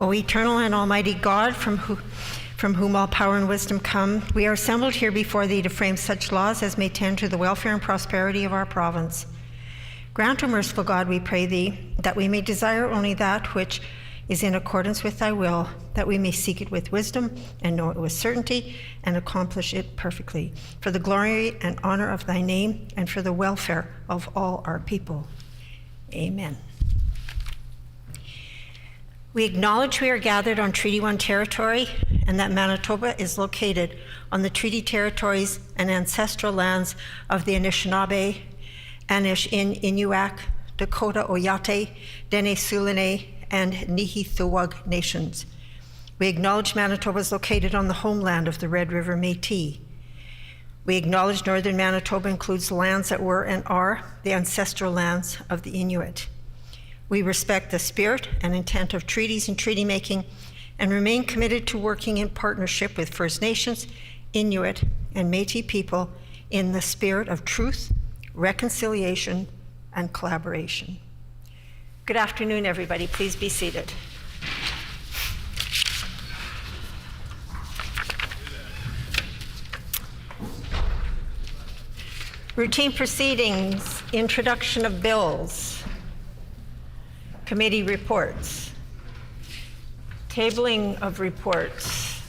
O eternal and almighty God, from whom all power and wisdom come, we are assembled here before thee to frame such laws as may tend to the welfare and prosperity of our province. Grant, O merciful God, we pray thee, that we may desire only that which is in accordance with thy will, that we may seek it with wisdom and know it with certainty and accomplish it perfectly, for the glory and honor of thy name and for the welfare of all our people. Amen. We acknowledge we are gathered on Treaty 1 territory and that Manitoba is located on the treaty territories and ancestral lands of the Anishinaabe, Anish-Inuak, Dakota Oyate, Dene Sulene, and Nihithuwug nations. We acknowledge Manitoba is located on the homeland of the Red River Métis. We acknowledge northern Manitoba includes lands that were and are the ancestral lands of the Inuit. We respect the spirit and intent of treaties and treaty making and remain committed to working in partnership with First Nations, Inuit, and Métis people in the spirit of truth, reconciliation, and collaboration. Good afternoon, everybody. Please be seated. Routine proceedings, introduction of bills, committee reports, tabling of reports,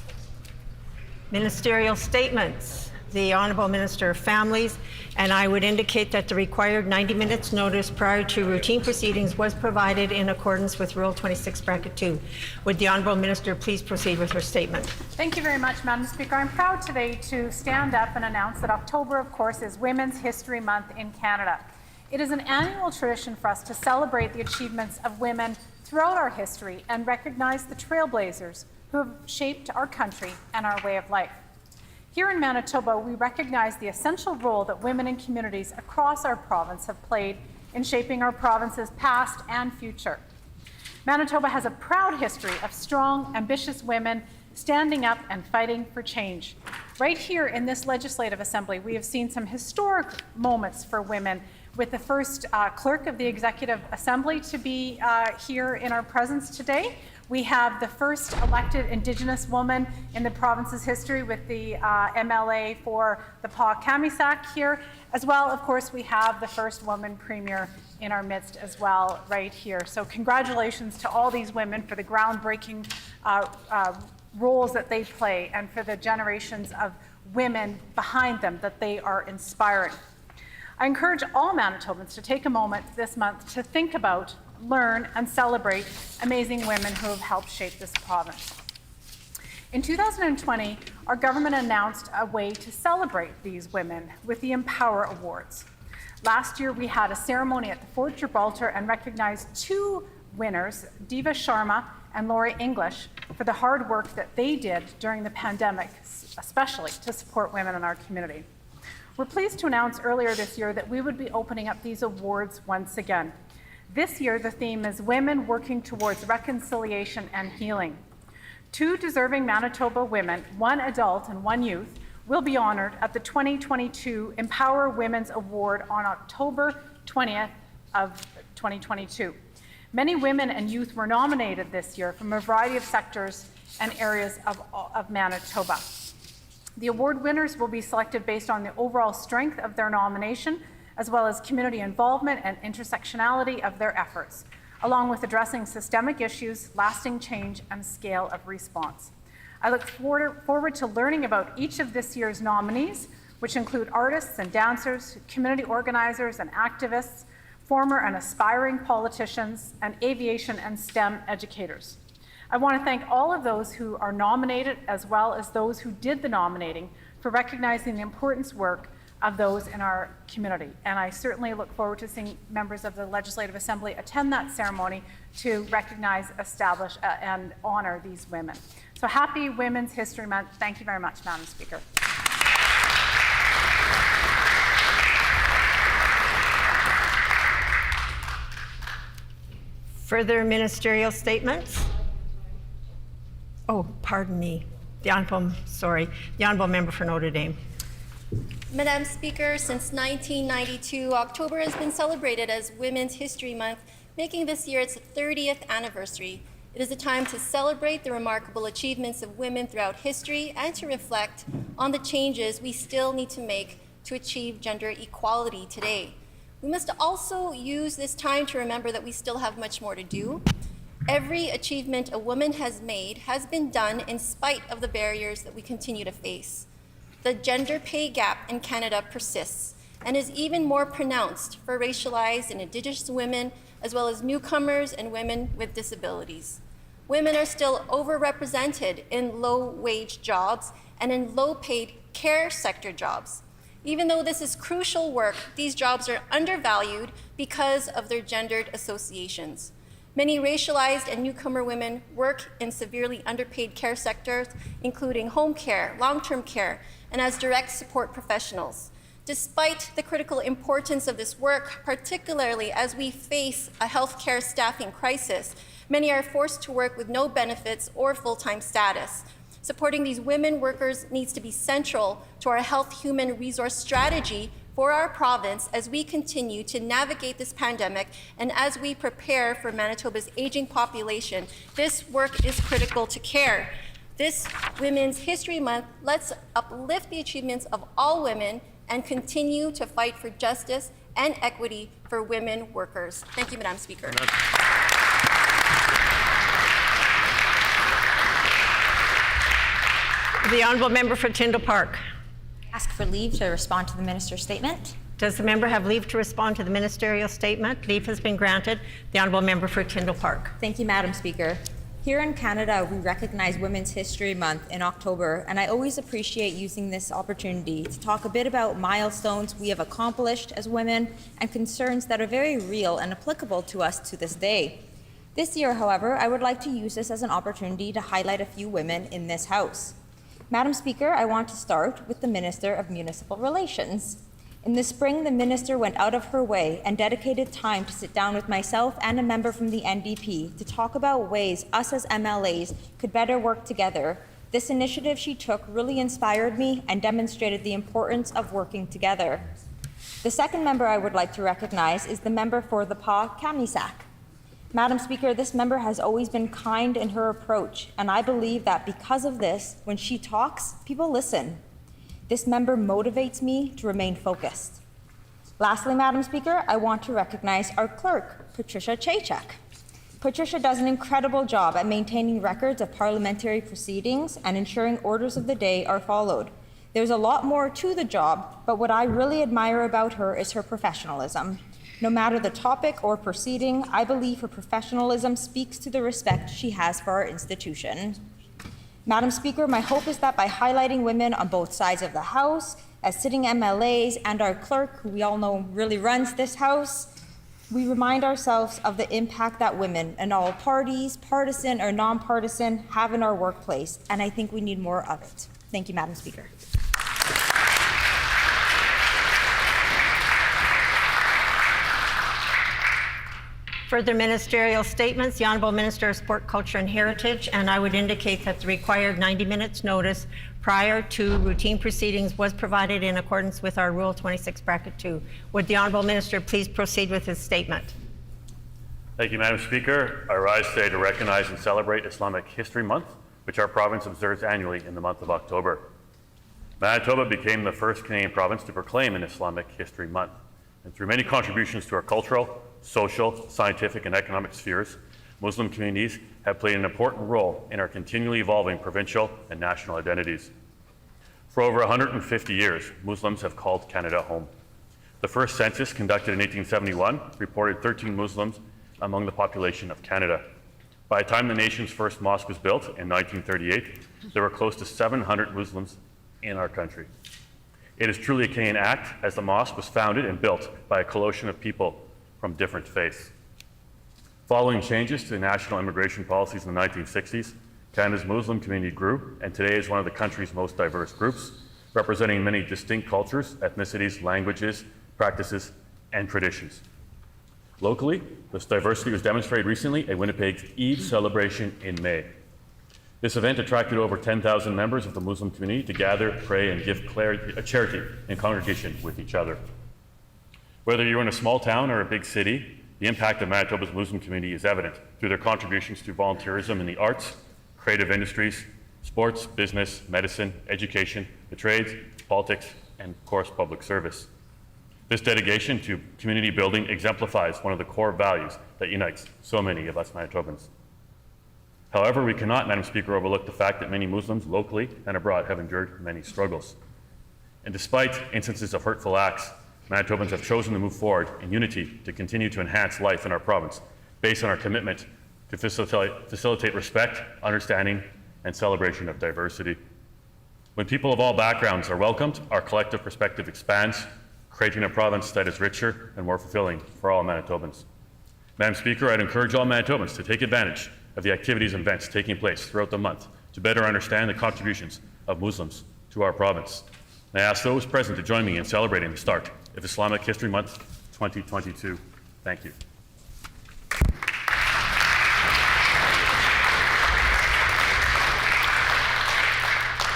ministerial statements. The Honourable Minister of Families, and I would indicate that the required 90 minutes notice prior to routine proceedings was provided in accordance with Rule 26, Bracket 2. Would the Honourable Minister please proceed with her statement? Thank you very much, Madam Speaker. I'm proud today to stand up and announce that October, of course, is Women's History Month in Canada. It is an annual tradition for us to celebrate the achievements of women throughout our history and recognize the trailblazers who have shaped our country and our way of life. Here in Manitoba, we recognize the essential role that women in communities across our province have played in shaping our province's past and future. Manitoba has a proud history of strong, ambitious women standing up and fighting for change. Right here in this Legislative Assembly, we have seen some historic moments for women, with the first clerk of the Executive Assembly to be here in our presence today. We have the first elected Indigenous woman in the province's history with the MLA for the Pas-Kamisak here. As well, of course, we have the first woman premier in our midst as well right here. So congratulations to all these women for the groundbreaking roles that they play and for the generations of women behind them that they are inspiring. I encourage all Manitobans to take a moment this month to think about, learn, and celebrate amazing women who have helped shape this province. In 2020, our government announced a way to celebrate these women with the Empower Awards. Last year, we had a ceremony at the Fort Gibraltar and recognized two winners, Diva Sharma and Laurie English, for the hard work that they did during the pandemic, especially to support women in our community. We're pleased to announce earlier this year that we would be opening up these awards once again. This year, the theme is Women Working Towards Reconciliation and Healing. Two deserving Manitoba women, one adult and one youth, will be honored at the 2022 Empower Women's Award on October 20th of 2022. Many women and youth were nominated this year from a variety of sectors and areas of Manitoba. The award winners will be selected based on the overall strength of their nomination, as well as community involvement and intersectionality of their efforts, along with addressing systemic issues, lasting change, and scale of response. I look forward to learning about each of this year's nominees, which include artists and dancers, community organizers and activists, former and aspiring politicians, and aviation and STEM educators. I want to thank all of those who are nominated, as well as those who did the nominating, for recognizing the important work of those in our community. And I certainly look forward to seeing members of the Legislative Assembly attend that ceremony to recognize, establish, and honor these women. So happy Women's History Month. Thank you very much, Madam Speaker. Further ministerial statements? Oh, pardon me. The Honourable Member for Notre Dame. Madam Speaker, since 1992, October has been celebrated as Women's History Month, making this year its 30th anniversary. It is a time to celebrate the remarkable achievements of women throughout history and to reflect on the changes we still need to make to achieve gender equality today. We must also use this time to remember that we still have much more to do. Every achievement a woman has made has been done in spite of the barriers that we continue to face. The gender pay gap in Canada persists and is even more pronounced for racialized and Indigenous women, as well as newcomers and women with disabilities. Women are still overrepresented in low-wage jobs and in low-paid care sector jobs. Even though this is crucial work, these jobs are undervalued because of their gendered associations. Many racialized and newcomer women work in severely underpaid care sectors, including home care, long-term care, and as direct support professionals. Despite the critical importance of this work, particularly as we face a healthcare staffing crisis, many are forced to work with no benefits or full-time status. Supporting these women workers needs to be central to our health human resource strategy for our province as we continue to navigate this pandemic and as we prepare for Manitoba's aging population. This work is critical to care. This Women's History Month, let's uplift the achievements of all women and continue to fight for justice and equity for women workers. Thank you, Madam Speaker. The honourable member for Tyndall Park. Ask for leave to respond to the minister's statement. Does the member have leave to respond to the ministerial statement? Leave has been granted. The honourable member for Tyndall Park. Thank you, Madam Speaker. Here in Canada, we recognize Women's History Month in October, and I always appreciate using this opportunity to talk a bit about milestones we have accomplished as women and concerns that are very real and applicable to us to this day. This year, however, I would like to use this as an opportunity to highlight a few women in this House. Madam Speaker, I want to start with the Minister of Municipal Relations. In the spring, the minister went out of her way and dedicated time to sit down with myself and a member from the NDP to talk about ways us as MLAs could better work together. This initiative she took really inspired me and demonstrated the importance of working together. The second member I would like to recognize is the member for the Pas-Kamisak. Madam Speaker, this member has always been kind in her approach, and I believe that because of this, when she talks, people listen. This member motivates me to remain focused. Lastly, Madam Speaker, I want to recognize our clerk, Patricia Chaychak. Patricia does an incredible job at maintaining records of parliamentary proceedings and ensuring orders of the day are followed. There's a lot more to the job, but what I really admire about her is her professionalism. No matter the topic or proceeding, I believe her professionalism speaks to the respect she has for our institution. Madam Speaker, my hope is that by highlighting women on both sides of the House, as sitting MLAs and our clerk, who we all know really runs this House, we remind ourselves of the impact that women in all parties, partisan or nonpartisan, have in our workplace, and I think we need more of it. Thank you, Madam Speaker. Further ministerial statements, the Honourable Minister of Sport, Culture and Heritage, and I would indicate that the required 90 minutes notice prior to routine proceedings was provided in accordance with our Rule 26, Bracket 2. Would the Honourable Minister please proceed with his statement? Thank you, Madam Speaker. I rise today to recognize and celebrate Islamic History Month, which our province observes annually in the month of October. Manitoba became the first Canadian province to proclaim an Islamic History Month, and through many contributions to our cultural, social, scientific, and economic spheres, Muslim communities have played an important role in our continually evolving provincial and national identities. For over 150 years, Muslims have called Canada home. The first census, conducted in 1871, reported 13 Muslims among the population of Canada. By the time the nation's first mosque was built in 1938, there were close to 700 Muslims in our country. It is truly a Canadian act, as the mosque was founded and built by a coalition of people from different faiths. Following changes to national immigration policies in the 1960s, Canada's Muslim community grew, and today is one of the country's most diverse groups, representing many distinct cultures, ethnicities, languages, practices, and traditions. Locally, this diversity was demonstrated recently at Winnipeg's Eid celebration in May. This event attracted over 10,000 members of the Muslim community to gather, pray, and give charity and congregation with each other. Whether you're in a small town or a big city, The impact of Manitoba's Muslim community is evident through their contributions to volunteerism in the arts, creative industries, sports, business, medicine, education, the trades, politics, and of course, public service. This dedication to community building exemplifies one of the core values that unites so many of us Manitobans. However, we cannot, Madam Speaker, overlook the fact that many Muslims locally and abroad have endured many struggles. And despite instances of hurtful acts, Manitobans have chosen to move forward in unity to continue to enhance life in our province based on our commitment to facilitate respect, understanding, and celebration of diversity. When people of all backgrounds are welcomed, our collective perspective expands, creating a province that is richer and more fulfilling for all Manitobans. Madam Speaker, I'd encourage all Manitobans to take advantage of the activities and events taking place throughout the month to better understand the contributions of Muslims to our province. And I ask those present to join me in celebrating the start of Islamic History Month 2022. Thank you.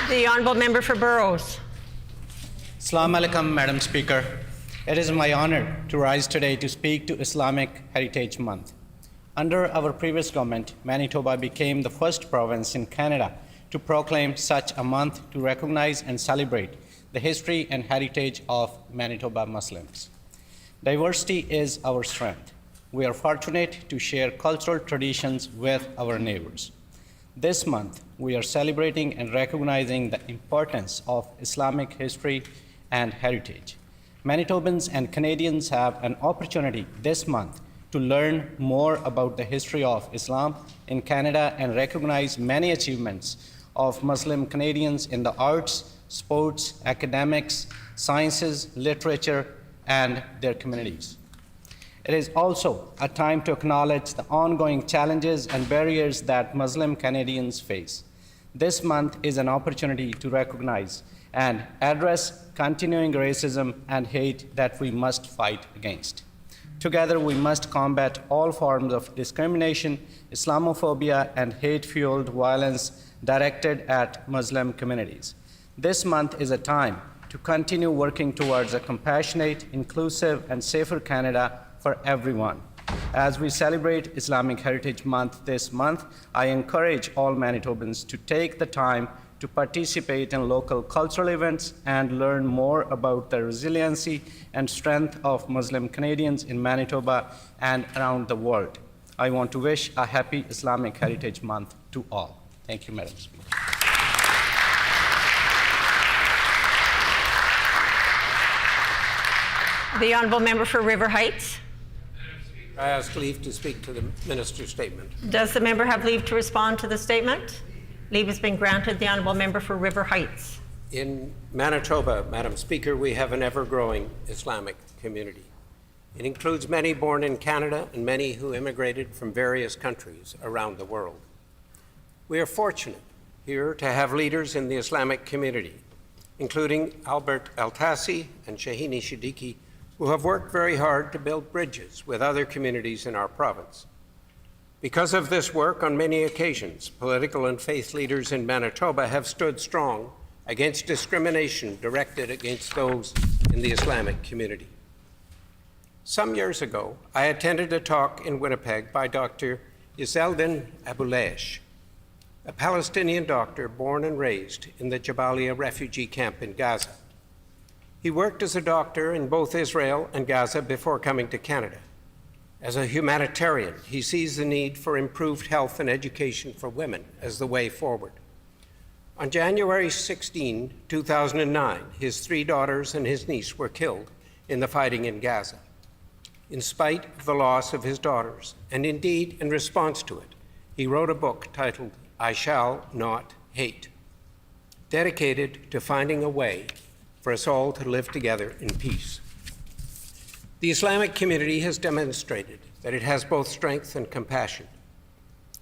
The Honourable Member for Burrows. Assalamu alaikum, Madam Speaker. It is my honor to rise today to speak to Islamic Heritage Month. Under our previous government, Manitoba became the first province in Canada to proclaim such a month to recognize and celebrate the history and heritage of Manitoba Muslims. Diversity is our strength. We are fortunate to share cultural traditions with our neighbors. This month, we are celebrating and recognizing the importance of Islamic history and heritage. Manitobans and Canadians have an opportunity this month to learn more about the history of Islam in Canada and recognize many achievements of Muslim Canadians in the arts, sports, academics, sciences, literature, and their communities. It is also a time to acknowledge the ongoing challenges and barriers that Muslim Canadians face. This month is an opportunity to recognize and address continuing racism and hate that we must fight against. Together, we must combat all forms of discrimination, Islamophobia, and hate-fueled violence directed at Muslim communities. This month is a time to continue working towards a compassionate, inclusive, and safer Canada for everyone. As we celebrate Islamic Heritage Month this month, I encourage all Manitobans to take the time to participate in local cultural events and learn more about the resiliency and strength of Muslim Canadians in Manitoba and around the world. I want to wish a happy Islamic Heritage Month to all. Thank you, Madam Speaker. The Honourable Member for River Heights. I ask leave to speak to the minister's statement. Does the member have leave to respond to the statement? Leave has been granted. The Honourable Member for River Heights. In Manitoba, Madam Speaker, we have an ever-growing Islamic community. It includes many born in Canada and many who immigrated from various countries around the world. We are fortunate here to have leaders in the Islamic community, including Albert Eltassi and Shahini Shadiki, who have worked very hard to build bridges with other communities in our province. Because of this work, on many occasions, political and faith leaders in Manitoba have stood strong against discrimination directed against those in the Islamic community. Some years ago, I attended a talk in Winnipeg by Dr. Izzeldin Abuleish, a Palestinian doctor born and raised in the Jabalia refugee camp in Gaza. He worked as a doctor in both Israel and Gaza before coming to Canada. As a humanitarian, he sees the need for improved health and education for women as the way forward. On January 16, 2009, his 3 daughters and his niece were killed in the fighting in Gaza. In spite of the loss of his daughters, and indeed in response to it, he wrote a book titled I Shall Not Hate, dedicated to finding a way for us all to live together in peace. The Islamic community has demonstrated that it has both strength and compassion.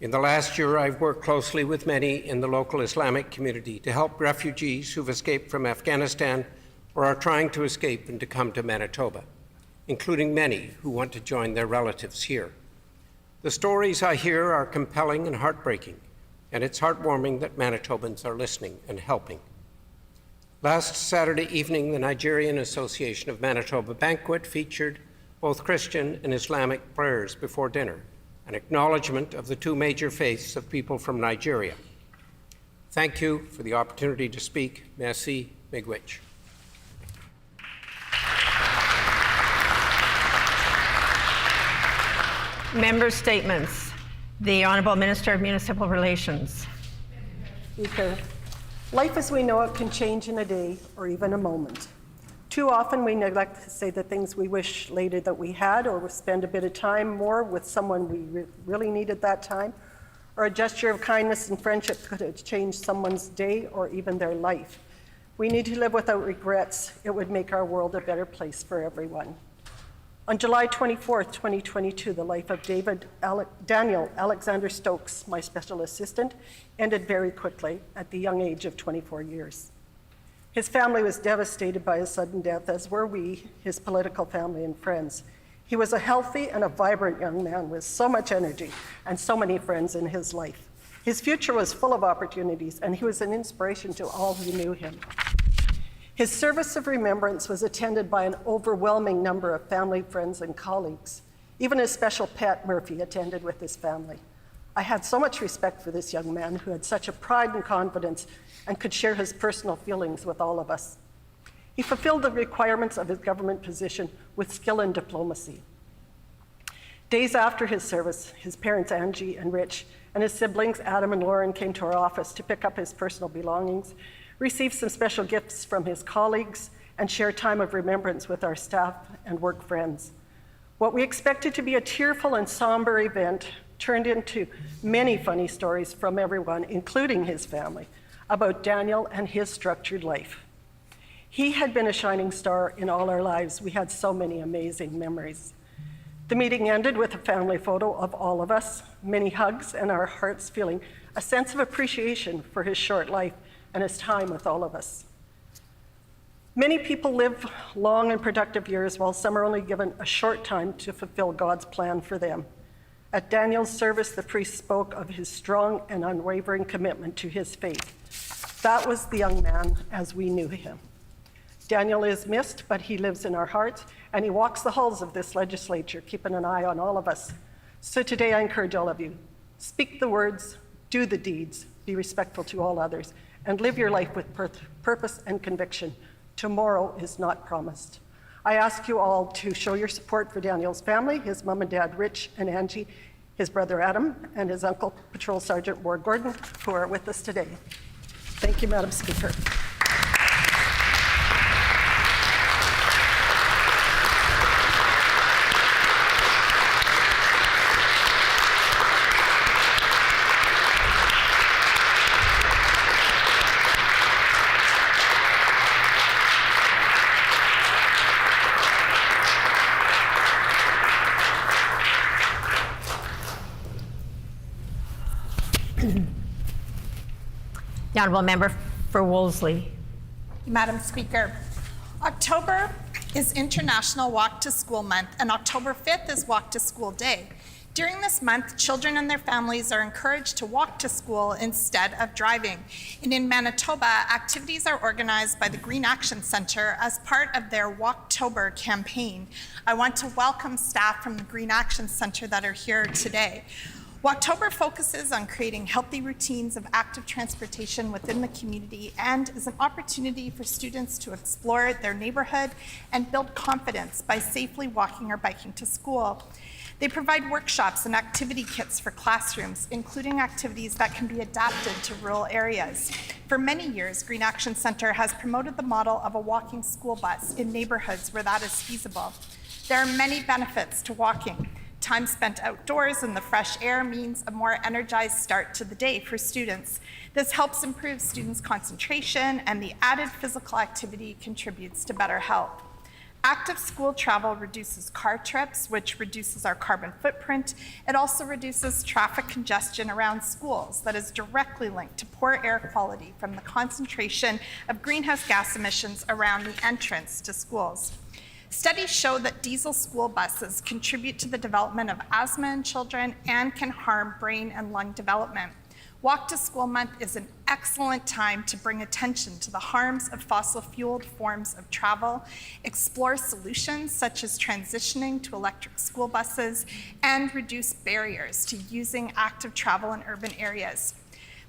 In the last year, I've worked closely with many in the local Islamic community to help refugees who've escaped from Afghanistan or are trying to escape and to come to Manitoba, including many who want to join their relatives here. The stories I hear are compelling and heartbreaking, and it's heartwarming that Manitobans are listening and helping. Last Saturday evening, the Nigerian Association of Manitoba banquet featured both Christian and Islamic prayers before dinner, an acknowledgement of the two major faiths of people from Nigeria. Thank you for the opportunity to speak. Merci, miigwech. Member statements. The Honourable Minister of Municipal Relations. Speaker, life as we know it can change in a day or even a moment. Too often we neglect to say the things we wish later that we had, or spend a bit of time more with someone we really needed that time, or a gesture of kindness and friendship could have changed someone's day or even their life. We need to live without regrets. It would make our world a better place for everyone. On July 24th, 2022, the life of Daniel Alexander Stokes, my special assistant, ended very quickly at the young age of 24 years. His family was devastated by his sudden death, as were we, his political family and friends. He was a healthy and a vibrant young man with so much energy and so many friends in his life. His future was full of opportunities, and he was an inspiration to all who knew him. His service of remembrance was attended by an overwhelming number of family, friends, and colleagues. Even his special pet, Murphy, attended with his family. I had so much respect for this young man who had such a pride and confidence and could share his personal feelings with all of us. He fulfilled the requirements of his government position with skill and diplomacy. Days after his service, his parents, Angie and Rich, and his siblings, Adam and Lauren, came to our office to pick up his personal belongings, receive some special gifts from his colleagues, and share time of remembrance with our staff and work friends. What we expected to be a tearful and somber event turned into many funny stories from everyone, including his family, about Daniel and his structured life. He had been a shining star in all our lives. We had so many amazing memories. The meeting ended with a family photo of all of us, many hugs, and our hearts feeling a sense of appreciation for his short life and his time with all of us. Many people live long and productive years, while some are only given a short time to fulfill God's plan for them. At Daniel's service, the priest spoke of his strong and unwavering commitment to his faith. That was the young man as we knew him. Daniel is missed, but he lives in our hearts, and he walks the halls of this legislature, keeping an eye on all of us. So today I encourage all of you, speak the words, do the deeds, be respectful to all others, and live your life with purpose and conviction. Tomorrow is not promised. I ask you all to show your support for Daniel's family, his mom and dad, Rich and Angie, his brother Adam, and his uncle, Patrol Sergeant Ward Gordon, who are with us today. Thank you, Madam Speaker. The Honourable Member for Wolseley. Madam Speaker, October is International Walk to School Month, and October 5th is Walk to School Day. During this month, children and their families are encouraged to walk to school instead of driving. And in Manitoba, activities are organized by the Green Action Centre as part of their Walktober campaign. I want to welcome staff from the Green Action Centre that are here today. Walktober focuses on creating healthy routines of active transportation within the community and is an opportunity for students to explore their neighborhood and build confidence by safely walking or biking to school. They provide workshops and activity kits for classrooms, including activities that can be adapted to rural areas. For many years, Green Action Centre has promoted the model of a walking school bus in neighborhoods where that is feasible. There are many benefits to walking. Time spent outdoors in the fresh air means a more energized start to the day for students. This helps improve students' concentration, and the added physical activity contributes to better health. Active school travel reduces car trips, which reduces our carbon footprint. It also reduces traffic congestion around schools that is directly linked to poor air quality from the concentration of greenhouse gas emissions around the entrance to schools. Studies show that diesel school buses contribute to the development of asthma in children and can harm brain and lung development. Walk to School Month is an excellent time to bring attention to the harms of fossil-fueled forms of travel, explore solutions such as transitioning to electric school buses, and reduce barriers to using active travel in urban areas.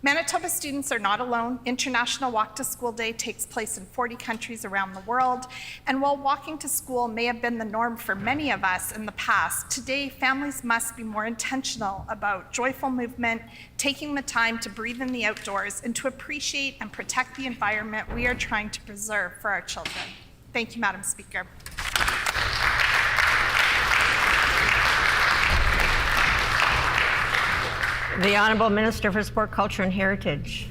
Manitoba students are not alone. International Walk to School Day takes place in 40 countries around the world. And while walking to school may have been the norm for many of us in the past, today families must be more intentional about joyful movement, taking the time to breathe in the outdoors, and to appreciate and protect the environment we are trying to preserve for our children. Thank you, Madam Speaker. The Honourable Minister for Sport, Culture and Heritage.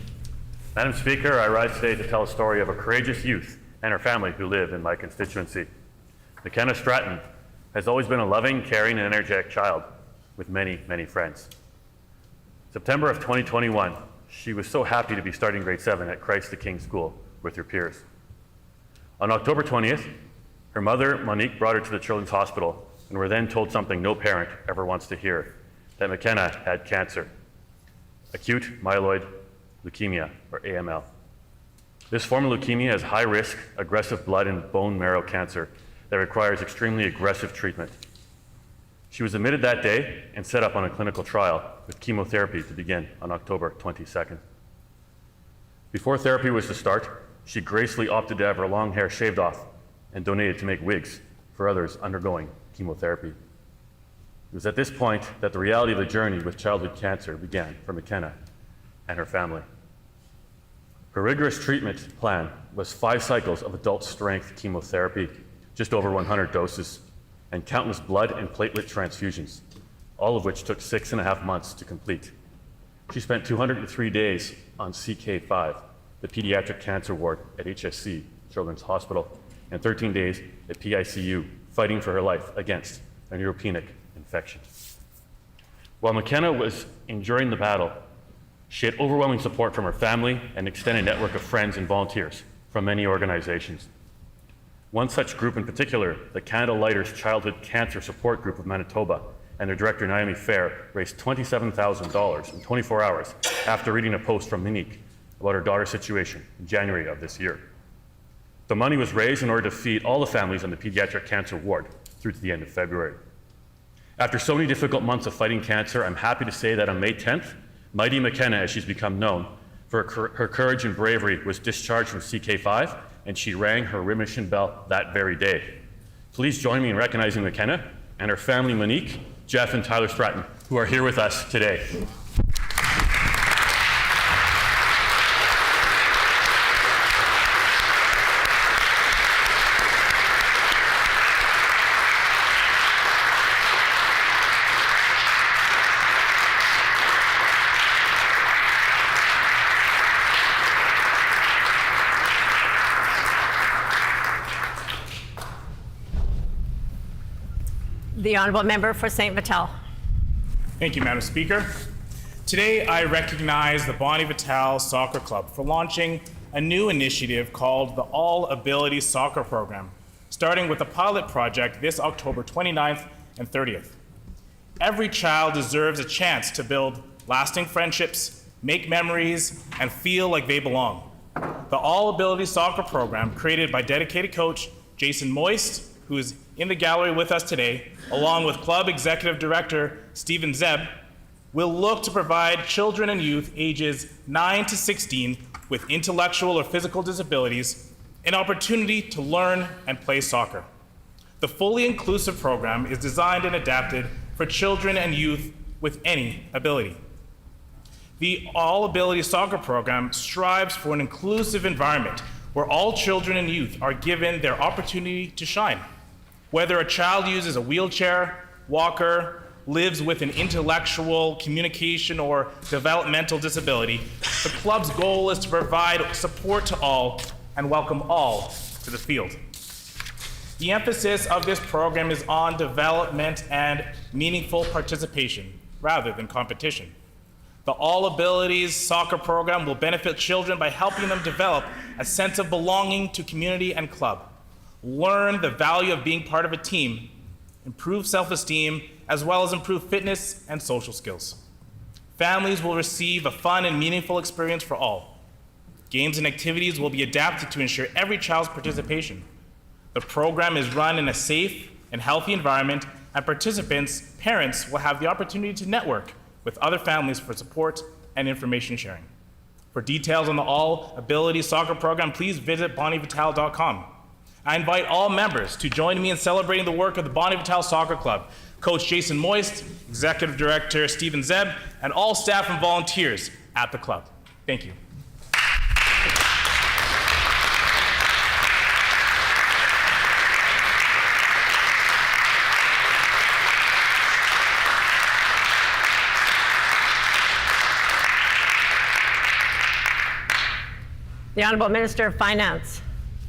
Madam Speaker, I rise today to tell a story of a courageous youth and her family who live in my constituency. McKenna Stratton has always been a loving, caring, and energetic child with many, many friends. September of 2021, she was so happy to be starting grade 7 at Christ the King School with her peers. On October 20th, her mother, Monique, brought her to the Children's Hospital and were then told something no parent ever wants to hear, that McKenna had cancer, acute myeloid leukemia, or AML. This form of leukemia is high-risk, aggressive blood and bone marrow cancer that requires extremely aggressive treatment. She was admitted that day and set up on a clinical trial with chemotherapy to begin on October 22nd. Before therapy was to start, she gracefully opted to have her long hair shaved off and donated to make wigs for others undergoing chemotherapy. It was at this point that the reality of the journey with childhood cancer began for McKenna and her family. Her rigorous treatment plan was 5 cycles of adult-strength chemotherapy, just over 100 doses, and countless blood and platelet transfusions, all of which took 6.5 months to complete. She spent 203 days on CK5, the pediatric cancer ward at HSC Children's Hospital, and 13 days at PICU, fighting for her life against a neurogenic infection. While McKenna was enduring the battle, she had overwhelming support from her family and an extended network of friends and volunteers from many organizations. One such group in particular, the Canada Lighters Childhood Cancer Support Group of Manitoba, and their director, Naomi Fair, raised $27,000 in 24 hours after reading a post from Monique about her daughter's situation in January of this year. The money was raised in order to feed all the families on the pediatric cancer ward through to the end of February. After so many difficult months of fighting cancer, I'm happy to say that on May 10th, Mighty McKenna, as she's become known for her courage and bravery, was discharged from CK5, and she rang her remission bell that very day. Please join me in recognizing McKenna and her family, Monique, Jeff, and Tyler Stratton, who are here with us today. The Honourable Member for St. Vital. Thank you, Madam Speaker. Today, I recognize the Bonnie Vital Soccer Club for launching a new initiative called the All Ability Soccer Program, starting with a pilot project this October 29th and 30th. Every child deserves a chance to build lasting friendships, make memories, and feel like they belong. The All Ability Soccer Program, created by dedicated coach Jason Moist, who is in the gallery with us today, along with Club Executive Director Stephen Zeb, will look to provide children and youth ages 9 to 16 with intellectual or physical disabilities an opportunity to learn and play soccer. The fully inclusive program is designed and adapted for children and youth with any ability. The All Ability Soccer Program strives for an inclusive environment where all children and youth are given their opportunity to shine. Whether a child uses a wheelchair, walker, lives with an intellectual, communication, or developmental disability, the club's goal is to provide support to all and welcome all to the field. The emphasis of this program is on development and meaningful participation rather than competition. The All Abilities Soccer Program will benefit children by helping them develop a sense of belonging to community and club, learn the value of being part of a team, improve self-esteem, as well as improve fitness and social skills. Families will receive a fun and meaningful experience for all. Games and activities will be adapted to ensure every child's participation. The program is run in a safe and healthy environment, and participants' parents will have the opportunity to network with other families for support and information sharing. For details on the All Ability Soccer program, please visit bonnievital.com. I invite all members to join me in celebrating the work of the Bonnie Vital Soccer Club, Coach Jason Moist, Executive Director Stephen Zeb, and all staff and volunteers at the club. Thank you. The Honourable Minister of Finance.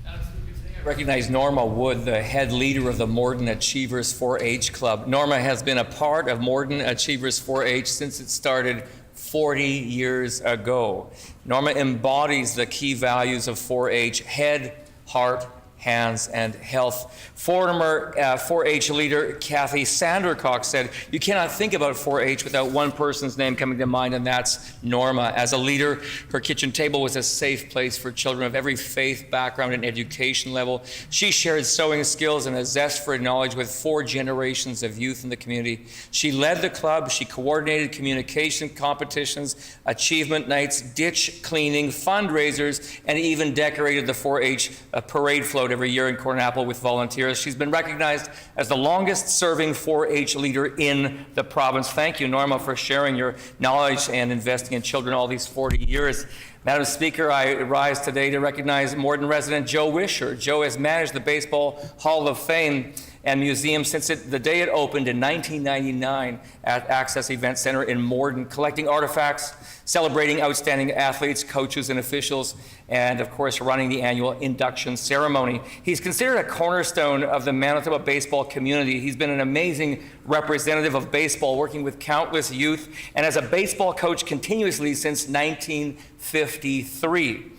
I recognize Norma Wood, the head leader of the Morden Achievers 4-H Club. Norma has been a part of Morden Achievers 4-H since it started 40 years ago. Norma embodies the key values of 4-H: head, heart, hands, and health. Former 4-H leader Kathy Sandercock said, "You cannot think about 4-H without one person's name coming to mind, and that's Norma." As a leader, her kitchen table was a safe place for children of every faith, background, and education level. She shared sewing skills and a zest for knowledge with 4 generations of youth in the community. She led the club, she coordinated communication competitions, achievement nights, ditch cleaning, fundraisers, and even decorated the 4-H parade float every year in Cornapple with volunteers. She's been recognized as the longest serving 4-H leader in the province. Thank you, Norma, for sharing your knowledge and investing in children all these 40 years. Madam Speaker, I rise today to recognize Morden resident Joe Wisher. Joe has managed the Baseball Hall of Fame and Museum since the day it opened in 1999 at Access Event Center in Morden, collecting artifacts, celebrating outstanding athletes, coaches, and officials, and of course running the annual induction ceremony. He's considered a cornerstone of the Manitoba baseball community. He's been an amazing representative of baseball, working with countless youth, and as a baseball coach continuously since 1953.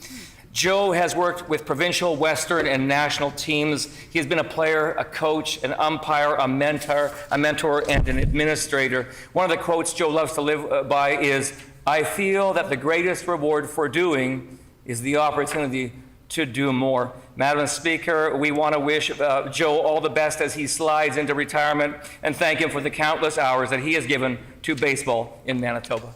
Joe has worked with provincial, Western, and national teams. He has been a player, a coach, an umpire, a mentor, and an administrator. One of the quotes Joe loves to live by is, "I feel that the greatest reward for doing is the opportunity to do more." Madam Speaker, we want to wish Joe all the best as he slides into retirement and thank him for the countless hours that he has given to baseball in Manitoba.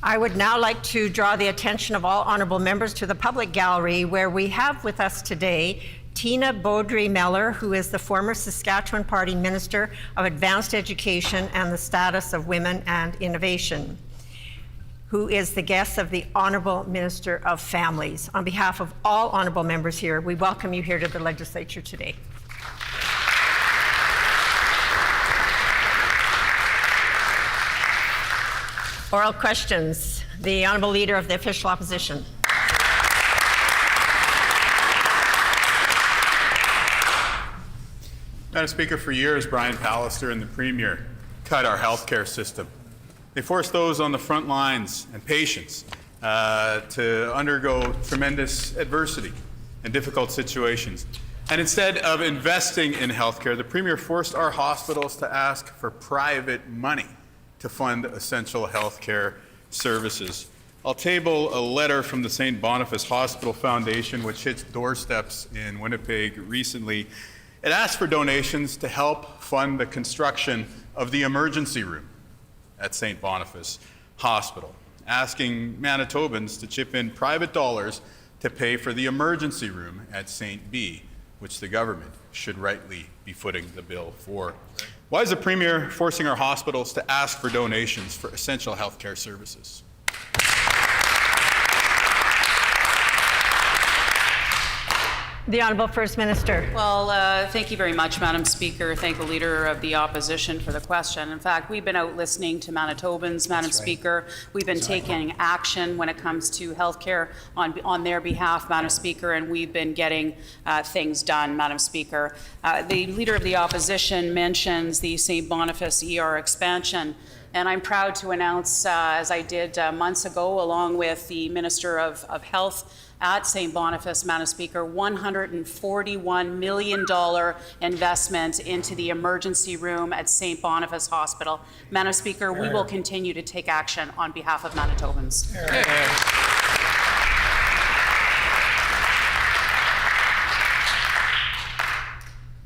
I would now like to draw the attention of all honourable members to the public gallery, where we have with us today Tina Beaudry-Meller, who is the former Saskatchewan Party Minister of Advanced Education and the Status of Women and Innovation, who is the guest of the Honourable Minister of Families. On behalf of all honourable members here, we welcome you here to the Legislature today. Oral questions. The Honourable Leader of the Official Opposition. Madam Speaker, for years, Brian Pallister and the Premier cut our healthcare system. They forced those on the front lines and patients to undergo tremendous adversity and difficult situations. And instead of investing in healthcare, the Premier forced our hospitals to ask for private money to fund essential healthcare services. I'll table a letter from the St. Boniface Hospital Foundation, which hit doorsteps in Winnipeg recently. It asked for donations to help fund the construction of the emergency room at St. Boniface Hospital, asking Manitobans to chip in private dollars to pay for the emergency room at St. B, which the government should rightly be footing the bill for. Why is the Premier forcing our hospitals to ask for donations for essential healthcare services? The Honourable First Minister. Well, thank you very much, Madam Speaker. Thank the Leader of the Opposition for the question. In fact, we've been out listening to Manitobans, Madam Speaker. We've been taking action when it comes to healthcare on their behalf, Madam Speaker, and we've been getting things done, Madam Speaker. The Leader of the Opposition mentions the St. Boniface ER expansion. And I'm proud to announce, as I did months ago, along with the Minister of Health, at St. Boniface, Madam Speaker, $141 million investment into the emergency room at St. Boniface Hospital. Madam Speaker, we will continue to take action on behalf of Manitobans.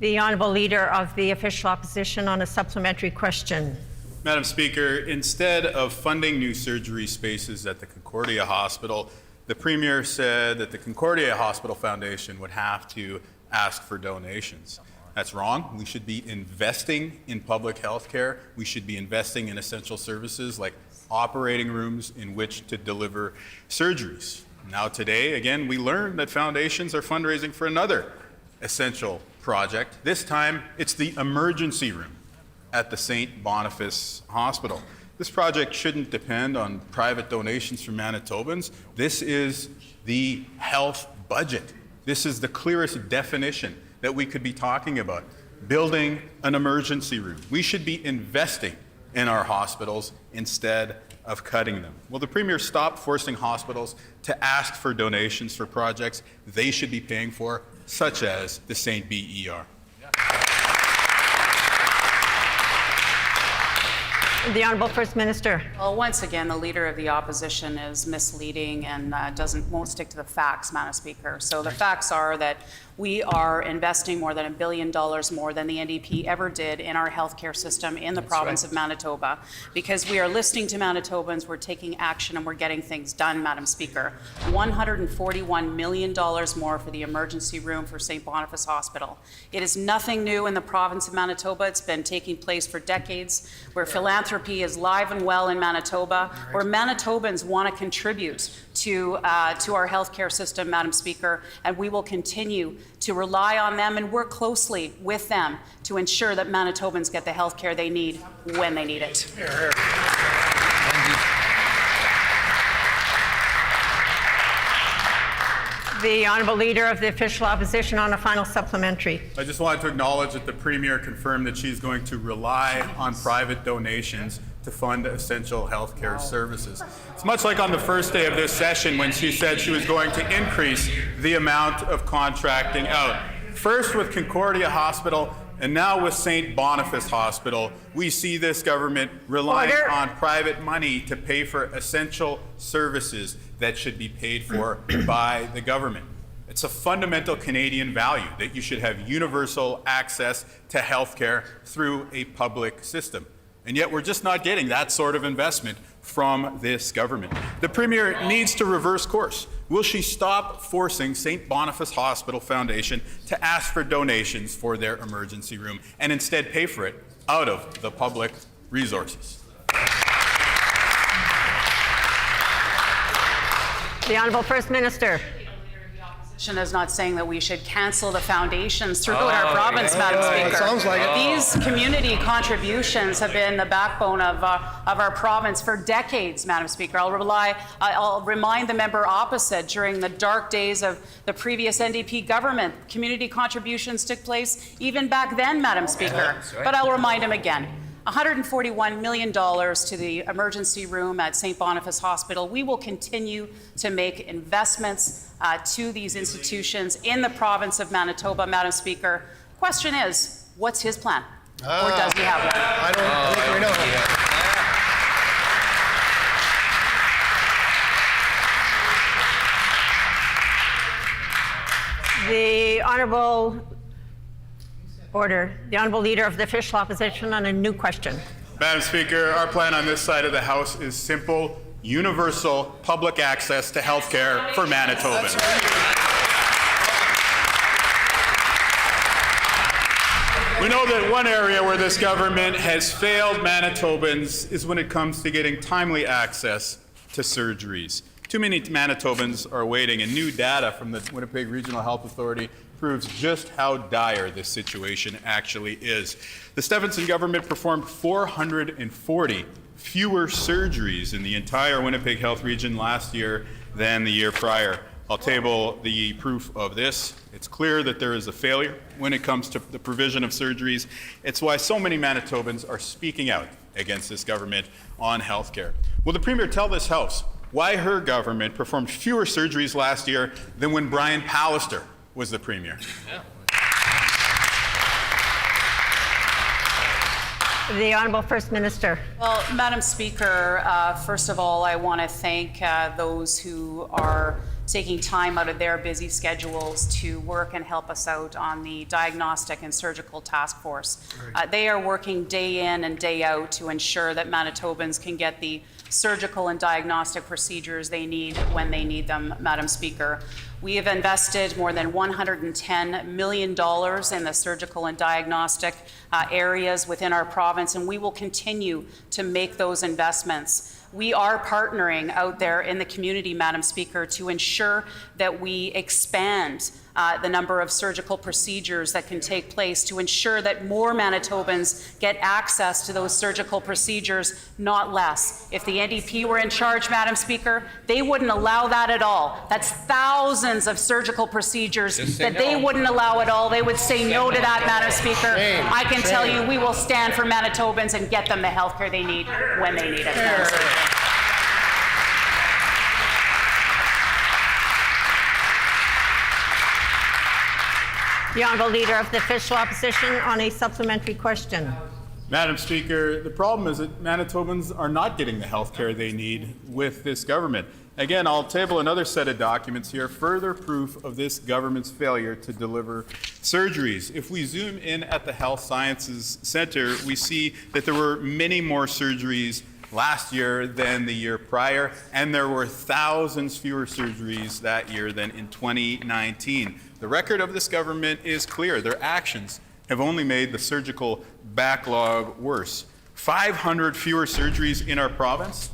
The Honourable Leader of the Official Opposition on a supplementary question. Madam Speaker, instead of funding new surgery spaces at the Concordia Hospital, the Premier said that the Concordia Hospital Foundation would have to ask for donations. That's wrong. We should be investing in public health care. We should be investing in essential services like operating rooms in which to deliver surgeries. Now today, again, we learned that foundations are fundraising for another essential project. This time, it's the emergency room at the St. Boniface Hospital. This project shouldn't depend on private donations from Manitobans. This is the health budget. This is the clearest definition that we could be talking about. Building an emergency room. We should be investing in our hospitals instead of cutting them. Will the Premier stop forcing hospitals to ask for donations for projects they should be paying for, such as the St. BER? The Honourable First Minister. Well, once again, the Leader of the Opposition is misleading and won't stick to the facts, Madam Speaker. So the facts are that we are investing more than $1 billion more than the NDP ever did in our healthcare system in the province of Manitoba, because we are listening to Manitobans, we're taking action, and we're getting things done, Madam Speaker. $141 million more for the emergency room for St. Boniface Hospital. It is nothing new in the province of Manitoba. It's been taking place for decades, where philanthropy is live and well in Manitoba, where Manitobans want to contribute to our healthcare system, Madam Speaker, and we will continue to rely on them and work closely with them to ensure that Manitobans get the healthcare they need when they need it. The Honourable Leader of the Official Opposition on a final supplementary. I just wanted to acknowledge that the Premier confirmed that she's going to rely on private donations to fund essential healthcare services. It's much like on the first day of this session when she said she was going to increase the amount of contracting out. First with Concordia Hospital, and now with St. Boniface Hospital, we see this government relying on private money to pay for essential services that should be paid for by the government. It's a fundamental Canadian value that you should have universal access to healthcare through a public system. And yet we're just not getting that sort of investment from this government. The Premier needs to reverse course. Will she stop forcing St. Boniface Hospital Foundation to ask for donations for their emergency room and instead pay for it out of the public resources? The Honourable First Minister. Is not saying that we should cancel the foundations throughout our province, Madam Speaker. Sounds like it. These community contributions have been the backbone of our province for decades, Madam Speaker. I'll remind the member opposite, during the dark days of the previous NDP government, community contributions took place even back then, Madam Speaker. But I'll remind him again. $141 million to the emergency room at St. Boniface Hospital. We will continue to make investments to these institutions in the province of Manitoba, Madam Speaker. Question is, what's his plan? Or does he have one? I don't think we know. The Honourable The Honourable Leader of the Official Opposition on a new question. Madam Speaker, our plan on this side of the House is simple: universal public access to health care for Manitobans. We know that one area where this government has failed Manitobans is when it comes to getting timely access to surgeries. Too many Manitobans are waiting, and new data from the Winnipeg Regional Health Authority proves just how dire this situation actually is. The Stephenson government performed 440 fewer surgeries in the entire Winnipeg Health region last year than the year prior. I'll table the proof of this. It's clear that there is a failure when it comes to the provision of surgeries. It's why so many Manitobans are speaking out against this government on health care. Will the Premier tell this House why her government performed fewer surgeries last year than when Brian Pallister was the Premier. The Honourable First Minister. Well, Madam Speaker, first of all, I want to thank those who are taking time out of their busy schedules to work and help us out on the Diagnostic and Surgical Task Force. They are working day in and day out to ensure that Manitobans can get the surgical and diagnostic procedures they need when they need them, Madam Speaker. We have invested more than $110 million in the surgical and diagnostic areas within our province, and we will continue to make those investments. We are partnering out there in the community, Madam Speaker, to ensure that we expand the number of surgical procedures that can take place, to ensure that more Manitobans get access to those surgical procedures, not less. If the NDP were in charge, Madam Speaker, they wouldn't allow that at all. That's thousands of surgical procedures that they wouldn't allow at all. They would say no to that, Madam Speaker. I can tell you we will stand for Manitobans and get them the health care they need when they need it, Madam Speaker. The Honourable Leader of the Official Opposition on a supplementary question. Madam Speaker, the problem is that Manitobans are not getting the health care they need with this government. Again, I'll table another set of documents here, further proof of this government's failure to deliver surgeries. If we zoom in at the Health Sciences Centre, we see that there were many more surgeries last year than the year prior, and there were thousands fewer surgeries that year than in 2019. The record of this government is clear. Their actions have only made the surgical backlog worse. 500 fewer surgeries in our province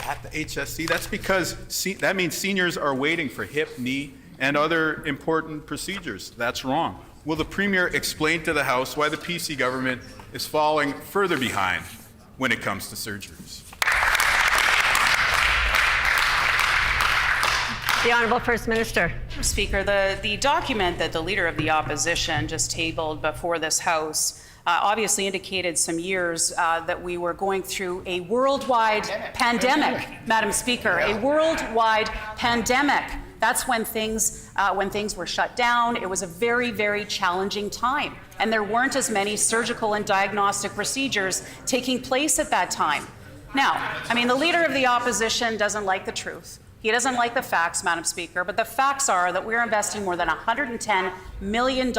at the HSC. That's because that means seniors are waiting for hip, knee, and other important procedures. That's wrong. Will the Premier explain to the House why the PC government is falling further behind when it comes to surgeries? The Honourable First Minister. Speaker, the document that the Leader of the Opposition just tabled before this House obviously indicated some years that we were going through a worldwide pandemic, Madam Speaker, a worldwide pandemic. That's when things were shut down. It was a very, very challenging time, and there weren't as many surgical and diagnostic procedures taking place at that time. Now, I mean, the Leader of the Opposition doesn't like the truth. He doesn't like the facts, Madam Speaker, but the facts are that we're investing more than $110 million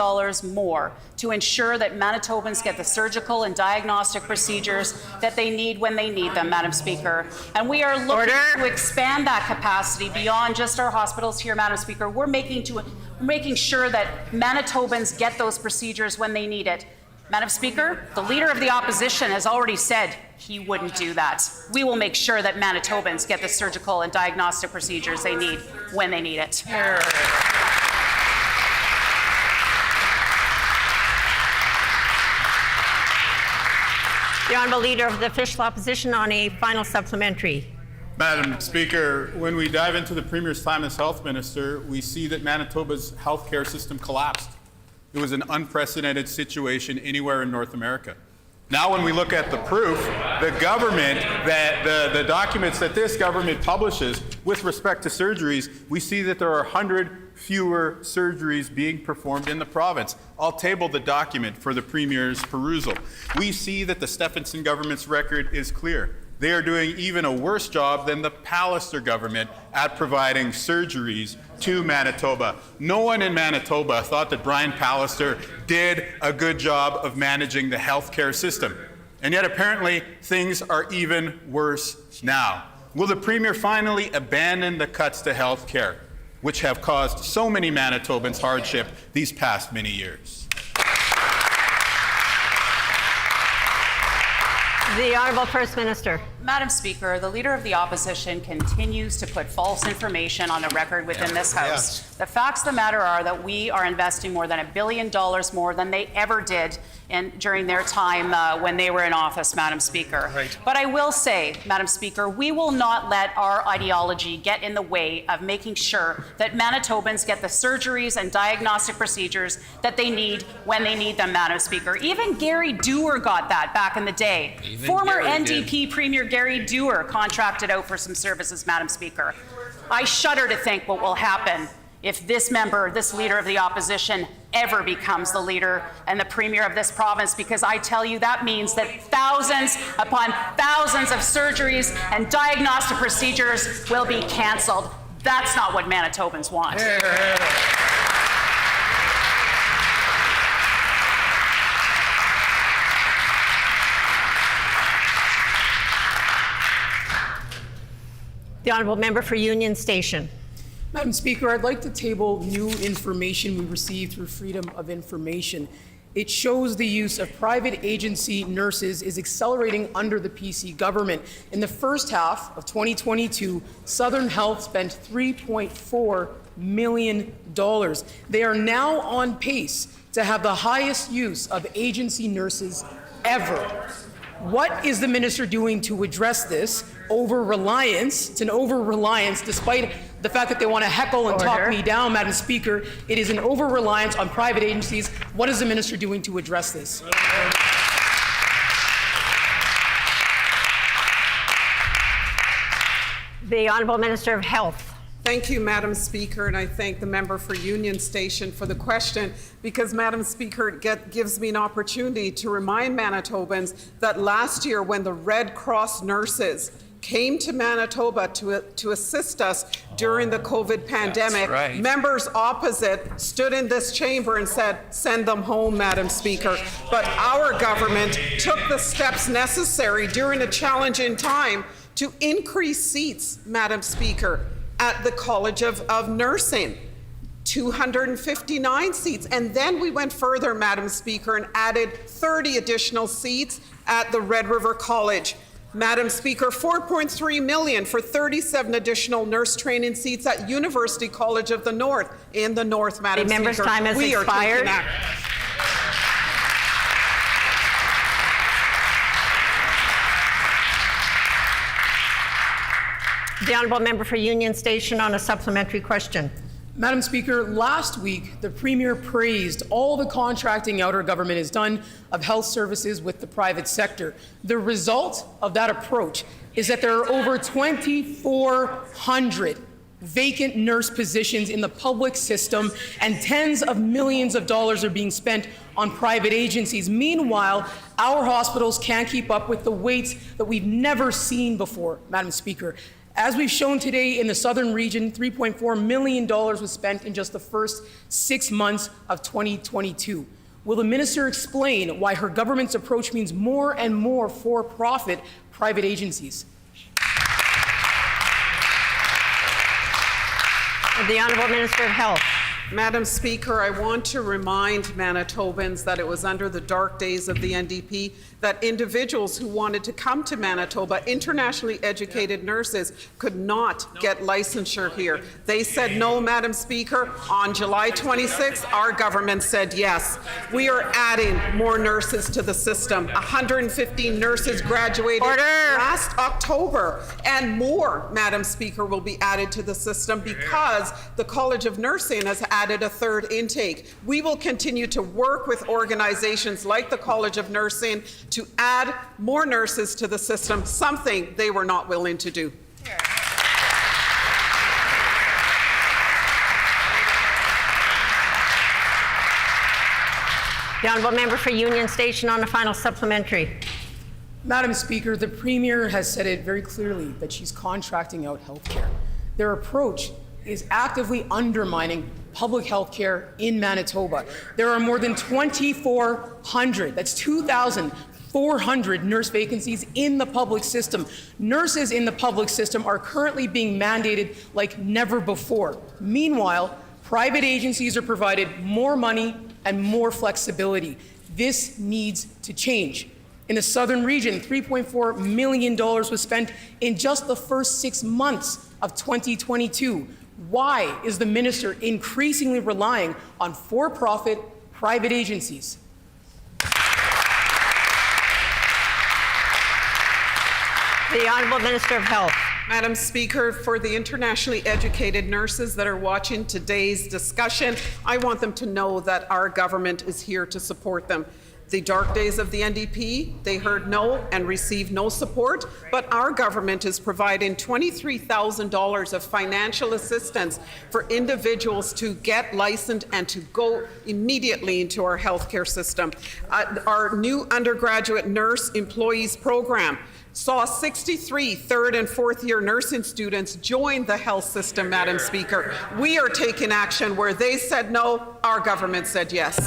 more to ensure that Manitobans get the surgical and diagnostic procedures that they need when they need them, Madam Speaker. And we are looking to expand that capacity beyond just our hospitals here, Madam Speaker. We're making sure that Manitobans get those procedures when they need it. Madam Speaker, the Leader of the Opposition has already said he wouldn't do that. We will make sure that Manitobans get the surgical and diagnostic procedures they need when they need it. The Honourable Leader of the Official Opposition on a final supplementary. Madam Speaker, when we dive into the Premier's time as Health Minister, we see that Manitoba's healthcare system collapsed. It was an unprecedented situation anywhere in North America. Now when we look at the proof, the government, the documents that this government publishes with respect to surgeries, we see that there are 100 fewer surgeries being performed in the province. I'll table the document for the Premier's perusal. We see that the Stephenson government's record is clear. They are doing even a worse job than the Pallister government at providing surgeries to Manitoba. No one in Manitoba thought that Brian Pallister did a good job of managing the healthcare system. And yet apparently things are even worse now. Will the Premier finally abandon the cuts to healthcare, which have caused so many Manitobans hardship these past many years? The Honourable First Minister. Madam Speaker, the Leader of the Opposition continues to put false information on the record within this House. The facts of the matter are that we are investing more than $1 billion more than they ever did during their time when they were in office, Madam Speaker. Right. But I will say, Madam Speaker, we will not let our ideology get in the way of making sure that Manitobans get the surgeries and diagnostic procedures that they need when they need them, Madam Speaker. Even Gary Dewar got that back in the day. Former NDP Premier Gary Dewar contracted out for some services, Madam Speaker. I shudder to think what will happen if this member, this leader of the opposition, ever becomes the leader and the premier of this province, because I tell you that means that thousands upon thousands of surgeries and diagnostic procedures will be cancelled. That's not what Manitobans want. The honourable member for Union Station. Madam Speaker, I'd like to table new information we received through Freedom of Information. It shows the use of private agency nurses is accelerating under the PC government. In the first half of 2022, Southern Health spent $3.4 million. They are now on pace to have the highest use of agency nurses ever. What is the minister doing to address this over-reliance? It's an over-reliance, despite the fact that they want to heckle and talk me down, Madam Speaker. It is an over-reliance on private agencies. What is the minister doing to address this? The Honourable Minister of Health. Thank you, Madam Speaker, and I thank the member for Union Station for the question, because, Madam Speaker, it gives me an opportunity to remind Manitobans that last year, when the Red Cross nurses came to Manitoba to assist us during the COVID pandemic, members opposite stood in this chamber and said, send them home, Madam Speaker. But our government took the steps necessary during a challenging time to increase seats, Madam Speaker, at the College of Nursing, 259 seats. And then we went further, Madam Speaker, and added 30 additional seats at the Red River College. Madam Speaker, $4.3 million for 37 additional nurse training seats at University College of the North, in the North, Madam Speaker. The member's time has expired. The honourable member for Union Station on a supplementary question. Madam Speaker, last week, the Premier praised all the contracting out our government has done of health services with the private sector. The result of that approach is that there are over 2,400 vacant nurse positions in the public system, and tens of millions of dollars are being spent on private agencies. Meanwhile, our hospitals can't keep up with the waits that we've never seen before, Madam Speaker. As we've shown today in the southern region, $3.4 million was spent in just the first 6 months of 2022. Will the minister explain why her government's approach means more and more for-profit private agencies? The Honourable Minister of Health. Madam Speaker, I want to remind Manitobans that it was under the dark days of the NDP that individuals who wanted to come to Manitoba, internationally educated nurses, could not get licensure here. They said no, Madam Speaker. On July 26th, our government said yes. We are adding more nurses to the system. 115 nurses graduated last October, and more, Madam Speaker, will be added to the system because the College of Nursing has added a third intake. We will continue to work with organizations like the College of Nursing to add more nurses to the system, something they were not willing to do. The honourable member for Union Station on a final supplementary. Madam Speaker, the Premier has said it very clearly that she's contracting out health care. Their approach is actively undermining public health care in Manitoba. There are more than 2,400, that's 2,400 nurse vacancies in the public system. Nurses in the public system are currently being mandated like never before. Meanwhile, private agencies are provided more money and more flexibility. This needs to change. In the southern region, $3.4 million was spent in just the first 6 months of 2022. Why is the minister increasingly relying on for-profit private agencies? The Honourable Minister of Health. Madam Speaker, for the internationally educated nurses that are watching today's discussion, I want them to know that our government is here to support them. The dark days of the NDP, they heard no and received no support, but our government is providing $23,000 of financial assistance for individuals to get licensed and to go immediately into our healthcare system. Our new undergraduate nurse employees program saw 63 third and fourth year nursing students join the health system, Madam Speaker. We are taking action where they said no, our government said yes.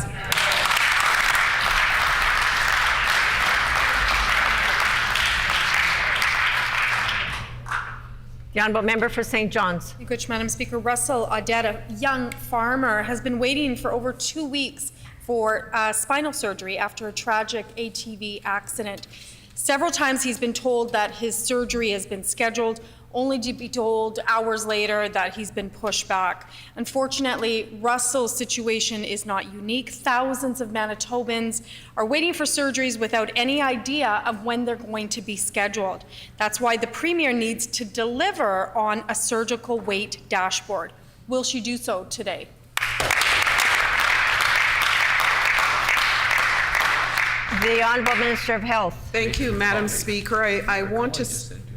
The Honourable Member for St. John's. Thank you, Madam Speaker. Russell Audet, a young farmer, has been waiting for over 2 weeks for spinal surgery after a tragic ATV accident. Several times he's been told that his surgery has been scheduled, only to be told hours later that he's been pushed back. Unfortunately, Russell's situation is not unique. Thousands of Manitobans are waiting for surgeries without any idea of when they're going to be scheduled. That's why the Premier needs to deliver on a surgical wait dashboard. Will she do so today? The Honourable Minister of Health. Thank you, Madam Speaker. I want to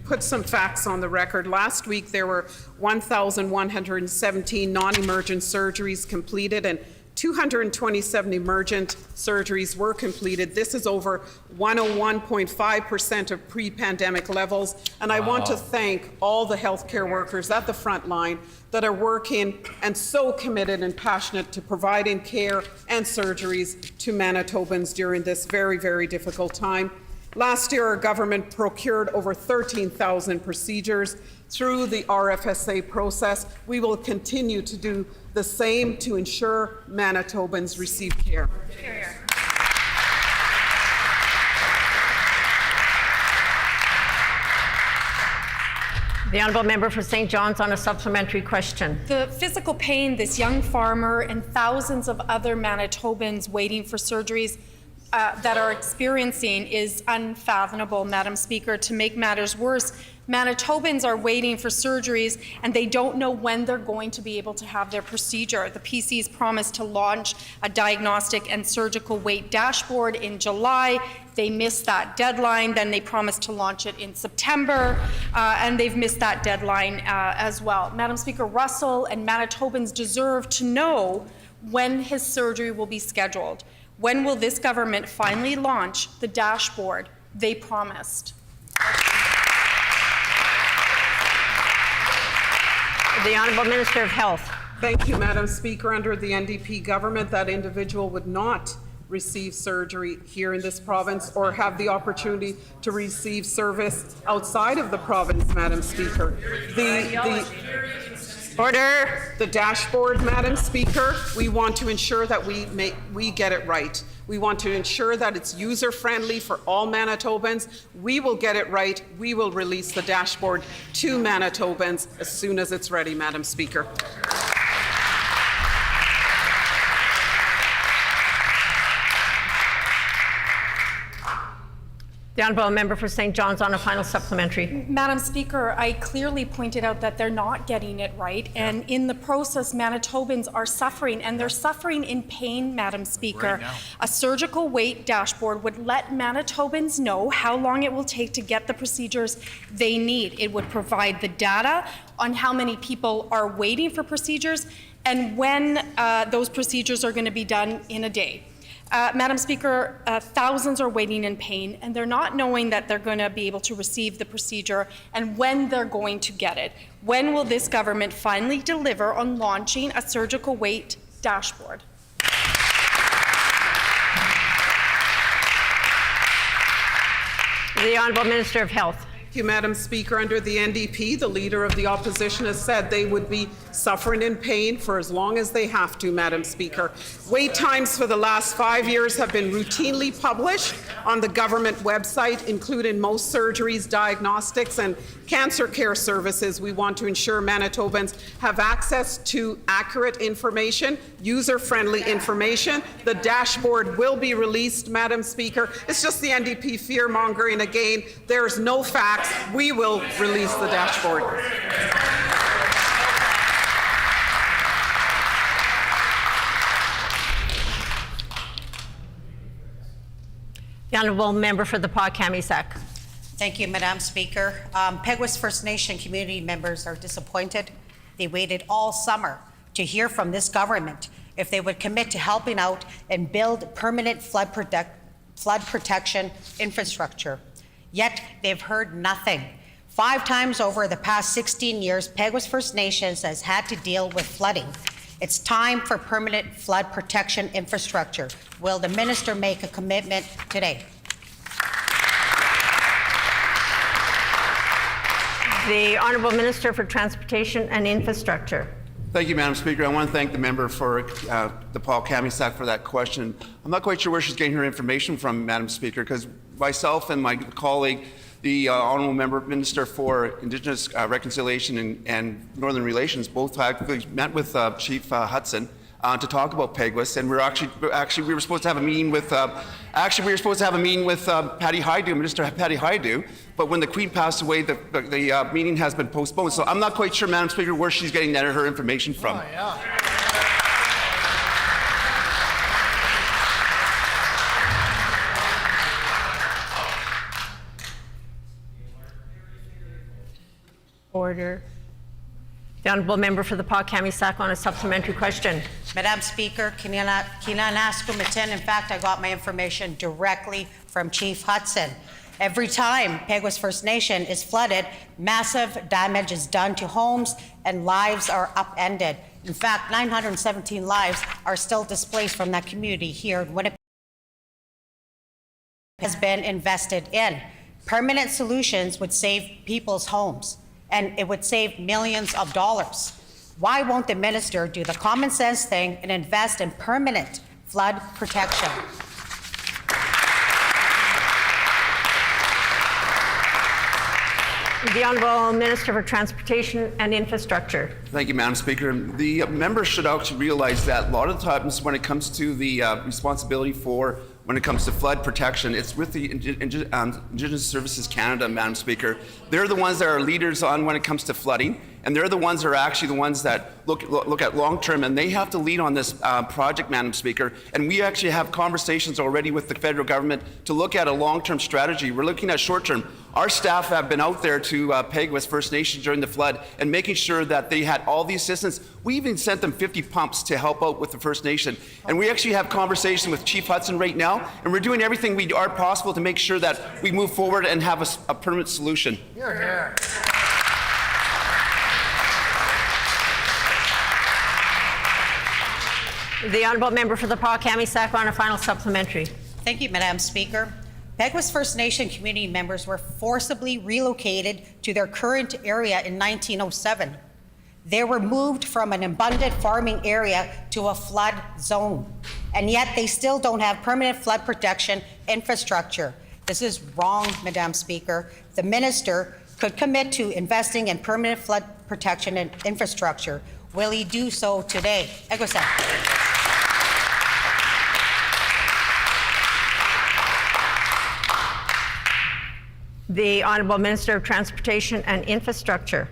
put some facts on the record. Last week, there were 1,117 non-emergent surgeries completed and 227 emergent surgeries were completed. This is over 101.5% of pre-pandemic levels. And I want to thank all the healthcare workers at the front line that are working and so committed and passionate to providing care and surgeries to Manitobans during this very, very difficult time. Last year, our government procured over 13,000 procedures through the RFSA process. We will continue to do the same to ensure Manitobans receive care. The Honourable Member for St. John's on a supplementary question. The physical pain this young farmer and thousands of other Manitobans waiting for surgeries that are experiencing is unfathomable, Madam Speaker. To make matters worse, Manitobans are waiting for surgeries and they don't know when they're going to be able to have their procedure. The PC's promised to launch a diagnostic and surgical wait dashboard in July. They missed that deadline. Then they promised to launch it in September, and they've missed that deadline as well. Madam Speaker, Russell and Manitobans deserve to know when his surgery will be scheduled. When will this government finally launch the dashboard they promised? The Honourable Minister of Health. Thank you, Madam Speaker. Under the NDP government, that individual would not receive surgery here in this province or have the opportunity to receive service outside of the province, Madam Speaker. The dashboard, Madam Speaker, we want to ensure that we get it right. We want to ensure that it's user-friendly for all Manitobans. We will get it right. We will release the dashboard to Manitobans as soon as it's ready, Madam Speaker. The Honourable Member for St. John's on a final supplementary. Madam Speaker, I clearly pointed out that they're not getting it right, and in the process, Manitobans are suffering, and they're suffering in pain, Madam Speaker. Right, a surgical wait dashboard would let Manitobans know how long it will take to get the procedures they need. It would provide the data on how many people are waiting for procedures and when those procedures are going to be done in a day. Madam Speaker, thousands are waiting in pain, and they're not knowing that they're going to be able to receive the procedure and when they're going to get it. When will this government finally deliver on launching a surgical wait dashboard? The Honourable Minister of Health. Thank you, Madam Speaker. Under the NDP, the Leader of the Opposition has said they would be suffering in pain for as long as they have to, Madam Speaker. Wait times for the last 5 years have been routinely published on the government website, including most surgeries, diagnostics, and cancer care services. We want to ensure Manitobans have access to accurate information, user-friendly information. The dashboard will be released, Madam Speaker. It's just the NDP fear-mongering again. There's no facts. We will release the dashboard. The Honourable Member for the Pas-Kamisak. Thank you, Madam Speaker. Peguis First Nation community members are disappointed. They waited all summer to hear from this government if they would commit to helping out and build permanent flood protection infrastructure. Yet they've heard nothing. 5 times over the past 16 years, Peguis First Nations has had to deal with flooding. It's time for permanent flood protection infrastructure. Will the minister make a commitment today? The Honourable Minister for Transportation and Infrastructure. Thank you, Madam Speaker. I want to thank the member for the Pas-Kamisak for that question. I'm not quite sure where she's getting her information from, Madam Speaker, because myself and my colleague, the Honourable Minister for Indigenous Reconciliation and Northern Relations, both actually met with Chief Hudson to talk about Peguis, and we were supposed to have a meeting with Patty Hajdu, Minister Patty Hajdu, but when the Queen passed away, the meeting has been postponed. So I'm not quite sure, Madam Speaker, where she's getting her information from. Oh, yeah. Order. The Honourable Member for the Pas-Kamisak on a supplementary question. Madam Speaker, Kinan Askumitin, in fact, I got my information directly from Chief Hudson. Every time Peguis First Nation is flooded, massive damage is done to homes and lives are upended. In fact, 917 lives are still displaced from that community here in Winnipeg. Has been invested in. Permanent solutions would save people's homes, and it would save millions of dollars. Why won't the minister do the common sense thing and invest in permanent flood protection? The Honourable Minister for Transportation and Infrastructure. Thank you, Madam Speaker. The members should actually realize that a lot of times when it comes to the responsibility for when it comes to flood protection, it's with the Indigenous Services Canada, Madam Speaker. They're the ones that are leaders on when it comes to flooding, and they're the ones that are actually the ones that look at long-term, and they have to lead on this project, Madam Speaker. And we actually have conversations already with the federal government to look at a long-term strategy. We're looking at short-term. Our staff have been out there to Peguis First Nations during the flood and making sure that they had all the assistance. We even sent them 50 pumps to help out with the First Nation. And we actually have conversation with Chief Hudson right now, and we're doing everything we are possible to make sure that we move forward and have a permanent solution. You're here. The Honourable Member for the Pas-Kamisak on a final supplementary. Thank you, Madam Speaker. Peguis First Nation community members were forcibly relocated to their current area in 1907. They were moved from an abundant farming area to a flood zone, and yet they still don't have permanent flood protection infrastructure. This is wrong, Madam Speaker. The minister could commit to investing in permanent flood protection and infrastructure. Will he do so today? Egosan. The Honourable Minister of Transportation and Infrastructure.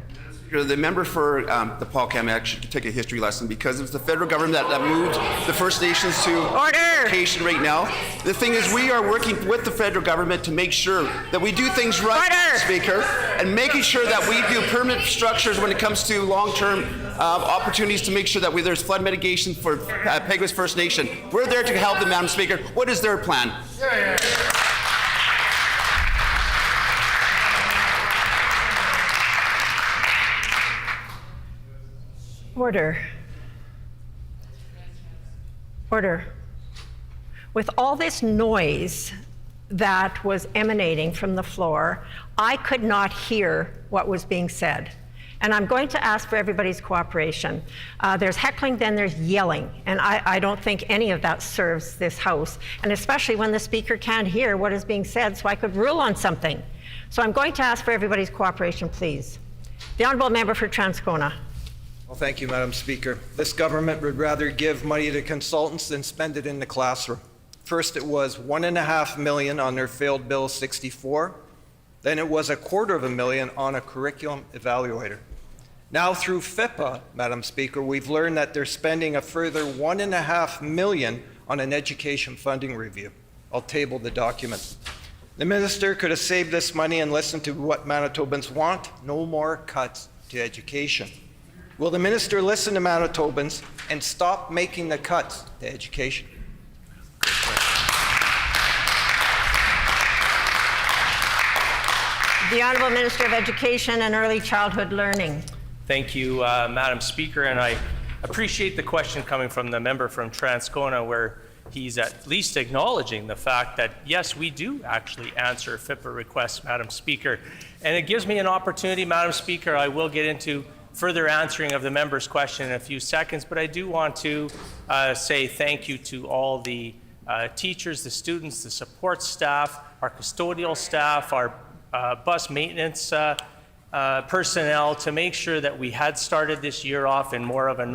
The member for the Pas-Kamisak should take a history lesson because it was the federal government that moved the First Nations to location right now. The thing is, we are working with the federal government to make sure that we do things right, Speaker, and making sure that we do permanent structures when it comes to long-term opportunities to make sure that there's flood mitigation for Peguis First Nation. We're there to help them, Madam Speaker. What is their plan? Order. Order. With all this noise that was emanating from the floor, I could not hear what was being said. And I'm going to ask for everybody's cooperation. There's heckling, then there's yelling, and I don't think any of that serves this House, and especially when the Speaker can't hear what is being said so I could rule on something. So I'm going to ask for everybody's cooperation, please. The Honourable Member for Transcona. Well, thank you, Madam Speaker. This government would rather give money to consultants than spend it in the classroom. First, it was $1.5 million on their failed Bill 64. Then it was $250,000 on a curriculum evaluator. Now through FIPA, Madam Speaker, we've learned that they're spending a further $1.5 million on an education funding review. I'll table the document. The minister could have saved this money and listened to what Manitobans want: no more cuts to education. Will the minister listen to Manitobans and stop making the cuts to education? The Honourable Minister of Education and Early Childhood Learning. Thank you, Madam Speaker, and I appreciate the question coming from the member from Transcona, where he's at least acknowledging the fact that, yes, we do actually answer FIPA requests, Madam Speaker. And it gives me an opportunity, Madam Speaker. I will get into further answering of the member's question in a few seconds, but I do want to say thank you to all the teachers, the students, the support staff, our custodial staff, our bus maintenance personnel, to make sure that we had started this year off in more of a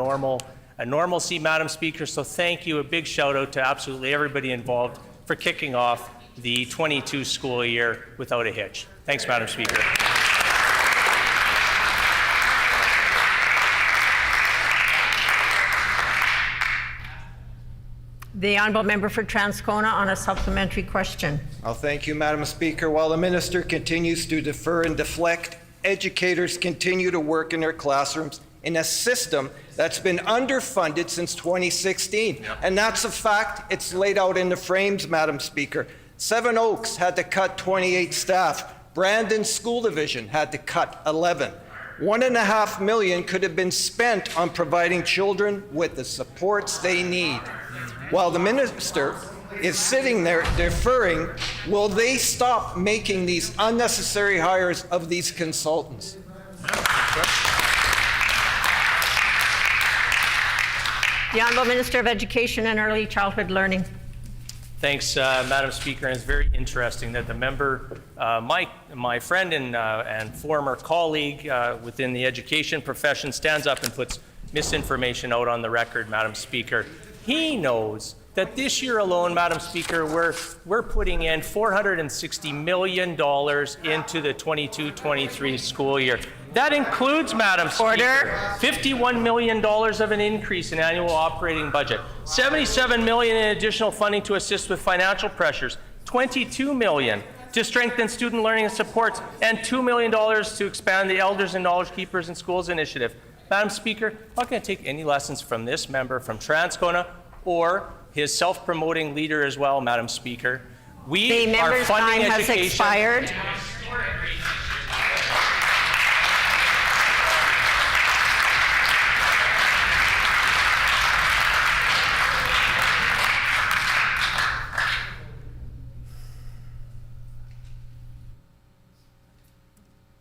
normalcy, Madam Speaker. So thank you. A big shout out to absolutely everybody involved for kicking off the 22 school year without a hitch. Thanks, Madam Speaker. The Honourable Member for Transcona on a supplementary question. Well, thank you, Madam Speaker. While the minister continues to defer and deflect, educators continue to work in their classrooms in a system that's been underfunded since 2016. And that's a fact. It's laid out in the frames, Madam Speaker. Seven Oaks had to cut 28 staff. Brandon School Division had to cut 11. $1.5 million could have been spent on providing children with the supports they need. While the minister is sitting there deferring, will they stop making these unnecessary hires of these consultants? The Honourable Minister of Education and Early Childhood Learning. Thanks, Madam Speaker. And it's very interesting that the member, my friend and former colleague within the education profession, stands up and puts misinformation out on the record, Madam Speaker. He knows that this year alone, Madam Speaker, we're putting in $460 million into the 22-23 school year. That includes, Madam Speaker, $51 million of an increase in annual operating budget, $77 million in additional funding to assist with financial pressures, $22 million to strengthen student learning and supports, and $2 million to expand the Elders and Knowledge Keepers in Schools initiative. Madam Speaker, I'm not going to take any lessons from this member from Transcona or his self-promoting leader as well, Madam Speaker. We are funding education. The member's time has expired.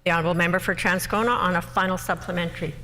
The Honourable Member for Transcona on a final supplementary.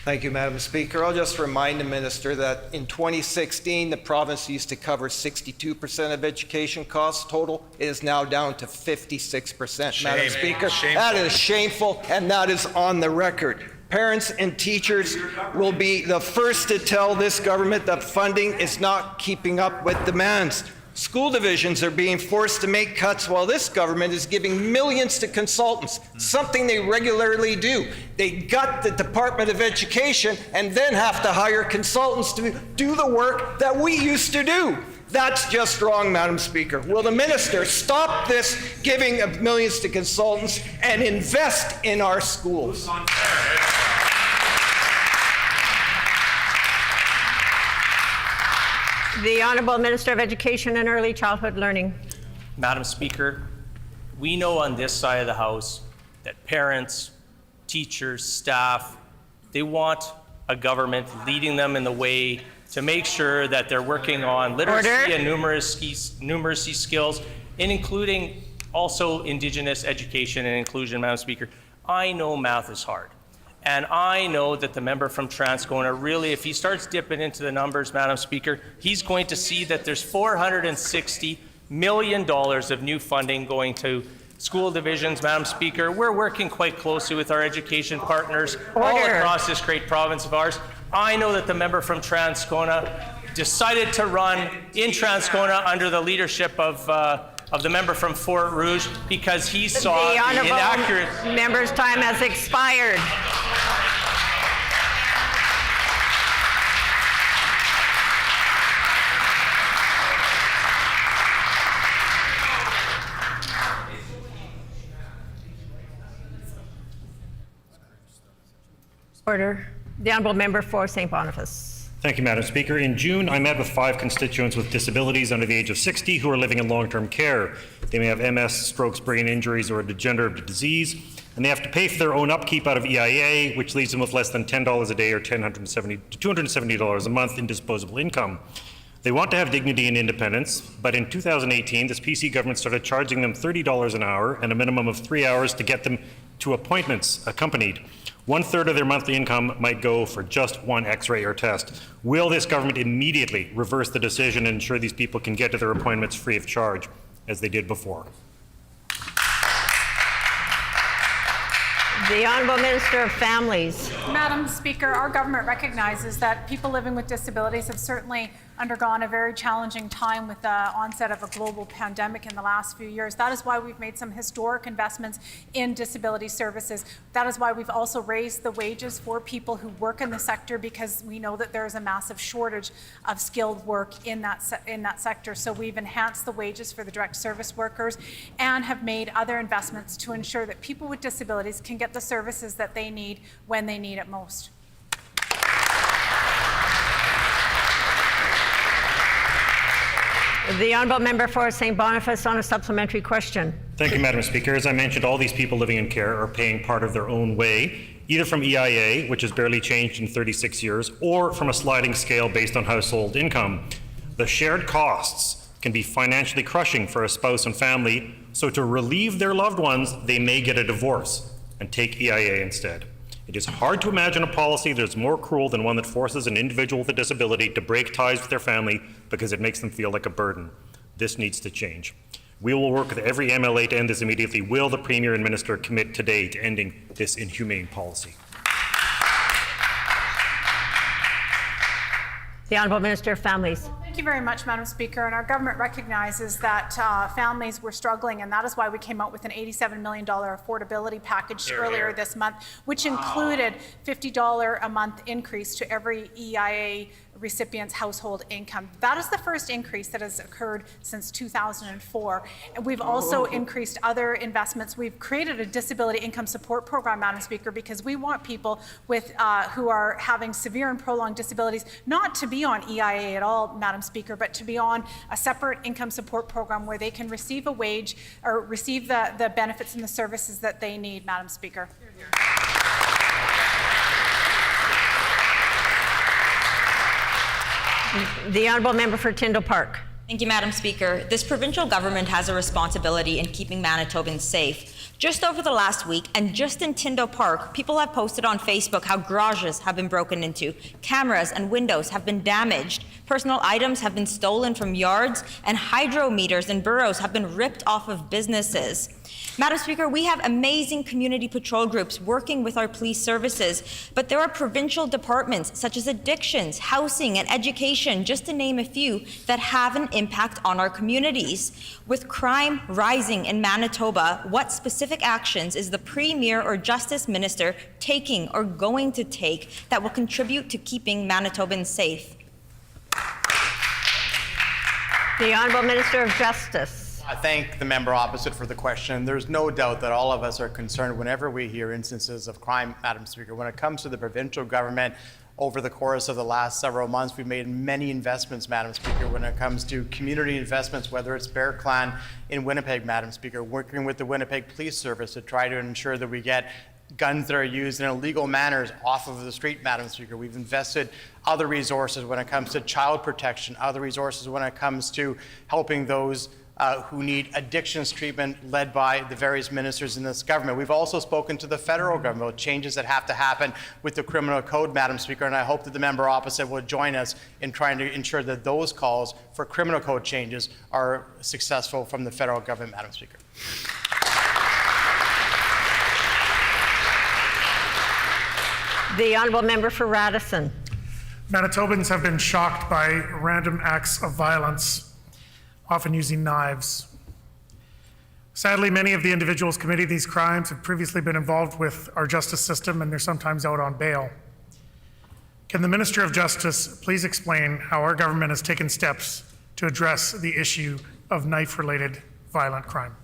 Thank you, Madam Speaker. I'll just remind the minister that in 2016, the province used to cover 62% of education costs total. It is now down to 56%, Madam Speaker. That is shameful, and that is on the record. Parents and teachers will be the first to tell this government that funding is not keeping up with demands. School divisions are being forced to make cuts while this government is giving millions to consultants, something they regularly do. They gut the Department of Education and then have to hire consultants to do the work that we used to do. That's just wrong, Madam Speaker. Will the minister stop this giving of millions to consultants and invest in our schools? The Honourable Minister of Education and Early Childhood Learning. Madam Speaker, we know on this side of the House that parents, teachers, staff, they want a government leading them in the way to make sure that they're working on literacy and numeracy skills, and including also Indigenous education and inclusion, Madam Speaker. I know math is hard. And I know that the member from Transcona really, if he starts dipping into the numbers, Madam Speaker, he's going to see that there's $460 million of new funding going to school divisions, Madam Speaker. We're working quite closely with our education partners all across this great province of ours. I know that the member from Transcona decided to run in Transcona under the leadership of of the member from Fort Rouge because he saw The the honourable inaccurate... member's time has expired. Order. The honourable member for St. Boniface. Thank you, Madam Speaker. In June, I met with 5 constituents with disabilities under the age of 60 who are living in long-term care. They may have MS, strokes, brain injuries, or a degenerative disease, and they have to pay for their own upkeep out of EIA, which leaves them with less than $10 a day or $270 to $270 a month in disposable income. They want to have dignity and independence, but in 2018, this PC government started charging them $30 an hour and a minimum of 3 hours to get them to appointments accompanied. 1/3 of their monthly income might go for just one X-ray or test. Will this government immediately reverse the decision and ensure these people can get to their appointments free of charge, as they did before? The Honourable Minister of Families. Madam Speaker, our government recognizes that people living with disabilities have certainly undergone a very challenging time with the onset of a global pandemic in the last few years. That is why we've made some historic investments in disability services. That is why we've also raised the wages for people who work in the sector, because we know that there is a massive shortage of skilled work in that sector. So we've enhanced the wages for the direct service workers and have made other investments to ensure that people with disabilities can get the services that they need when they need it most. The honourable member for St. Boniface on a supplementary question. Thank you, Madam Speaker. As I mentioned, all these people living in care are paying part of their own way, either from EIA, which has barely changed in 36 years, or from a sliding scale based on household income. The shared costs can be financially crushing for a spouse and family, so to relieve their loved ones, they may get a divorce and take EIA instead. It is hard to imagine a policy that is more cruel than one that forces an individual with a disability to break ties with their family because it makes them feel like a burden. This needs to change. We will work with every MLA to end this immediately. Will the Premier and Minister commit today to ending this inhumane policy? The Honourable Minister of Families. Thank you very much, Madam Speaker. And our government recognizes that families were struggling, and that is why we came out with an $87 million affordability package earlier this month, which included $50 a month increase to every EIA recipient's household income. That is the first increase that has occurred since 2004. And we've also increased other investments. We've created a disability income support program, Madam Speaker, because we want people with who are having severe and prolonged disabilities not to be on EIA at all, Madam Speaker, but to be on a separate income support program where they can receive a wage or receive the benefits and the services that they need, Madam Speaker. The honourable member for Tyndall Park. Thank you, Madam Speaker. This provincial government has a responsibility in keeping Manitobans safe. Just over the last week, and just in Tyndall Park, people have posted on Facebook how garages have been broken into, cameras and windows have been damaged, personal items have been stolen from yards, and hydrometers and burrows have been ripped off of businesses. Madam Speaker, we have amazing community patrol groups working with our police services, but there are provincial departments such as addictions, housing, and education, just to name a few, that have an impact on our communities. With crime rising in Manitoba, what specific actions is the Premier or Justice Minister taking or going to take that will contribute to keeping Manitobans safe? The Honourable Minister of Justice. I thank the member opposite for the question. There's no doubt that all of us are concerned whenever we hear instances of crime, Madam Speaker. When it comes to the provincial government, over the course of the last several months, we've made many investments, Madam Speaker, when it comes to community investments, whether it's Bear Clan in Winnipeg, Madam Speaker, working with the Winnipeg Police Service to try to ensure that we get guns that are used in illegal manners off of the street, Madam Speaker. We've invested other resources when it comes to child protection, other resources when it comes to helping those who need addictions treatment led by the various ministers in this government. We've also spoken to the federal government about changes that have to happen with the criminal code, Madam Speaker, and I hope that the member opposite will join us in trying to ensure that those calls for criminal code changes are successful from the federal government, Madam Speaker. The honourable member for Radisson. Manitobans have been shocked by random acts of violence, often using knives. Sadly, many of the individuals committing these crimes have previously been involved with our justice system, and they're sometimes out on bail. Can the Minister of Justice please explain how our government has taken steps to address the issue of knife-related violent crime?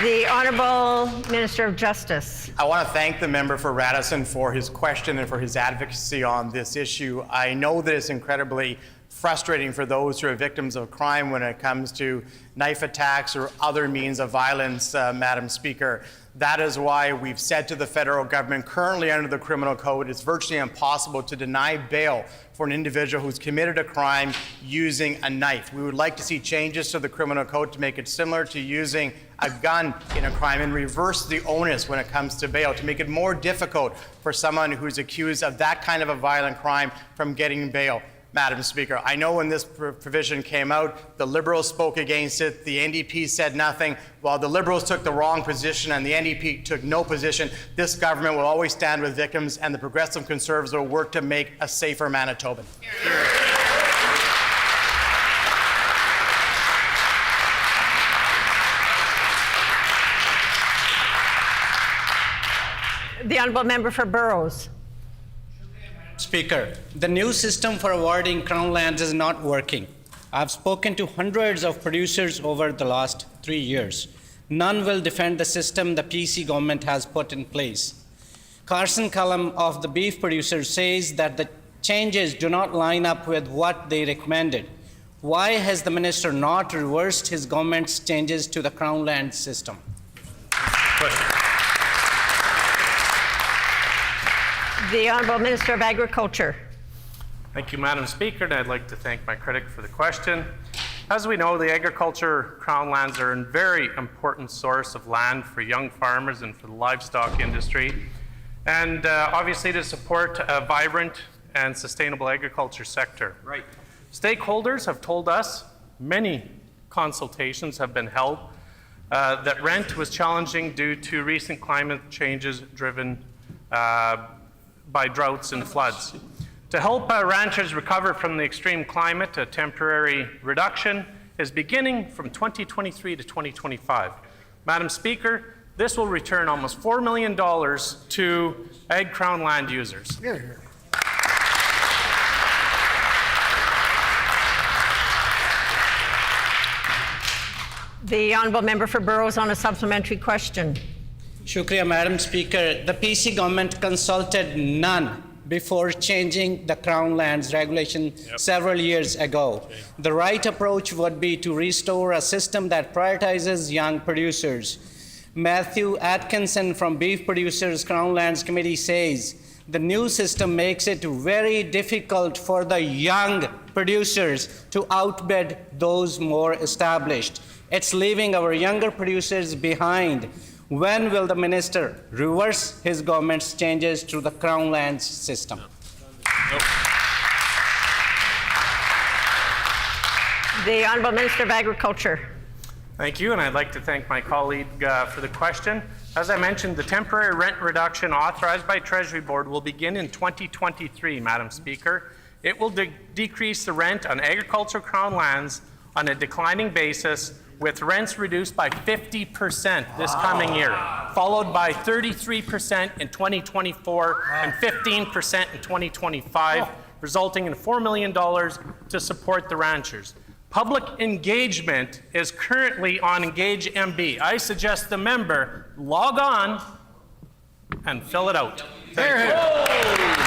The Honourable Minister of Justice. I want to thank the member for Radisson for his question and for his advocacy on this issue. I know that it's incredibly frustrating for those who are victims of crime when it comes to knife attacks or other means of violence, Madam Speaker. That is why we've said to the federal government, currently under the criminal code, it's virtually impossible to deny bail for an individual who's committed a crime using a knife. We would like to see changes to the criminal code to make it similar to using a gun in a crime and reverse the onus when it comes to bail, to make it more difficult for someone who's accused of that kind of a violent crime from getting bail. Madam Speaker, I know when this provision came out, the Liberals spoke against it, the NDP said nothing. While the Liberals took the wrong position and the NDP took no position, this government will always stand with victims, and the Progressive Conservatives will work to make a safer Manitoban. The Honourable Member for Burrows. Speaker, the new system for awarding Crown lands is not working. I've spoken to hundreds of producers over the last 3 years. None will defend the system the PC government has put in place. Carson Cullum of the beef producers says that the changes do not line up with what they recommended. Why has the minister not reversed his government's changes to the Crown land system? Question. The Honourable Minister of Agriculture. Thank you, Madam Speaker, and I'd like to thank my critic for the question. As we know, the agriculture crown lands are a very important source of land for young farmers and for the livestock industry, and obviously to support a vibrant and sustainable agriculture sector. Right. Stakeholders have told us, many consultations have been held, that rent was challenging due to recent climate changes driven by droughts and floods. To help ranchers recover from the extreme climate, a temporary reduction is beginning from 2023 to 2025. Madam Speaker, this will return almost $4 million to Ag Crown land users. The Honourable Member for Burrows on a supplementary question. Shukriya, Madam Speaker. The PC government consulted none before changing the Crown lands regulation several years ago. The right approach would be to restore a system that prioritizes young producers. Matthew Atkinson from Beef Producers Crown Lands Committee says the new system makes it very difficult for the young producers to outbid those more established. It's leaving our younger producers behind. When will the minister reverse his government's changes to the Crown lands system? The Honourable Minister of Agriculture. Thank you, and I'd like to thank my colleague for the question. As I mentioned, the temporary rent reduction authorized by Treasury Board will begin in 2023, Madam Speaker. It will decrease the rent on agricultural Crown lands on a declining basis, with rents reduced by 50% this coming year, followed by 33% in 2024 and 15% in 2025, resulting in $4 million to support the ranchers. Public engagement is currently on Engage MB. I suggest the member log on and fill it out. Thank you.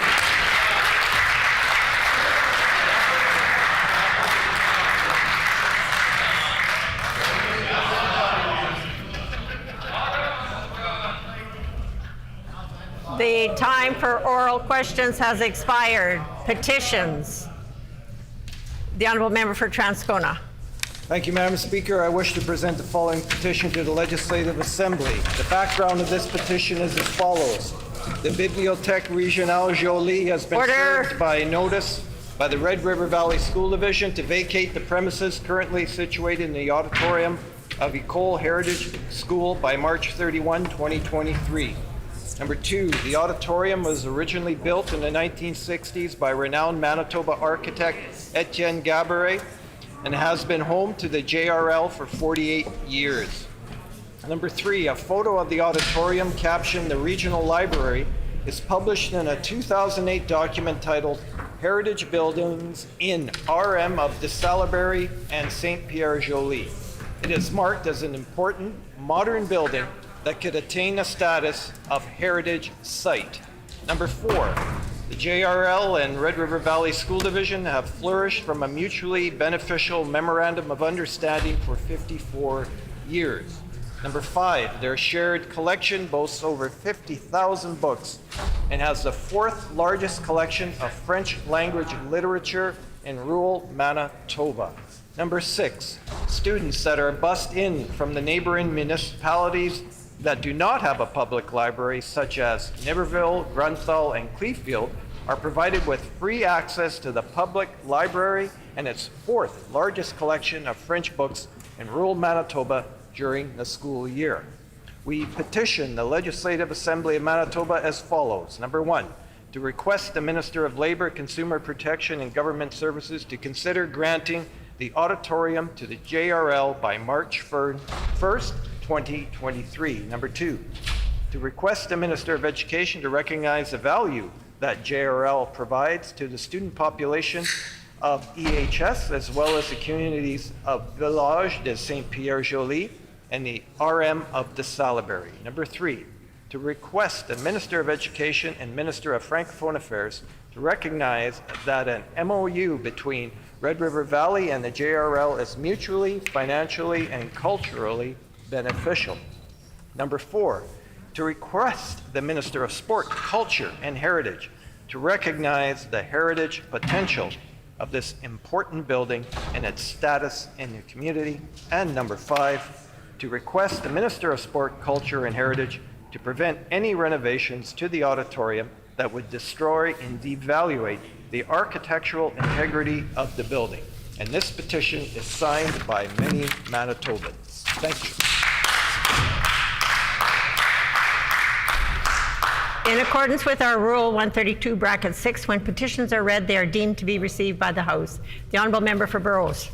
The time for oral questions has expired. Petitions. The Honourable Member for Transcona. Thank you, Madam Speaker. I wish to present the following petition to the Legislative Assembly. The background of this petition is as follows. The Bibliothèque Régionale Jolie has been served by notice by the Red River Valley School Division to vacate the premises currently situated in the auditorium of Ecole Heritage School by March 31, 2023. Number 2, the auditorium was originally built in the 1960s by renowned Manitoba architect Etienne Gaboret and has been home to the JRL for 48 years. Number 3, a photo of the auditorium captioned "The Regional Library" is published in a 2008 document titled Heritage Buildings in RM of de Salaberry and St. Pierre Joly. It is marked as an important modern building that could attain the status of heritage site. Number 4, the JRL and Red River Valley School Division have flourished from a mutually beneficial memorandum of understanding for 54 years. Number 5, their shared collection boasts over 50,000 books and has the 4th largest collection of French language literature in rural Manitoba. Number 6, students that are bused in from the neighboring municipalities that do not have a public library, such as Niverville, Grunthal, and Clearfield, are provided with free access to the public library and its 4th largest collection of French books in rural Manitoba during the school year. We petition the Legislative Assembly of Manitoba as follows. Number 1, to request the Minister of Labour, Consumer Protection and Government Services to consider granting the auditorium to the JRL by March 1st, 2023. Number 2, to request the Minister of Education to recognize the value that JRL provides to the student population of EHS as well as the communities of Village de St. Pierre Joly and the RM of de Salaberry. Number 3, to request the Minister of Education and Minister of Francophone Affairs to recognize that an MOU between Red River Valley and the JRL is mutually, financially, and culturally beneficial. Number 4, to request the Minister of Sport, Culture, and Heritage to recognize the heritage potential of this important building and its status in the community. And number 5, to request the Minister of Sport, Culture, and Heritage to prevent any renovations to the auditorium that would destroy and devaluate the architectural integrity of the building. And this petition is signed by many Manitobans. Thank you. In accordance with our Rule 132(6), when petitions are read, they are deemed to be received by the House. The Honourable Member for Burrows.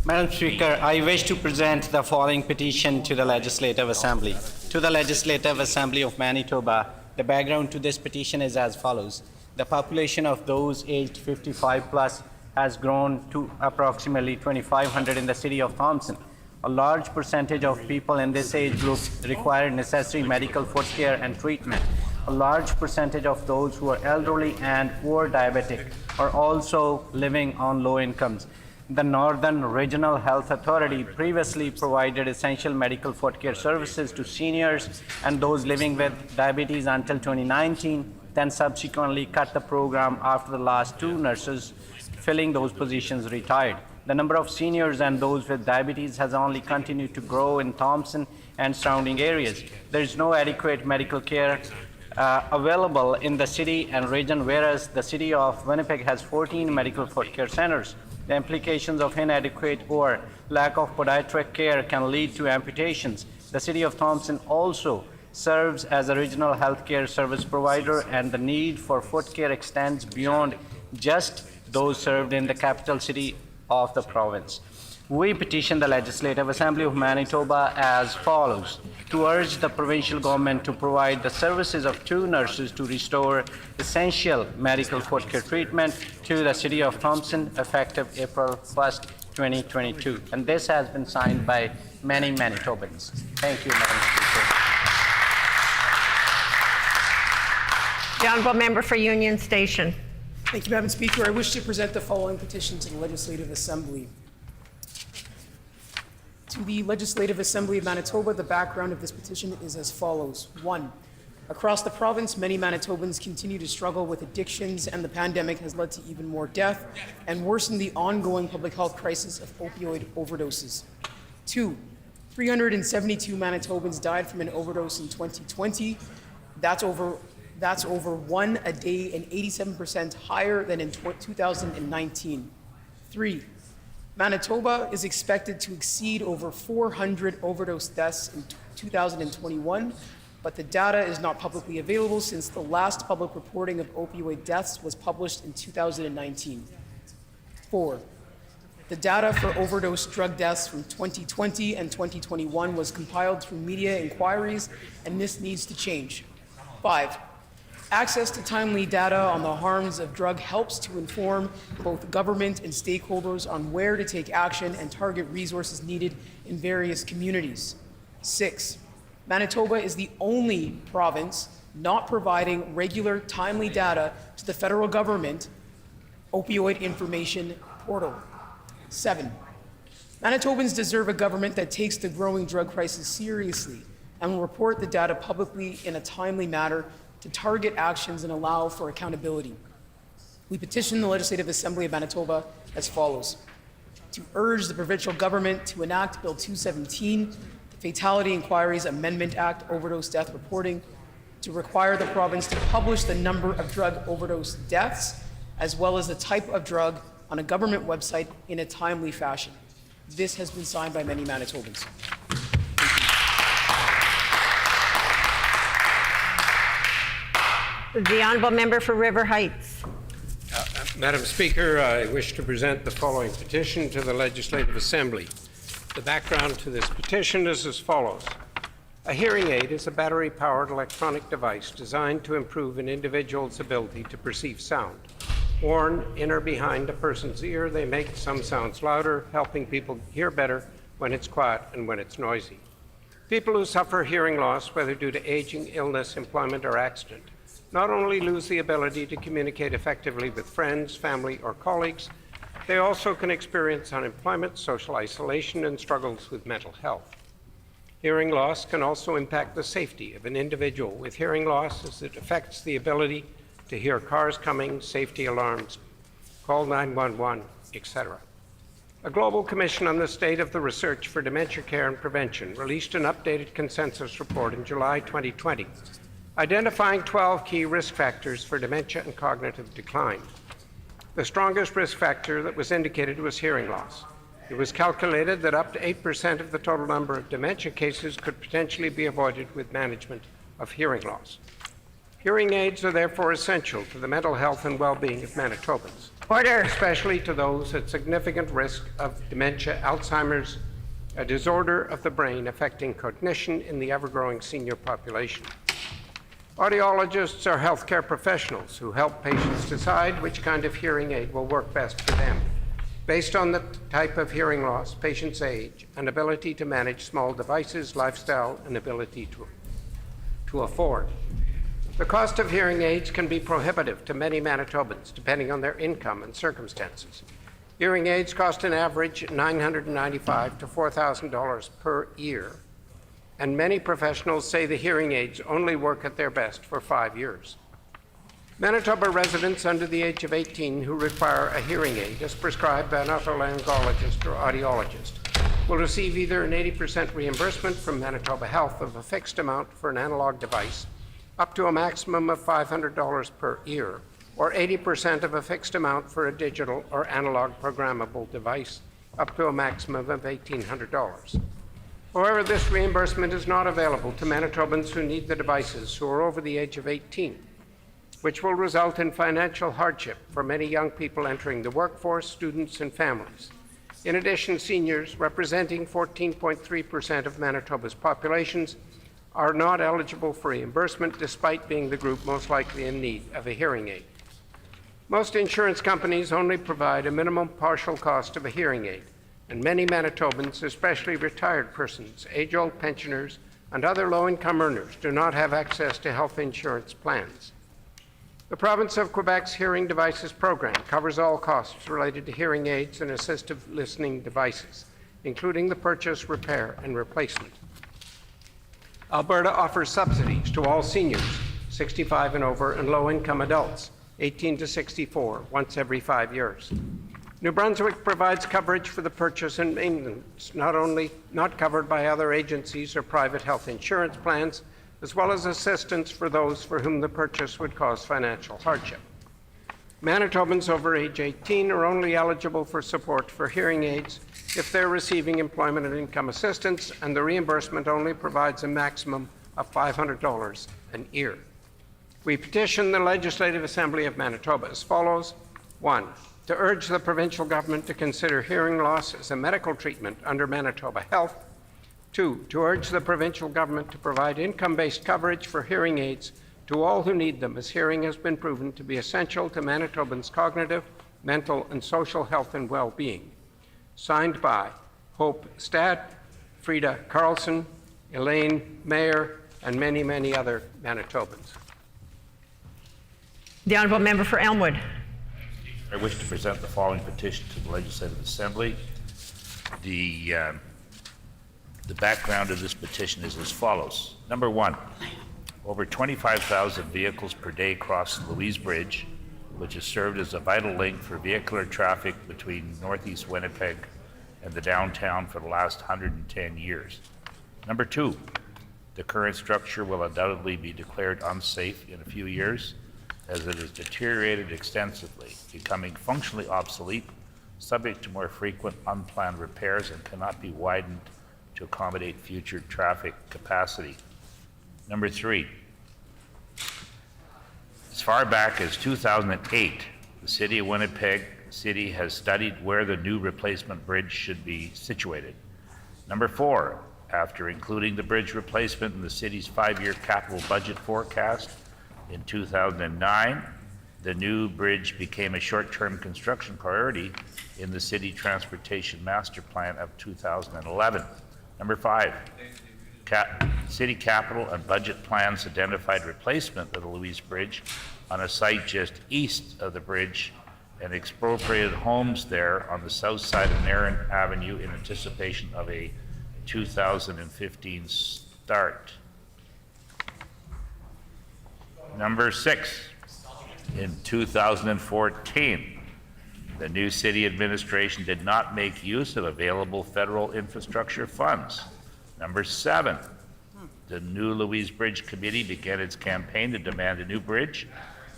Madam Speaker, I wish to present the following petition to the Legislative Assembly. To the Legislative Assembly of Manitoba, the background to this petition is as follows. The population of those aged 55 plus has grown to approximately 2,500 in the city of Thompson. A large percentage of people in this age group require necessary medical foot care and treatment. A large percentage of those who are elderly and or diabetic are also living on low incomes. The Northern Regional Health Authority previously provided essential medical foot care services to seniors and those living with diabetes until 2019, then subsequently cut the program after the last 2 nurses filling those positions retired. The number of seniors and those with diabetes has only continued to grow in Thompson and surrounding areas. There is no adequate medical care available in the city and region, whereas the city of Winnipeg has 14 medical foot care centers. The implications of inadequate or lack of podiatric care can lead to amputations. The city of Thompson also serves as a regional healthcare service provider, and the need for foot care extends beyond just those served in the capital city of the province. We petition the Legislative Assembly of Manitoba as follows: to urge the provincial government to provide the services of 2 nurses to restore essential medical foot care treatment to the city of Thompson effective April 1st, 2022. And this has been signed by many Manitobans. Thank you, Madam Speaker. The Honourable Member for Union Station. Thank you, Madam Speaker. I wish to present the following petition to the Legislative Assembly. To the Legislative Assembly of Manitoba, the background of this petition is as follows. 1. Across the province, many Manitobans continue to struggle with addictions, and the pandemic has led to even more death and worsened the ongoing public health crisis of opioid overdoses. 2. 372 Manitobans died from an overdose in 2020. That's over 1 a day and 87% higher than in 2019. 3. Manitoba is expected to exceed over 400 overdose deaths in 2021, but the data is not publicly available since the last public reporting of opioid deaths was published in 2019. 4. The data for overdose drug deaths from 2020 and 2021 was compiled through media inquiries, and this needs to change. 5. Access to timely data on the harms of drug helps to inform both government and stakeholders on where to take action and target resources needed in various communities. 6. Manitoba is the only province not providing regular, timely data to the federal government opioid information portal. 7. Manitobans deserve a government that takes the growing drug crisis seriously and will report the data publicly in a timely manner to target actions and allow for accountability. We petition the Legislative Assembly of Manitoba as follows: to urge the provincial government to enact Bill 217, the Fatality Inquiries Amendment Act overdose death reporting, to require the province to publish the number of drug overdose deaths as well as the type of drug on a government website in a timely fashion. This has been signed by many Manitobans. The Honourable Member for River Heights. Madam Speaker, I wish to present the following petition to the Legislative Assembly. The background to this petition is as follows. A hearing aid is a battery-powered electronic device designed to improve an individual's ability to perceive sound. Worn in or behind a person's ear, they make some sounds louder, helping people hear better when it's quiet and when it's noisy. People who suffer hearing loss, whether due to aging, illness, employment, or accident, not only lose the ability to communicate effectively with friends, family, or colleagues, they also can experience unemployment, social isolation, and struggles with mental health. Hearing loss can also impact the safety of an individual with hearing loss as it affects the ability to hear cars coming, safety alarms, call 911, etc. A global commission on the state of the research for dementia care and prevention released an updated consensus report in July 2020, identifying 12 key risk factors for dementia and cognitive decline. The strongest risk factor that was indicated was hearing loss. It was calculated that up to 8% of the total number of dementia cases could potentially be avoided with management of hearing loss. Hearing aids are therefore essential to the mental health and well-being of Manitobans. Order. Especially to those at significant risk of dementia, Alzheimer's, a disorder of the brain affecting cognition in the ever-growing senior population. Audiologists are healthcare professionals who help patients decide which kind of hearing aid will work best for them, based on the type of hearing loss, patient's age, and ability to manage small devices, lifestyle, and ability to afford. The cost of hearing aids can be prohibitive to many Manitobans, depending on their income and circumstances. Hearing aids cost an average $995 to $4,000 per year, and many professionals say the hearing aids only work at their best for 5 years. Manitoba residents under the age of 18 who require a hearing aid as prescribed by an otolaryngologist or audiologist will receive either an 80% reimbursement from Manitoba Health of a fixed amount for an analog device, up to a maximum of $500 per year, or 80% of a fixed amount for a digital or analog programmable device, up to a maximum of $1,800. However, this reimbursement is not available to Manitobans who need the devices who are over the age of 18, which will result in financial hardship for many young people entering the workforce, students, and families. In addition, seniors, representing 14.3% of Manitoba's populations, are not eligible for reimbursement despite being the group most likely in need of a hearing aid. Most insurance companies only provide a minimum partial cost of a hearing aid, and many Manitobans, especially retired persons, age-old pensioners, and other low-income earners, do not have access to health insurance plans. The province of Quebec's Hearing Devices Program covers all costs related to hearing aids and assistive listening devices, including the purchase, repair, and replacement. Alberta offers subsidies to all seniors, 65 and over, and low-income adults, 18 to 64, once every 5 years. New Brunswick provides coverage for the purchase and maintenance, not covered by other agencies or private health insurance plans, as well as assistance for those for whom the purchase would cause financial hardship. Manitobans over age 18 are only eligible for support for hearing aids if they're receiving employment and income assistance, and the reimbursement only provides a maximum of $500 an ear. We petition the Legislative Assembly of Manitoba as follows. 1. To urge the provincial government to consider hearing loss as a medical treatment under Manitoba Health. 2. To urge the provincial government to provide income-based coverage for hearing aids to all who need them, as hearing has been proven to be essential to Manitobans' cognitive, mental, and social health and well-being. Signed by Hope Stad, Frida Carlson, Elaine Mayer, and many, many other Manitobans. The Honourable Member for Elmwood. I wish to present the following petition to the Legislative Assembly. The background of this petition is as follows. Number 1, over 25,000 vehicles per day cross Louise Bridge, which has served as a vital link for vehicular traffic between northeast Winnipeg and the downtown for the last 110 years. Number 2, the current structure will undoubtedly be declared unsafe in a few years, as it has deteriorated extensively, becoming functionally obsolete, subject to more frequent unplanned repairs, and cannot be widened to accommodate future traffic capacity. Number 3, as far back as 2008, the City of Winnipeg City has studied where the new replacement bridge should be situated. Number 4, after including the bridge replacement in the city's 5-year capital budget forecast in 2009, the new bridge became a short-term construction priority in the city transportation master plan of 2011. Number 5, city capital and budget plans identified replacement of the Louise Bridge on a site just east of the bridge and expropriated homes there on the south side of Narron Avenue in anticipation of a 2015 start. Number 6, in 2014, the new city administration did not make use of available federal infrastructure funds. Number 7, the new Louise Bridge Committee began its campaign to demand a new bridge,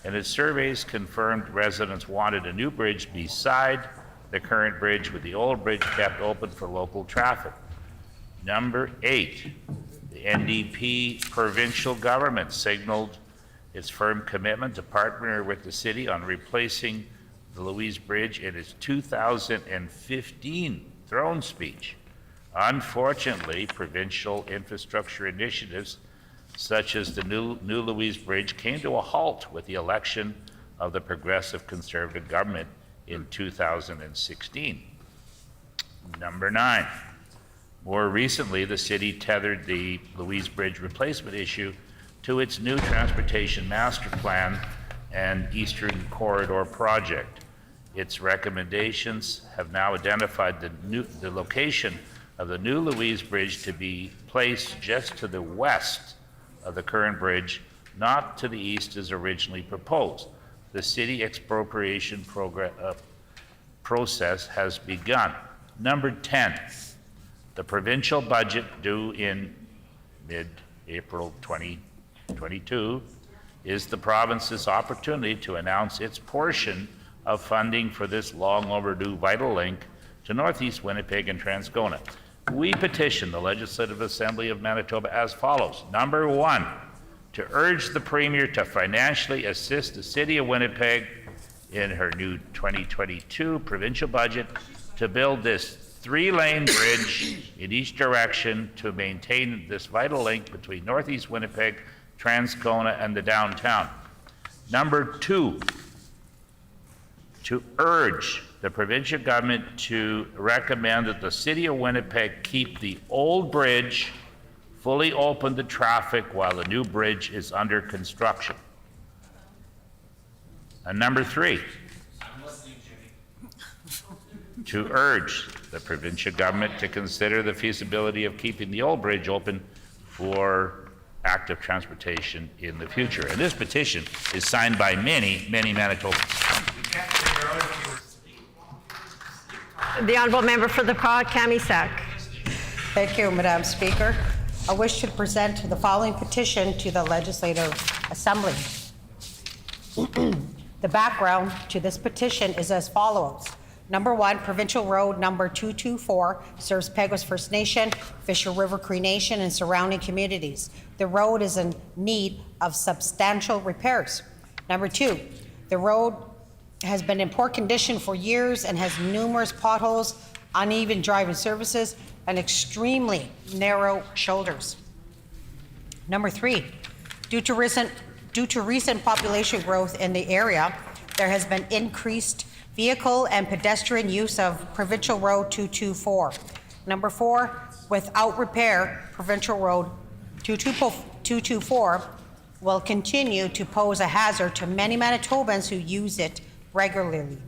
and its surveys confirmed residents wanted a new bridge beside the current bridge, with the old bridge kept open for local traffic. Number 8, the NDP provincial government signaled its firm commitment to partner with the city on replacing the Louise Bridge in its 2015 throne speech. Unfortunately, provincial infrastructure initiatives such as the new Louise Bridge came to a halt with the election of the Progressive Conservative government in 2016. Number 9, more recently, the city tethered the Louise Bridge replacement issue to its new transportation master plan and Eastern Corridor project. Its recommendations have now identified the location of the new Louise Bridge to be placed just to the west of the current bridge, not to the east as originally proposed. The city expropriation process has begun. Number 10, the provincial budget due in mid-April 2022 is the province's opportunity to announce its portion of funding for this long overdue vital link to Northeast Winnipeg and Transcona. We petition the Legislative Assembly of Manitoba as follows. Number 1, to urge the Premier to financially assist the City of Winnipeg in her new 2022 provincial budget to build this 3-lane bridge in each direction to maintain this vital link between Northeast Winnipeg, Transcona, and the downtown. Number 2, to urge the provincial government to recommend that the City of Winnipeg keep the old bridge fully open to traffic while the new bridge is under construction. And number 3, to urge the provincial government to consider the feasibility of keeping the old bridge open for active transportation in the future. And this petition is signed by many, many Manitobans. The Honourable Member for the Kamisak. Thank you, Madam Speaker. I wish to present the following petition to the Legislative Assembly. The background to this petition is as follows. Number one, Provincial Road number 224 serves Peguis First Nation, Fisher River Cree Nation, and surrounding communities. The road is in need of substantial repairs. Number two, the road has been in poor condition for years and has numerous potholes, uneven driving surfaces, and extremely narrow shoulders. Number three, due to recent population growth in the area, there has been increased vehicle and pedestrian use of Provincial Road 224. Number four, without repair, Provincial Road 224 will continue to pose a hazard to many Manitobans who use it regularly.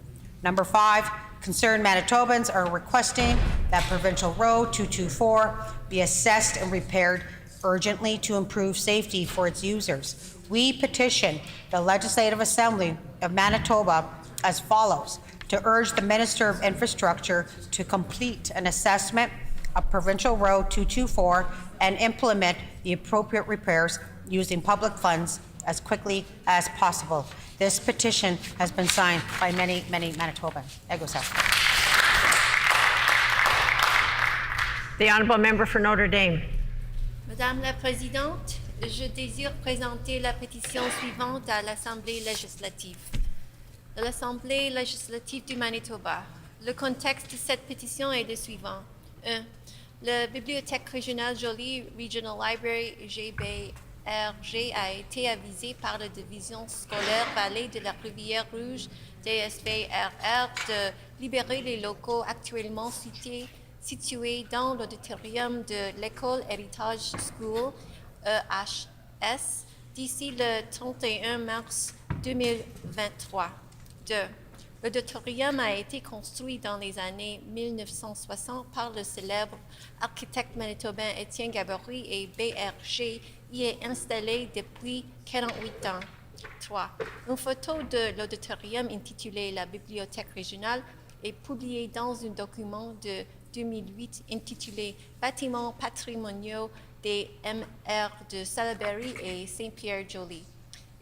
Number five, concerned Manitobans are requesting that Provincial Road 224 be assessed and repaired urgently to improve safety for its users. We petition the Legislative Assembly of Manitoba as follows: to urge the Minister of Infrastructure to complete an assessment of Provincial Road 224 and implement the appropriate repairs using public funds as quickly as possible. This petition has been signed by many, many Manitobans. The Honourable Member for Notre Dame. Madame la Présidente, je désire présenter la pétition suivante à l'Assemblée législative. De l'Assemblée législative du Manitoba. Le contexte de cette pétition est le suivant. 1. La Bibliothèque régionale Jolie Regional Library GBRG a été avisée par la division scolaire Vallée de la Rivière Rouge DSVRR de libérer les locaux actuellement situés dans l'auditorium de l'École Heritage School EHS d'ici le 31 mars 2023. 2. L'auditorium a été construit dans les années 1960 par le célèbre architecte manitobain Étienne Gabory et BRG y est installé depuis 48 ans. 3. Une photo de l'auditorium intitulée La Bibliothèque régionale est publiée dans un document de 2008 intitulé Bâtiments patrimoniaux des MR de Salaberry et Saint-Pierre-Joly.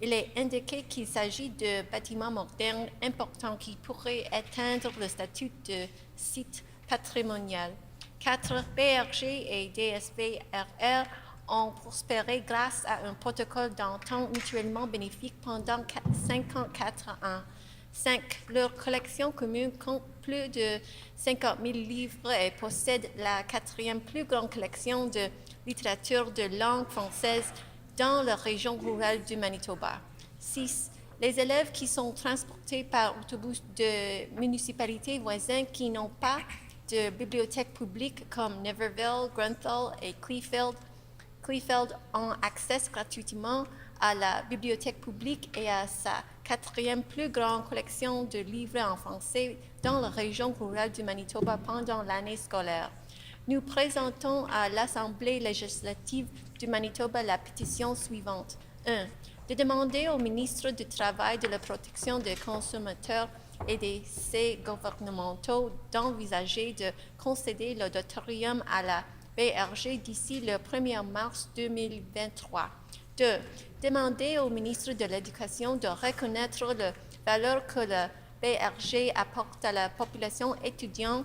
Il est indiqué qu'il s'agit de bâtiments modernes importants qui pourraient atteindre le statut de site patrimonial. 4. BRG et DSVRR ont prospéré grâce à un protocole d'entente mutuellement bénéfique pendant 54 ans. 5. Leur collection commune compte plus de 50 000 livres et possède la 4e plus grande collection de littérature de langue française dans la région rurale du Manitoba. 6. Les élèves qui sont transportés par autobus de municipalités voisines qui n'ont pas de bibliothèque publique comme Neverville, Grenfell et Kleefeld ont accès gratuitement à la bibliothèque publique et à sa 4e plus grande collection de livres en français dans la région rurale du Manitoba pendant l'année scolaire. Nous présentons à l'Assemblée législative du Manitoba la pétition suivante. 1. De demander au ministre du Travail, de la Protection des consommateurs et des essais gouvernementaux d'envisager de concéder l'auditorium à la BRG d'ici le 1er mars 2023. 2. Demander au ministre de l'Éducation de reconnaître la valeur que la BRG apporte à la population étudiante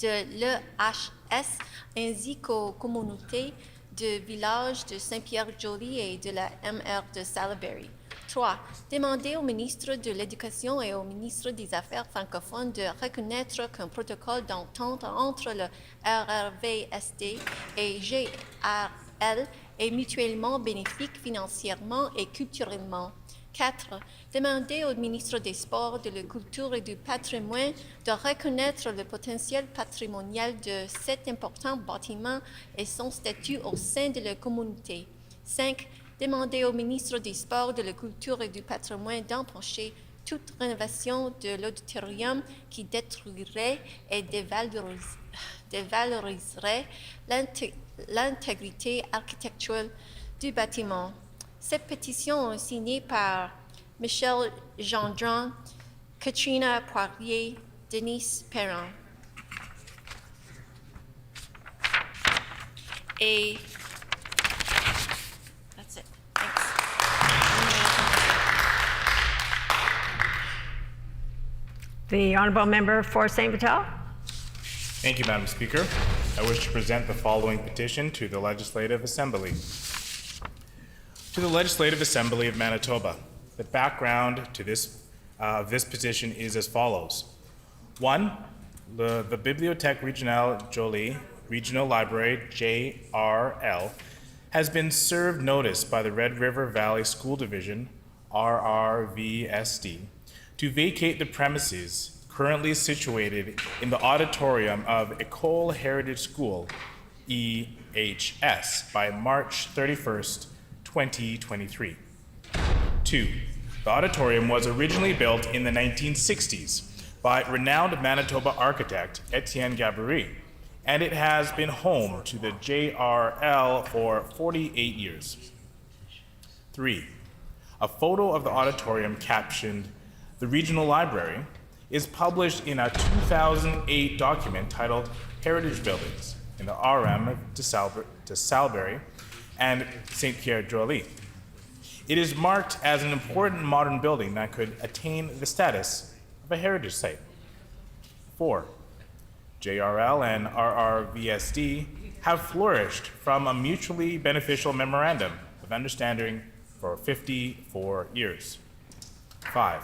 de l'EHS ainsi qu'aux communautés de village de Saint-Pierre-Joly et de la MR de Salaberry. 3. Demander au ministre de l'Éducation et au ministre des Affaires francophones de reconnaître qu'un protocole d'entente entre le RRVSD et GRL est mutuellement bénéfique financièrement et culturellement. 4. Demander au ministre des Sports, de la Culture et du Patrimoine de reconnaître le potentiel patrimonial de cet important bâtiment et son statut au sein de la communauté. 5. Demander au ministre des Sports, de la Culture et du Patrimoine d'empêcher toute rénovation de l'auditorium qui détruirait et dévaloriserait l'intégrité architecturale du bâtiment. Cette pétition est signée par Michel Gendron, Katrina Poirier, Denise Perron. Et that's it. Thanks. The Honourable Member for St. Vital. Thank you, Madam Speaker. I wish to present the following petition to the Legislative Assembly. To the Legislative Assembly of Manitoba, the background to this petition is as follows. 1. The Bibliothèque Régionale Jolie Regional Library, JRL, has been served notice by the Red River Valley School Division, RRVSD, to vacate the premises currently situated in the auditorium of École Heritage School, EHS, by March 31st, 2023. 2. The auditorium was originally built in the 1960s by renowned Manitoba architect Etienne Gabory, and it has been home to the JRL for 48 years. 3. A photo of the auditorium captioned "The Regional Library" is published in a 2008 document titled Heritage Buildings in the RM de Salbury and St. Pierre-Joly. It is marked as an important modern building that could attain the status of a heritage site. 4. JRL and RRVSD have flourished from a mutually beneficial memorandum of understanding for 54 years. 5.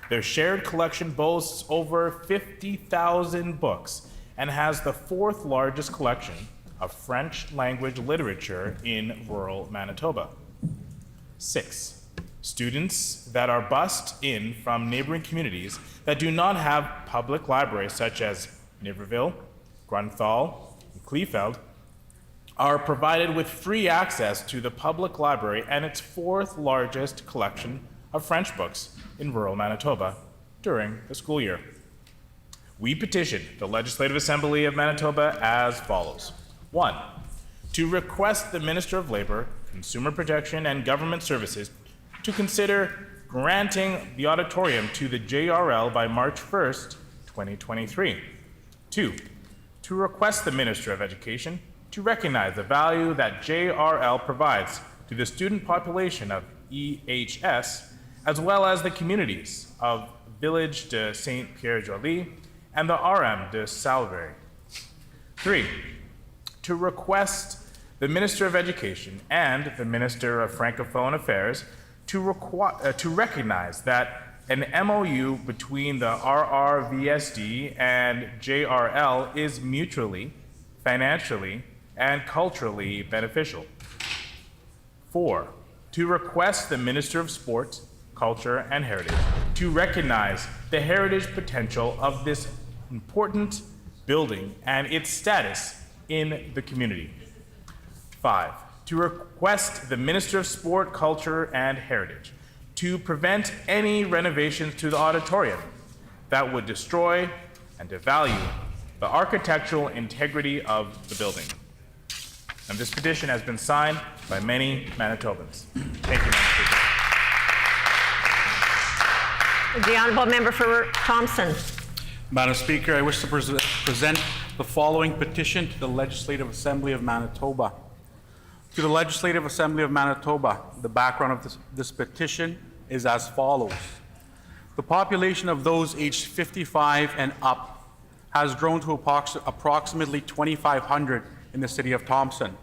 Their shared collection boasts over 50,000 books and has the 4th largest collection of French language literature in rural Manitoba. 6. Students that are bused in from neighboring communities that do not have public libraries such as Niverville, Grunthal, and Kleefeld are provided with free access to the public library and its 4th largest collection of French books in rural Manitoba during the school year. We petition the Legislative Assembly of Manitoba as follows. 1. To request the Minister of Labour, Consumer Protection and Government Services to consider granting the auditorium to the JRL by March 1st, 2023. 2. To request the Minister of Education to recognize the value that JRL provides to the student population of EHS, as well as the communities of Village de St. Pierre-Joly and the RM de Salbury. 3. To request the Minister of Education and the Minister of Francophone Affairs to recognize that an MOU between the RRVSD and JRL is mutually, financially, and culturally beneficial. 4. To request the Minister of Sport, Culture, and Heritage to recognize the heritage potential of this important building and its status in the community. 5. To request the Minister of Sport, Culture, and Heritage to prevent any renovations to the auditorium that would destroy and devalue the architectural integrity of the building. And this petition has been signed by many Manitobans. Thank you, Madam Speaker. The Honourable Member for Thompson. Madam Speaker, I wish to present the following petition to the Legislative Assembly of Manitoba. To the Legislative Assembly of Manitoba, the background of this petition is as follows. The population of those aged 55 and up has grown to approximately 2,500 in the city of Thompson.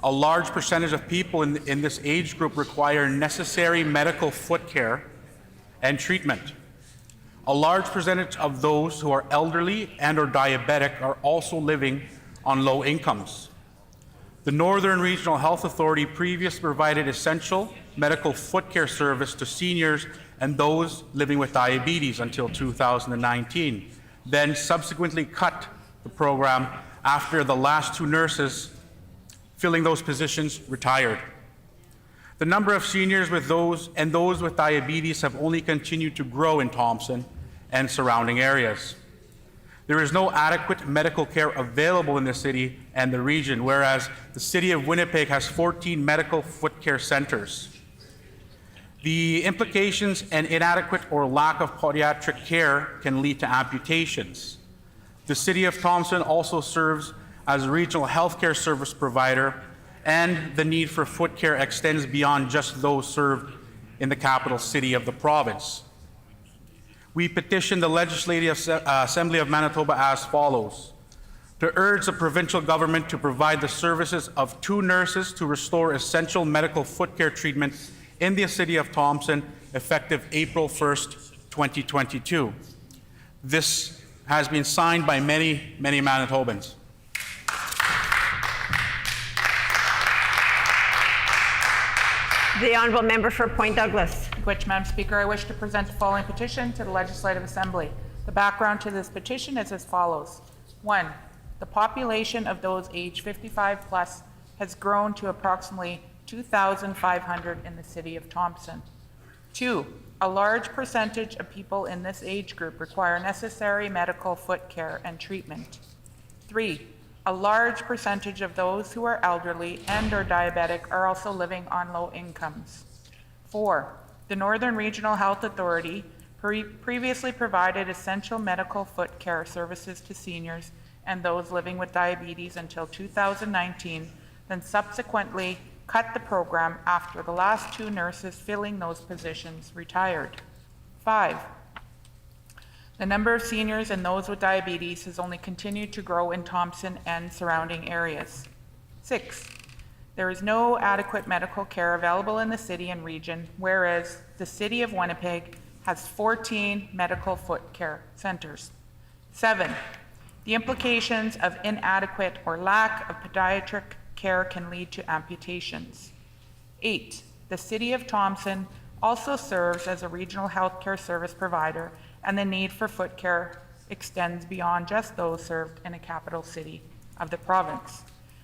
A large percentage of people in this age group require necessary medical foot care and treatment. A large percentage of those who are elderly and or diabetic are also living on low incomes. The Northern Regional Health Authority previously provided essential medical foot care service to seniors and those living with diabetes until 2019, then subsequently cut the program after the last 2 nurses filling those positions retired. The number of seniors with those with diabetes have only continued to grow in Thompson and surrounding areas. There is no adequate medical care available in the city and the region, whereas the city of Winnipeg has 14 medical foot care centers. The implications and inadequate or lack of podiatric care can lead to amputations. The city of Thompson also serves as a regional healthcare service provider, and the need for foot care extends beyond just those served in the capital city of the province. we petition the Legislative Assembly of Manitoba as follows: to urge the provincial government to provide the services of 2 nurses to restore essential medical foot care treatment in the city of Thompson, effective April 1st, 2022. This has been signed by many, many Manitobans. The honourable member for Point Douglas. Which, Madam Speaker, I wish to present the following petition to the Legislative Assembly. The background to this petition is as follows. 1. The population of those aged 55 plus has grown to approximately 2,500 in the city of Thompson. 2. A large percentage of people in this age group require necessary medical foot care and treatment. 3. A large percentage of those who are elderly and or diabetic are also living on low incomes. 4. The Northern Regional Health Authority previously provided essential medical foot care services to seniors and those living with diabetes until 2019, then subsequently cut the program after the last 2 nurses filling those positions retired. 5. The number of seniors and those with diabetes has only continued to grow in Thompson and surrounding areas. 6. There is no adequate medical care available in the city and region, whereas the city of Winnipeg has 14 medical foot care centers. 7. The implications of inadequate or lack of pediatric care can lead to amputations. 8. The city of Thompson also serves as a regional healthcare service provider, and the need for foot care extends beyond just those served in a capital city of the province.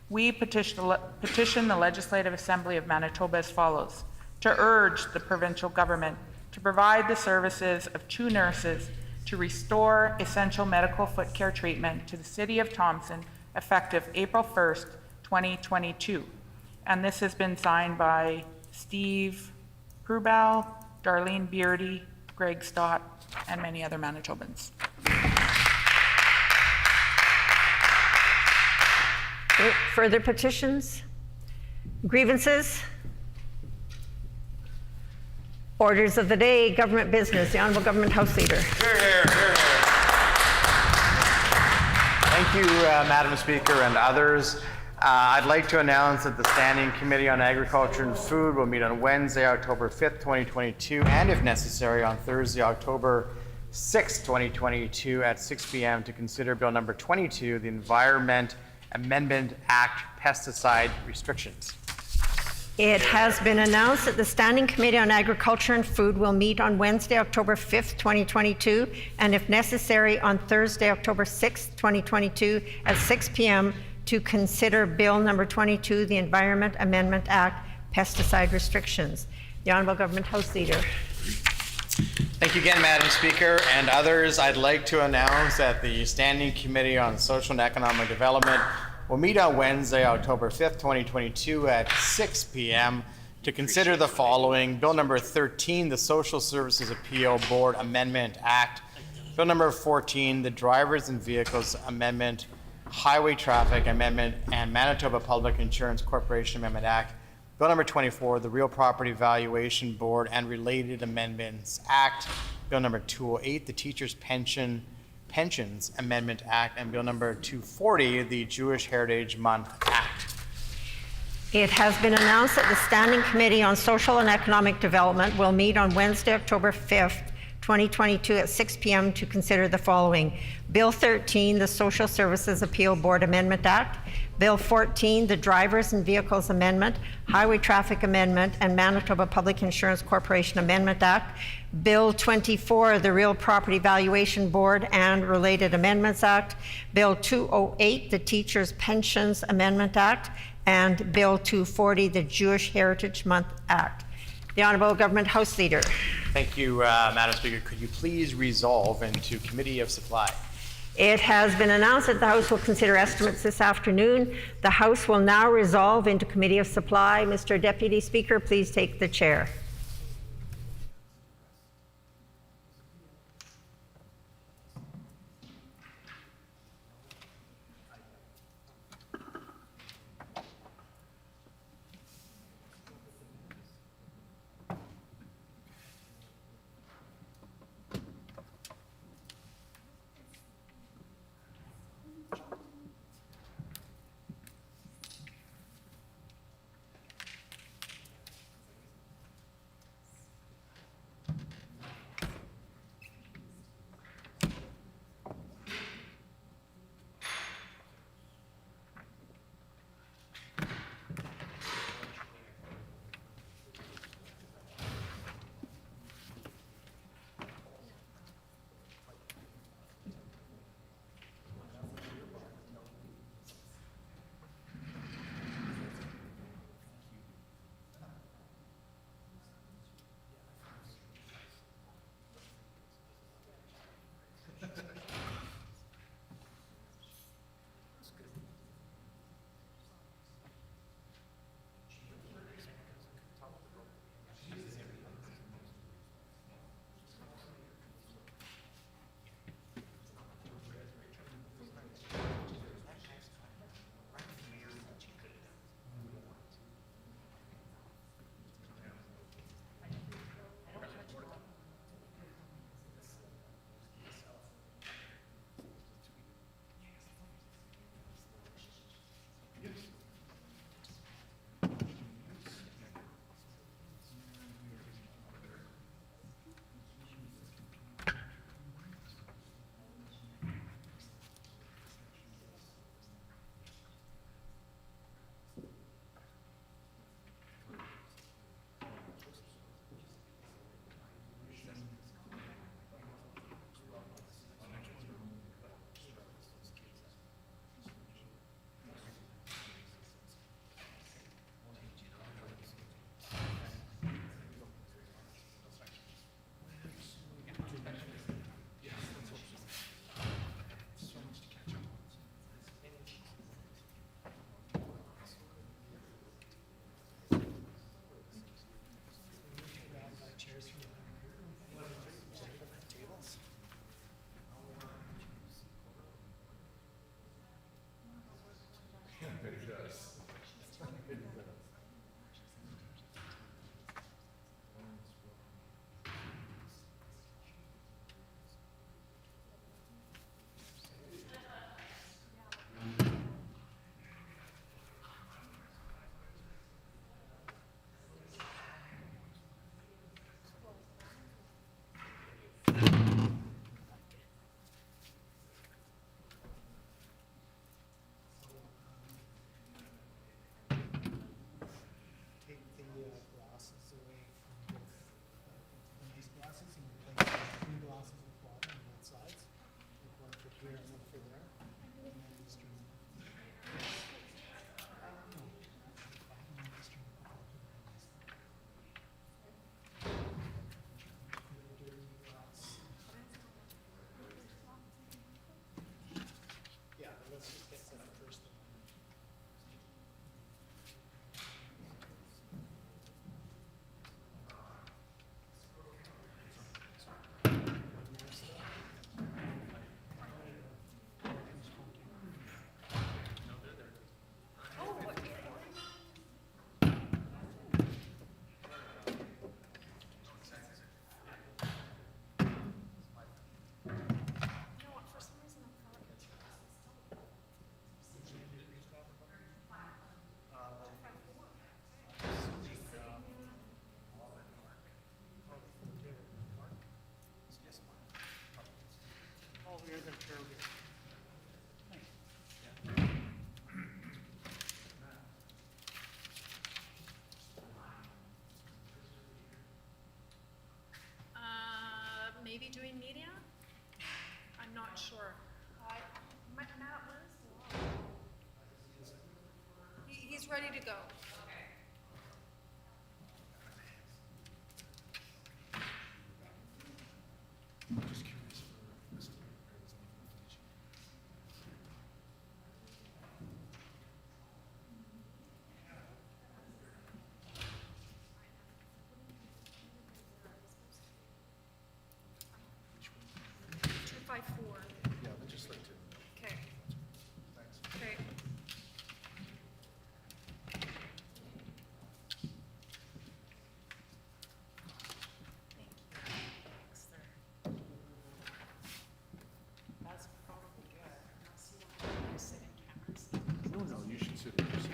We petition the Legislative Assembly of Manitoba as follows: to urge the provincial government to provide the services of 2 nurses to restore essential medical foot care treatment to the city of Thompson, effective April 1st, 2022. And this has been signed by Steve Prubal, Darlene Beardy, Greg Stott, and many other Manitobans. Further petitions? Grievances? Orders of the day, government business. The Honourable Government House Leader. Thank you, Madam Speaker and others. I'd like to announce that the Standing Committee on Agriculture and Food will meet on Wednesday, October 5th, 2022, and if necessary, on Thursday, October 6th, 2022, at 6 p.m. to consider Bill number 22, the Environment Amendment Act Pesticide Restrictions. It has been announced that the Standing Committee on Agriculture and Food will meet on Wednesday, October 5th, 2022, and if necessary, on Thursday, October 6th, 2022, at 6 p.m. to consider Bill number 22, the Environment Amendment Act, Pesticide Restrictions. The Honourable Government House Leader. Thank you again, Madam Speaker and others. I'd like to announce that the Standing Committee on Social and Economic Development will meet on Wednesday, October 5th, 2022 at 6 p.m. to consider the following: Bill number 13, the Social Services Appeal Board Amendment Act; Bill number 14, the Drivers and Vehicles Amendment, Highway Traffic Amendment, and Manitoba Public Insurance Corporation Amendment Act; Bill number 24, the Real Property Valuation Board and Related Amendments Act; Bill number 208, the Teachers Pensions Amendment Act; and Bill number 240, the Jewish Heritage Month Act. It has been announced that the Standing Committee on Social and Economic Development will meet on Wednesday, October 5th, 2022 at 6 p.m. to consider the following: Bill 13, the Social Services Appeal Board Amendment Act; Bill 14, the Drivers and Vehicles Amendment, Highway Traffic Amendment, and Manitoba Public Insurance Corporation Amendment Act; Bill 24, the Real Property Valuation Board and Related Amendments Act; Bill 208, the Teachers Pensions Amendment Act; and Bill 240, the Jewish Heritage Month Act. The Honourable Government House Leader. Thank you, Madam Speaker. Could you please resolve into Committee of Supply? It has been announced that the House will consider estimates this afternoon. The House will now resolve into Committee of Supply. Mr. Deputy Speaker, please take the chair. be doing media? I'm not sure. Matt, where's He's ready to go. Yeah, legislature. Okay. Thanks. Okay. No, you should sit in your seat.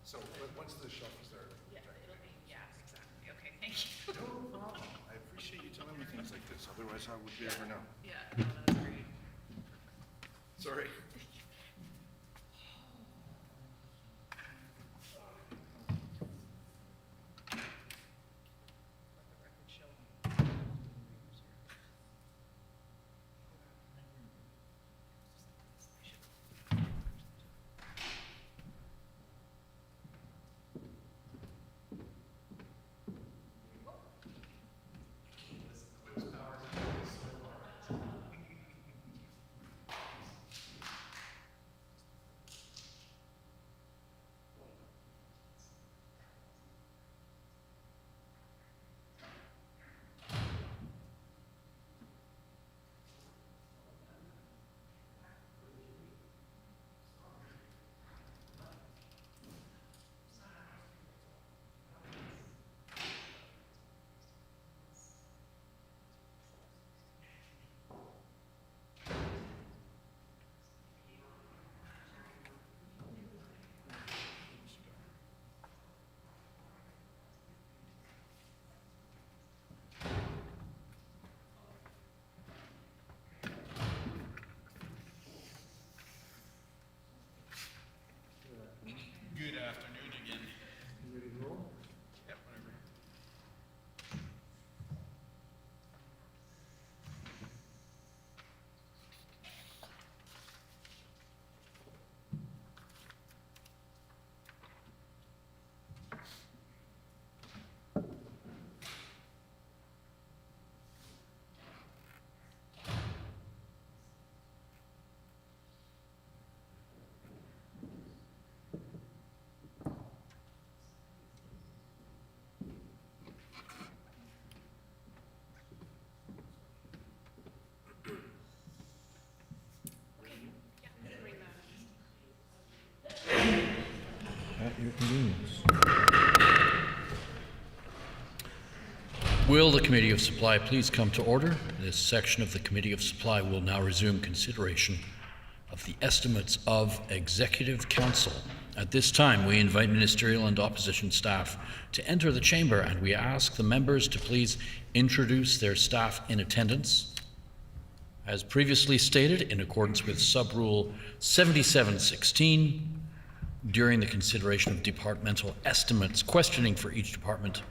So once the shuffle starts. Yeah, it'll be, yeah, exactly. Okay, thank you. No problem. I appreciate you telling me things like this. Otherwise, how would we ever know? Yeah, no, that's great. Sorry. Good afternoon again. You ready to roll? Yep, whatever. At your convenience. Will the Committee of Supply please come to order? This section of the Committee of Supply will now resume consideration of the estimates of Executive Council. At this time, we invite Ministerial and Opposition staff to enter the chamber, and we ask the members to please introduce their staff in attendance. As previously stated, in accordance with Sub-Rule 7716, during the consideration of departmental estimates, questioning for each department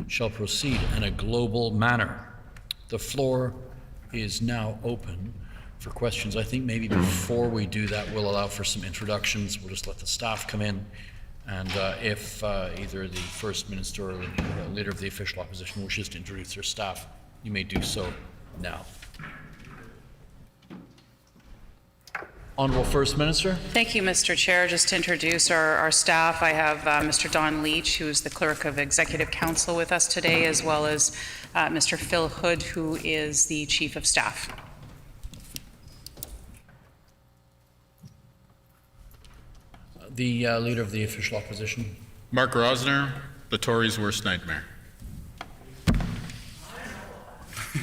shall proceed in a global manner. The floor is now open for questions. I think maybe before we do that, we'll allow for some introductions. We'll just let the staff come in. And if either the First Minister or the Leader of the Official Opposition wishes to introduce their staff, you may do so now. Honourable First Minister. Thank you, Mr. Chair. Just to introduce our staff, I have Mr. Don Leach, who is the Clerk of Executive Council with us today, as well as Mr. Phil Hood, who is the Chief of Staff. The Leader of the Official Opposition. Mark Rosner, the Tories' worst nightmare.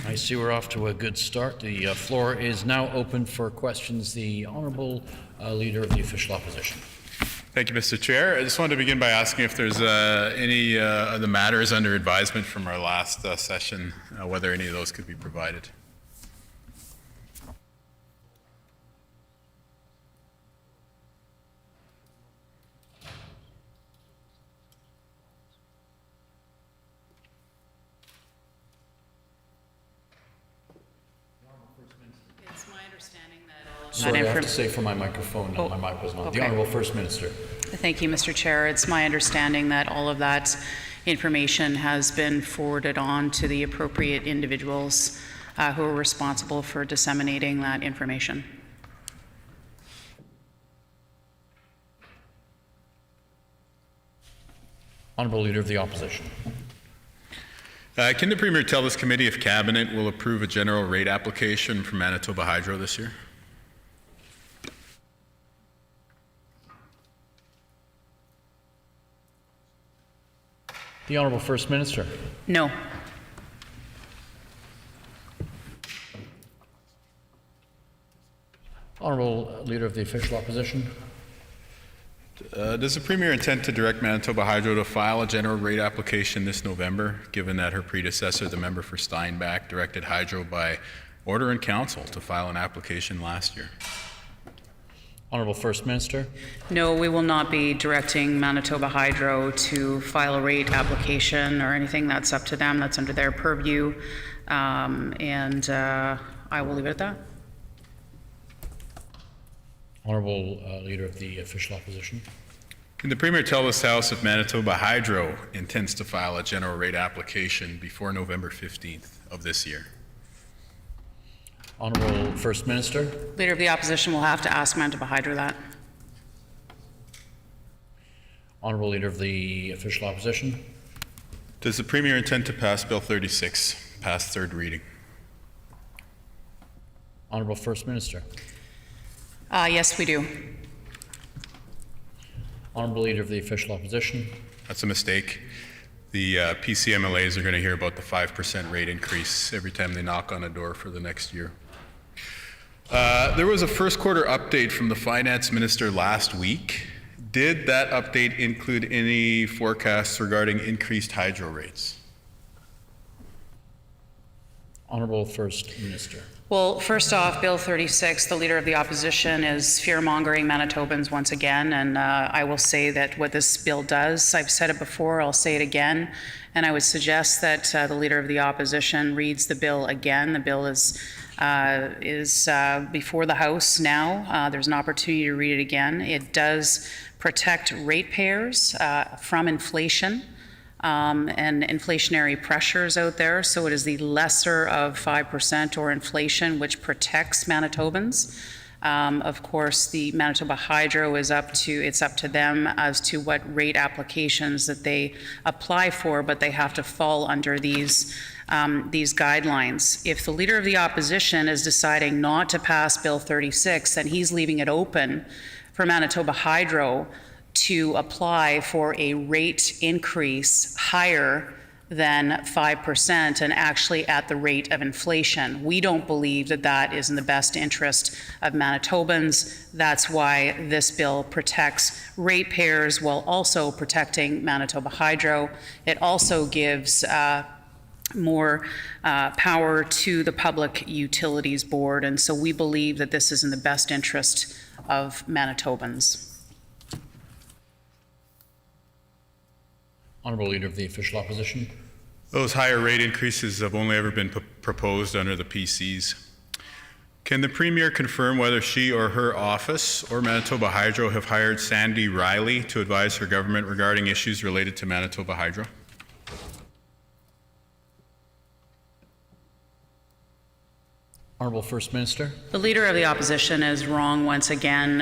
I see we're off to a good start. The floor is now open for questions. The Honourable Leader of the Official Opposition. Thank you, Mr. Chair. I just wanted to begin by asking if there's any of the matters under advisement from our last session, whether any of those could be provided. Sorry, I have to say for my microphone, my mic was not. Okay. The Honourable First Minister. Thank you, Mr. Chair. It's my understanding that all of that information has been forwarded on to the appropriate individuals who are responsible for disseminating that information. Honourable Leader of the Opposition. Can the Premier tell this committee if Cabinet will approve a general rate application for Manitoba Hydro this year? The Honourable First Minister. No. Honourable Leader of the Official Opposition. Does the Premier intend to direct Manitoba Hydro to file a general rate application this November, given that her predecessor, the member for Steinbach, directed Hydro by order in council to file an application last year? Honourable First Minister. No, we will not be directing Manitoba Hydro to file a rate application or anything. That's up to them. That's under their purview. And I will leave it at that. Honourable Leader of the Official Opposition. Can the Premier tell this House if Manitoba Hydro intends to file a general rate application before November 15th of this year? Honourable First Minister. Leader of the Opposition will have to ask Manitoba Hydro that. Honourable Leader of the Official Opposition. Does the Premier intend to pass Bill 36, past third reading? Honourable First Minister. Yes, we do. Honourable Leader of the Official Opposition. That's a mistake. The PCMLAs are going to hear about the 5% rate increase every time they knock on a door for the next year. There was a first quarter update from the Finance Minister last week. Did that update include any forecasts regarding increased hydro rates? Honourable First Minister. Well, first off, Bill 36, the Leader of the Opposition is fear-mongering Manitobans once again, and I will say that what this bill does, I've said it before, I'll say it again, and I would suggest that the Leader of the Opposition reads the bill again. The bill is before the House now. There's an opportunity to read it again. It does protect ratepayers from inflation. And inflationary pressures out there. So it is the lesser of 5% or inflation which protects Manitobans. Of course, the Manitoba Hydro is up to them as to what rate applications that they apply for, but they have to fall under these guidelines. If the Leader of the Opposition is deciding not to pass Bill 36, then he's leaving it open for Manitoba Hydro to apply for a rate increase higher than 5% and actually at the rate of inflation. We don't believe that that is in the best interest of Manitobans. That's why this bill protects ratepayers while also protecting Manitoba Hydro. It also gives more power to the Public Utilities Board, and so we believe that this is in the best interest of Manitobans. Honourable Leader of the Official Opposition. Those higher rate increases have only ever been proposed under the PCs. Can the Premier confirm whether she or her office or Manitoba Hydro have hired Sandy Riley to advise her government regarding issues related to Manitoba Hydro? Honourable First Minister. The Leader of the Opposition is wrong once again.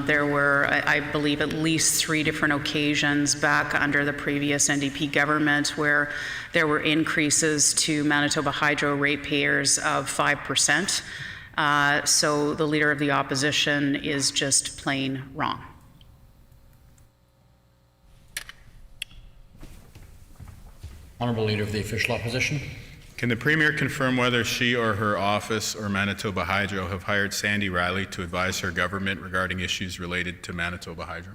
There were, I believe, at least 3 different occasions back under the previous NDP government where there were increases to Manitoba Hydro ratepayers of 5%. So the Leader of the Opposition is just plain wrong. Honourable Leader of the Official Opposition. Can the Premier confirm whether she or her office or Manitoba Hydro have hired Sandy Riley to advise her government regarding issues related to Manitoba Hydro?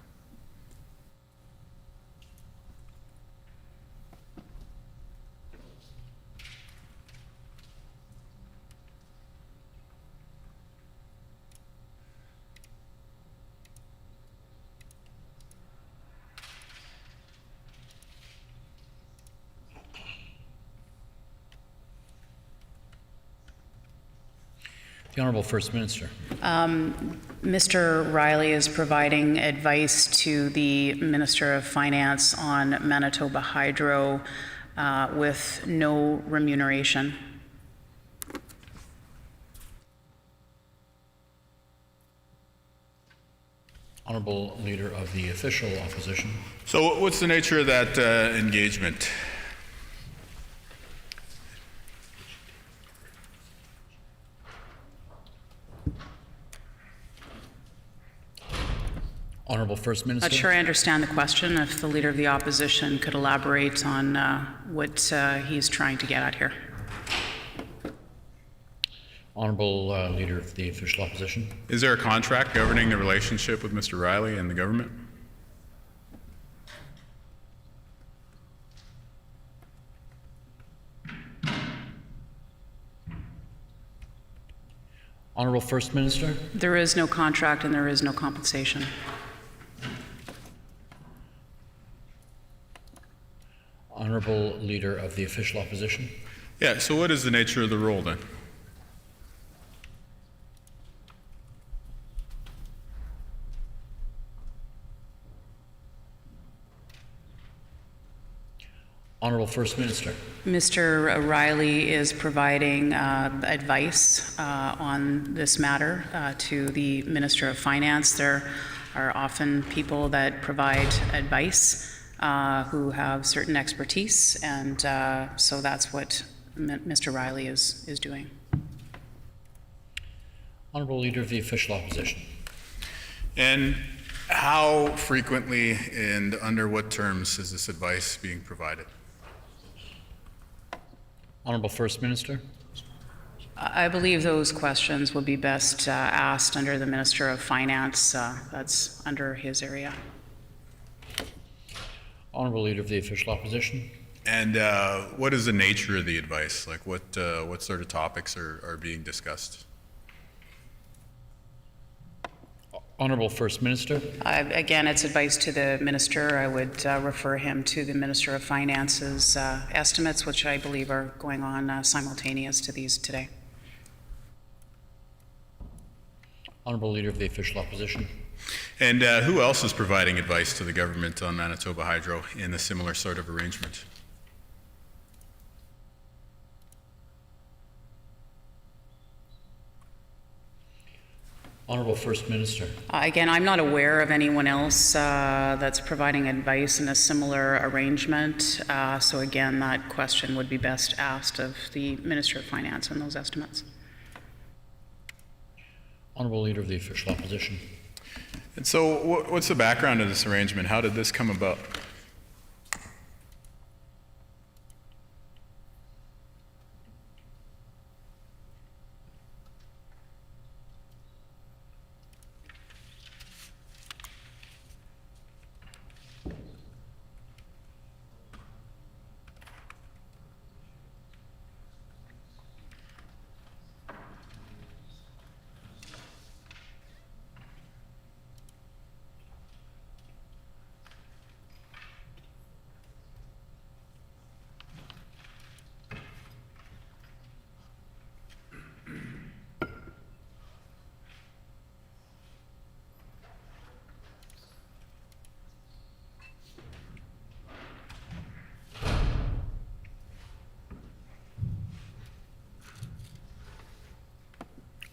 The Honourable First Minister. Mr. Riley is providing advice to the Minister of Finance on Manitoba Hydro with no remuneration. Honourable Leader of the Official Opposition. So what's the nature of that engagement? Honourable First Minister. Not sure I understand the question. If the Leader of the Opposition could elaborate on what he's trying to get at here. Honourable Leader of the Official Opposition. Is there a contract governing the relationship with Mr. Riley and the government? Honourable First Minister. There is no contract and there is no compensation. Honourable Leader of the Official Opposition. Yeah, so what is the nature of the role then? Honourable First Minister. Mr. Riley is providing advice on this matter to the Minister of Finance. There are often people that provide advice who have certain expertise, and so that's what Mr. Riley is doing. Honourable Leader of the Official Opposition. And how frequently and under what terms is this advice being provided? Honourable First Minister. I believe those questions would be best asked under the Minister of Finance. That's under his area. Honourable Leader of the Official Opposition. And what is the nature of the advice? Like what sort of topics are being discussed? Honourable First Minister. Again, it's advice to the Minister. I would refer him to the Minister of Finance's estimates, which I believe are going on simultaneous to these today. Honourable Leader of the Official Opposition. And who else is providing advice to the government on Manitoba Hydro in a similar sort of arrangement? Honourable First Minister. Again, I'm not aware of anyone else that's providing advice in a similar arrangement. So again, that question would be best asked of the Minister of Finance and those estimates. Honourable Leader of the Official Opposition. And so what's the background of this arrangement? How did this come about?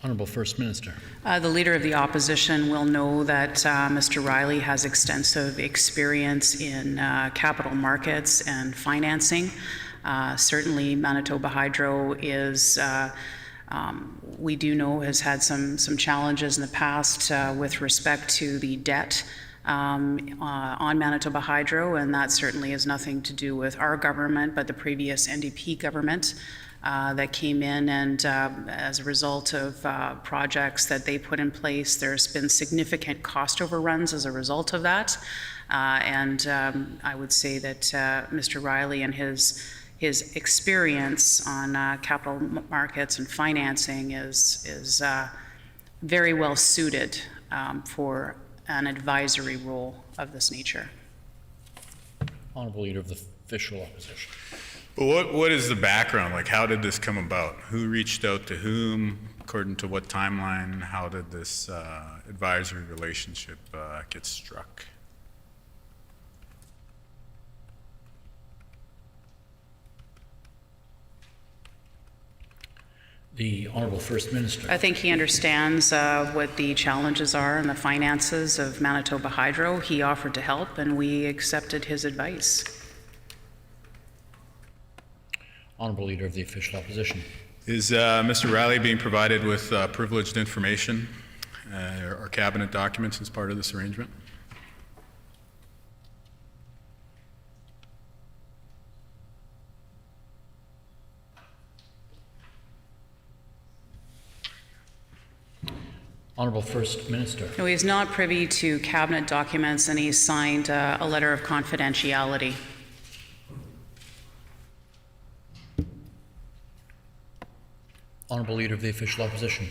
Honorable First Minister. The Leader of the Opposition will know that Mr. Riley has extensive experience in capital markets and financing. Certainly Manitoba Hydro is, we do know, has had some challenges in the past with respect to the debt on Manitoba Hydro, and that certainly has nothing to do with our government, but the previous NDP government that came in, and as a result of projects that they put in place, there's been significant cost overruns as a result of that. I would say that Mr. Riley and his experience on capital markets and financing is very well suited for an advisory role of this nature. Honorable Leader of the Official Opposition. But what is the background? Like, how did this come about? Who reached out to whom? According to what timeline? How did this advisory relationship get struck? The Honorable First Minister. I think he understands what the challenges are in the finances of Manitoba Hydro. He offered to help, and we accepted his advice. Honorable Leader of the Official Opposition. Is Mr. Riley being provided with privileged information or cabinet documents as part of this arrangement? Honorable First Minister. No, he's not privy to cabinet documents, and he's signed a letter of confidentiality. Honorable Leader of the Official Opposition.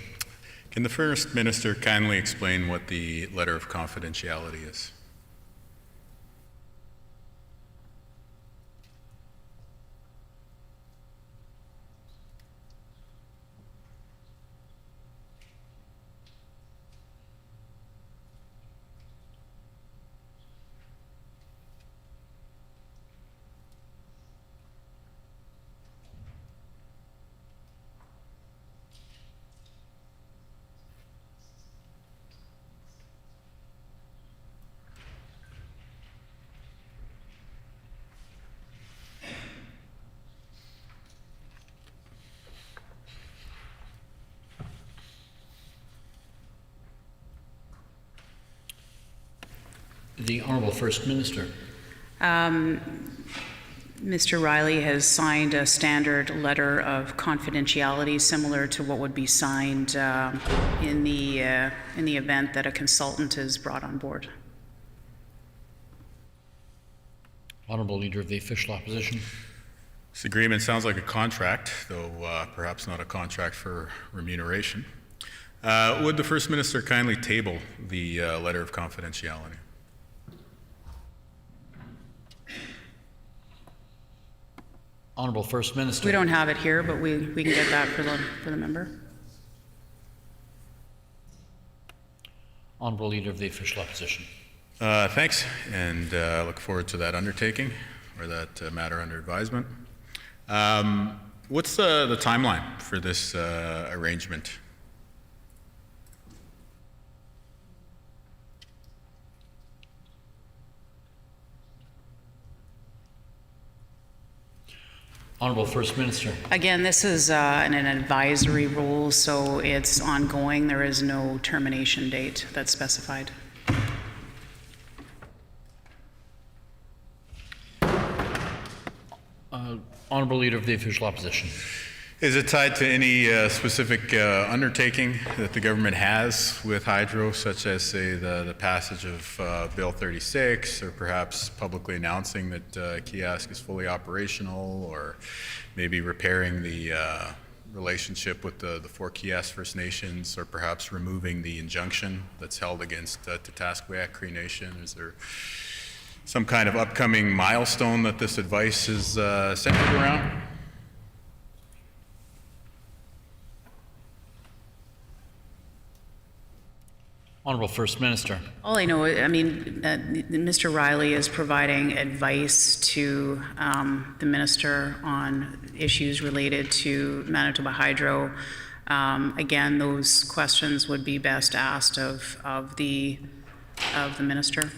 Can the First Minister kindly explain what the letter of confidentiality is? The Honorable First Minister. Mr. Riley has signed a standard letter of confidentiality similar to what would be signed in the event that a consultant is brought on board. Honorable Leader of the Official Opposition. This agreement sounds like a contract, though perhaps not a contract for remuneration. Would the First Minister kindly table the letter of confidentiality? Honorable First Minister. We don't have it here, but we can get that for the member. Honorable Leader of the Official Opposition. Thanks, and look forward to that undertaking, or that matter under advisement. What's the timeline for this arrangement? Honorable First Minister. Again, this is an advisory role, so it's ongoing. There is no termination date that's specified. Honorable Leader of the Official Opposition. Is it tied to any specific undertaking that the government has with hydro, such as, say, the passage of Bill 36, or perhaps publicly announcing that kiosk is fully operational, or maybe repairing the relationship with the 4 kiosk First Nations, or perhaps removing the injunction that's held against Tataskwayak Cree Nation? Is there some kind of upcoming milestone that this advice is centered around? Honorable First Minister. All I know, I mean, Mr. Riley is providing advice to the minister on issues related to Manitoba Hydro. Again, those questions would be best asked of the minister.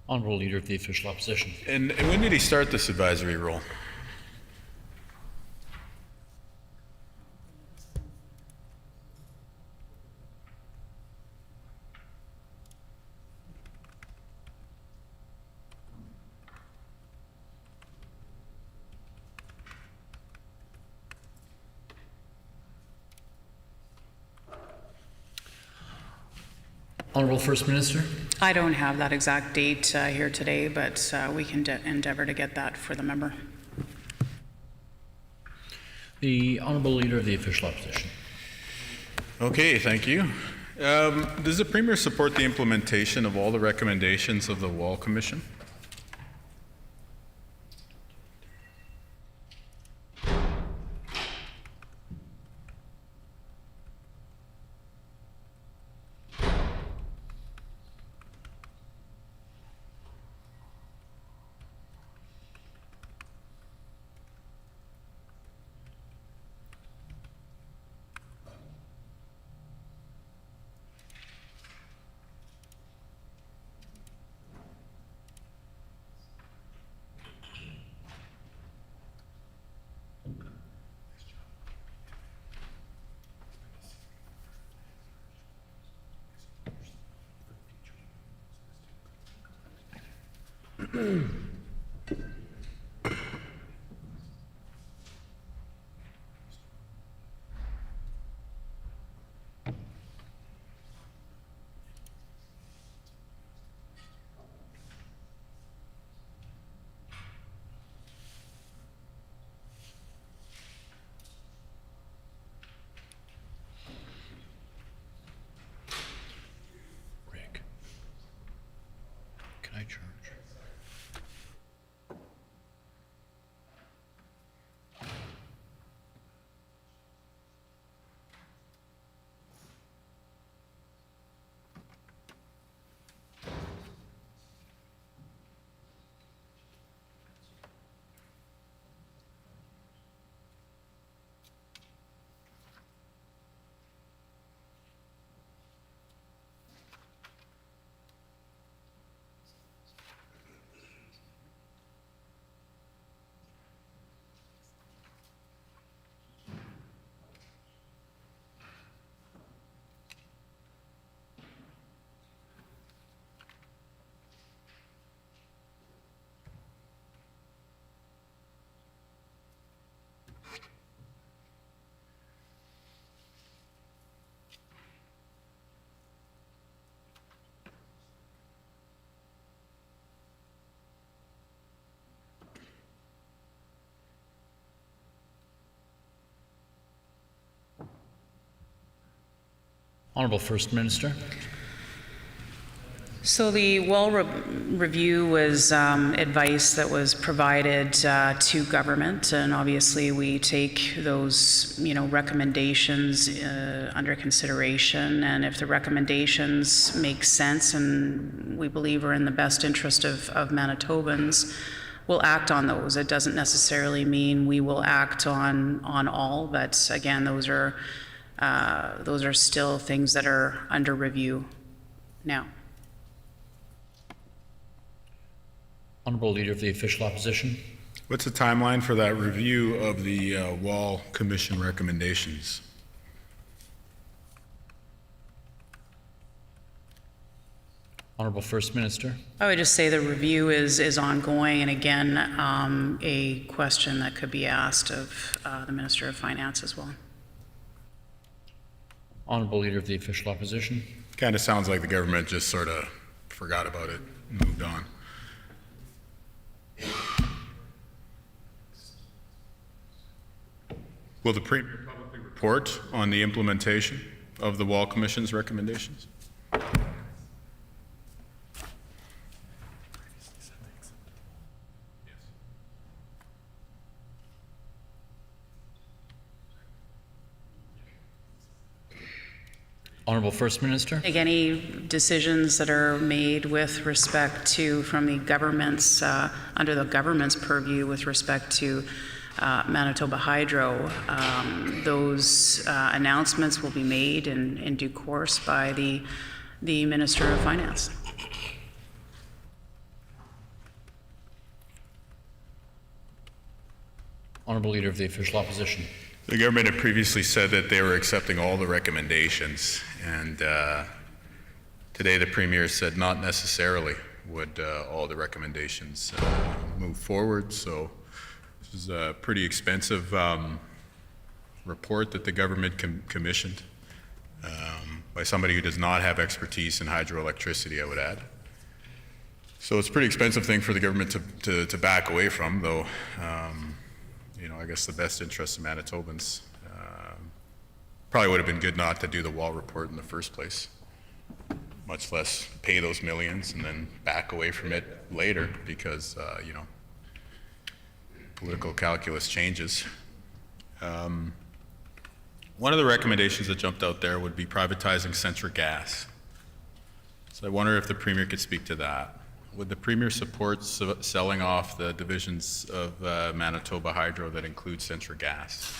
Honourable Leader of the Official Opposition. And when did he start this advisory role? Honourable First Minister. I don't have that exact date here today, but we can endeavour to get that for the member. The Honourable Leader of the Official Opposition. Okay, thank you. Does the Premier support the implementation of all the recommendations of the Wall Commission? Can I charge? Honourable First Minister. So the Wall review was advice that was provided to government, and obviously we take those, recommendations under consideration. And if the recommendations make sense and we believe are in the best interest of Manitobans, we'll act on those. It doesn't necessarily mean we will act on all, but again, those are still things that are under review now. Honourable Leader of the Official Opposition. What's the timeline for that review of the Wall Commission recommendations? Honourable First Minister. I would just say the review is ongoing, and again, a question that could be asked of the Minister of Finance as well. Honourable Leader of the Official Opposition. Kind of sounds like the government just sort of forgot about it and moved on. Will the Premier publicly report on the implementation of the Wall Commission's recommendations? Honourable First Minister. Take any decisions that are made with respect to, from the government's, under the government's purview with respect to Manitoba Hydro. Those announcements will be made in due course by the Minister of Finance. Honourable Leader of the Official Opposition. The government had previously said that they were accepting all the recommendations, and today the Premier said not necessarily would all the recommendations move forward. So this is a pretty expensive report that the government commissioned by somebody who does not have expertise in hydroelectricity, I would add. So it's a pretty expensive thing for the government to back away from, though. You know, I guess the best interest of Manitobans probably would have been good not to do the wall report in the first place, much less pay those millions and then back away from it later because, you know, political calculus changes. One of the recommendations that jumped out there would be privatizing Central Gas. So I wonder if the Premier could speak to that. Would the Premier support selling off the divisions of Manitoba Hydro that include Central Gas?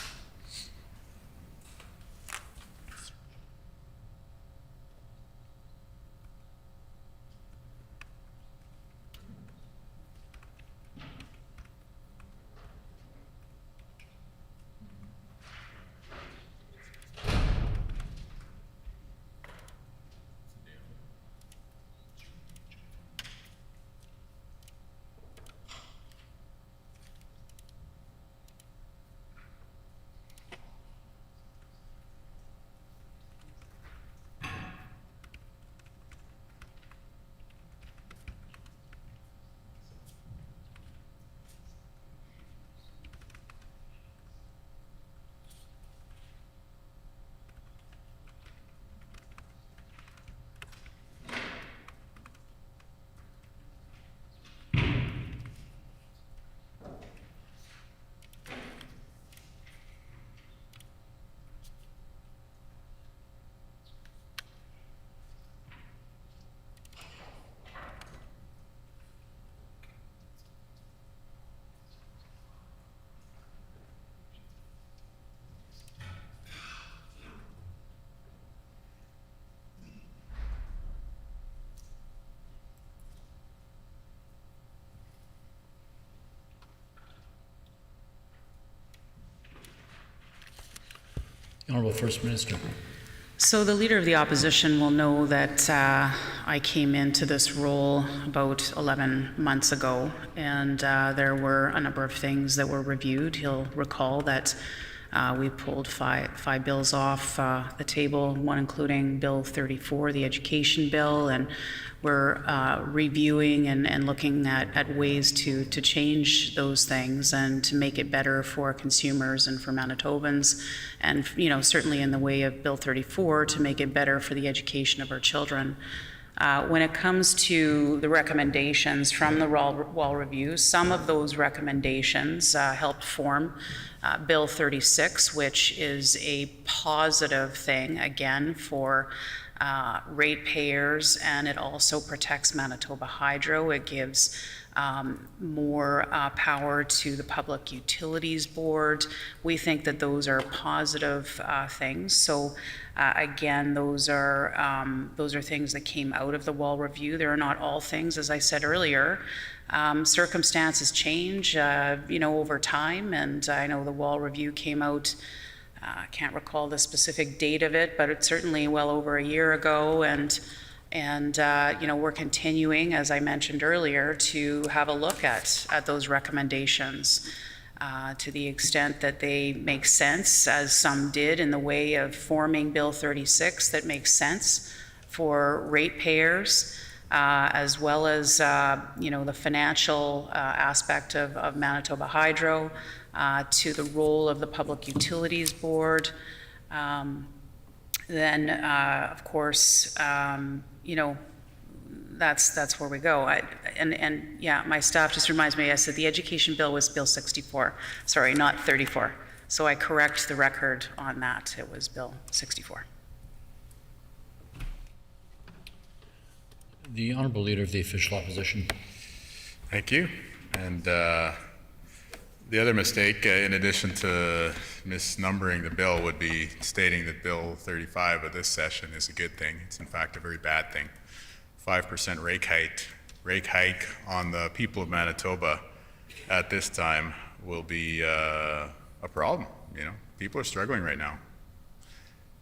Honourable First Minister. So the Leader of the Opposition will know that I came into this role about 11 months ago, and there were a number of things that were reviewed. He'll recall that we pulled five bills off the table, one including Bill 34, the education bill, and we're reviewing and looking at ways to change those things and to make it better for consumers and for Manitobans, and certainly in the way of Bill 34 to make it better for the education of our children. When it comes to the recommendations from the wall review, some of those recommendations helped form Bill 36, which is a positive thing, again, for ratepayers, and it also protects Manitoba Hydro. It gives more power to the Public Utilities Board. We think that those are positive things. So again, those are things that came out of the wall review. There are not all things, as I said earlier. Circumstances change, over time, and I know the wall review came out. I can't recall the specific date of it, but it's certainly well over a year ago, and we're continuing, as I mentioned earlier, to have a look at those recommendations to the extent that they make sense, as some did in the way of forming Bill 36 that makes sense for ratepayers, as well as the financial aspect of Manitoba Hydro, to the role of the Public Utilities Board. Then, of course, that's where we go. My staff just reminds me, I said the education bill was Bill 64. Sorry, not 34. So I correct the record on that. It was Bill 64. The Honourable Leader of the Official Opposition. Thank you. And the The other mistake, in addition to misnumbering the bill, would be stating that Bill 35 of this session is a good thing. It's in fact a very bad thing. 5% rate hike on the people of Manitoba at this time will be a problem. You know, people are struggling right now.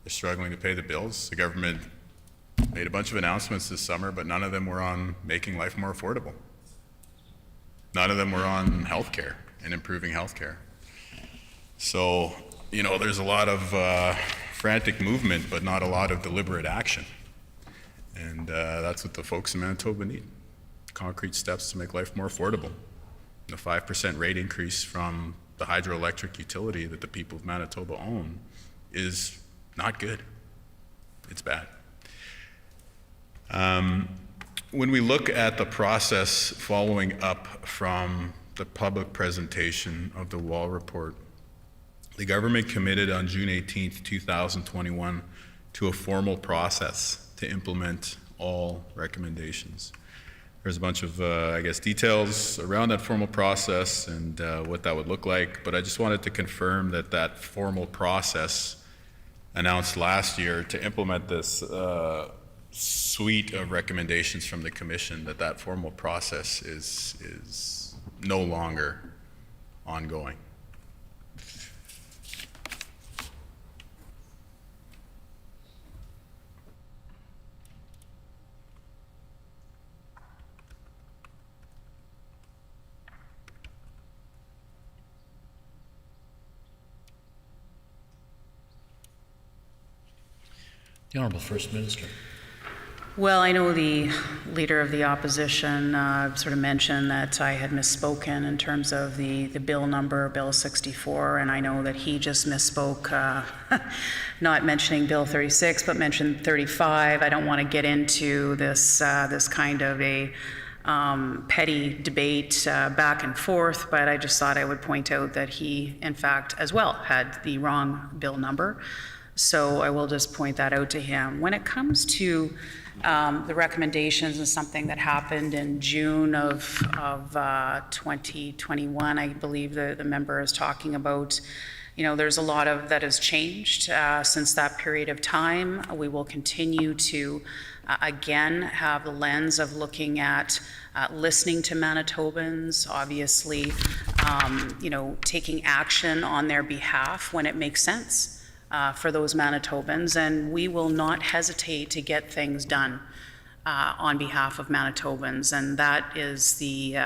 They're struggling to pay the bills. The government made a bunch of announcements this summer, but none of them were on making life more affordable. None of them were on healthcare and improving healthcare. So, you know, there's a lot of frantic movement, but not a lot of deliberate action. And that's what the folks in Manitoba need. Concrete steps to make life more affordable. The 5% rate increase from the hydroelectric utility that the people of Manitoba own is not good. It's bad. When we look at the process following up from the public presentation of the Wall report, the government committed on June 18th, 2021 to a formal process to implement all recommendations. There's a bunch of, I guess, details around that formal process and what that would look like, but I just wanted to confirm that that formal process announced last year to implement this suite of recommendations from the Commission, that formal process is no longer ongoing. The Honourable First Minister. Well, I know the Leader of the Opposition sort of mentioned that I had misspoken in terms of the bill number, Bill 64, and I know that he just misspoke, not mentioning Bill 36, but mentioned 35. I don't want to get into this kind of a petty debate back and forth, but I just thought I would point out that he, in fact, as well, had the wrong bill number. So I will just point that out to him. When it comes to the recommendations and something that happened in June of 2021, I believe the member is talking about, you know, there's a lot of that has changed since that period of time. We will continue to, again, have the lens of looking at listening to Manitobans, obviously, you know, taking action on their behalf when it makes sense. For those Manitobans, and we will not hesitate to get things done on behalf of Manitobans, and that is the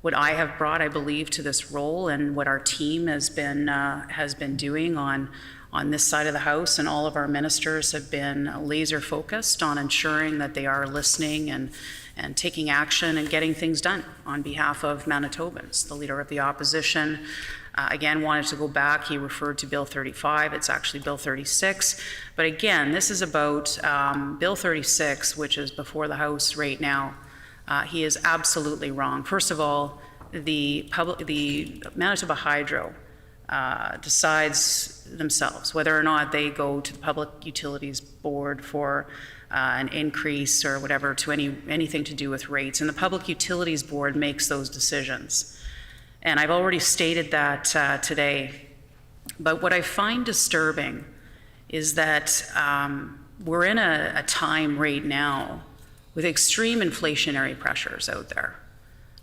what I have brought, I believe, to this role, and what our team has been doing on this side of the House, and all of our ministers have been laser focused on ensuring that they are listening and taking action and getting things done on behalf of Manitobans. The Leader of the Opposition again wanted to go back. He referred to Bill 35. It's actually Bill 36. But again, this is about Bill 36, which is before the House right now. He is absolutely wrong. First of all, the Manitoba Hydro decides themselves whether or not they go to the Public Utilities Board for an increase or whatever to anything to do with rates. And the Public Utilities Board makes those decisions. And I've already stated that today. But what I find disturbing is that we're in a time right now with extreme inflationary pressures out there.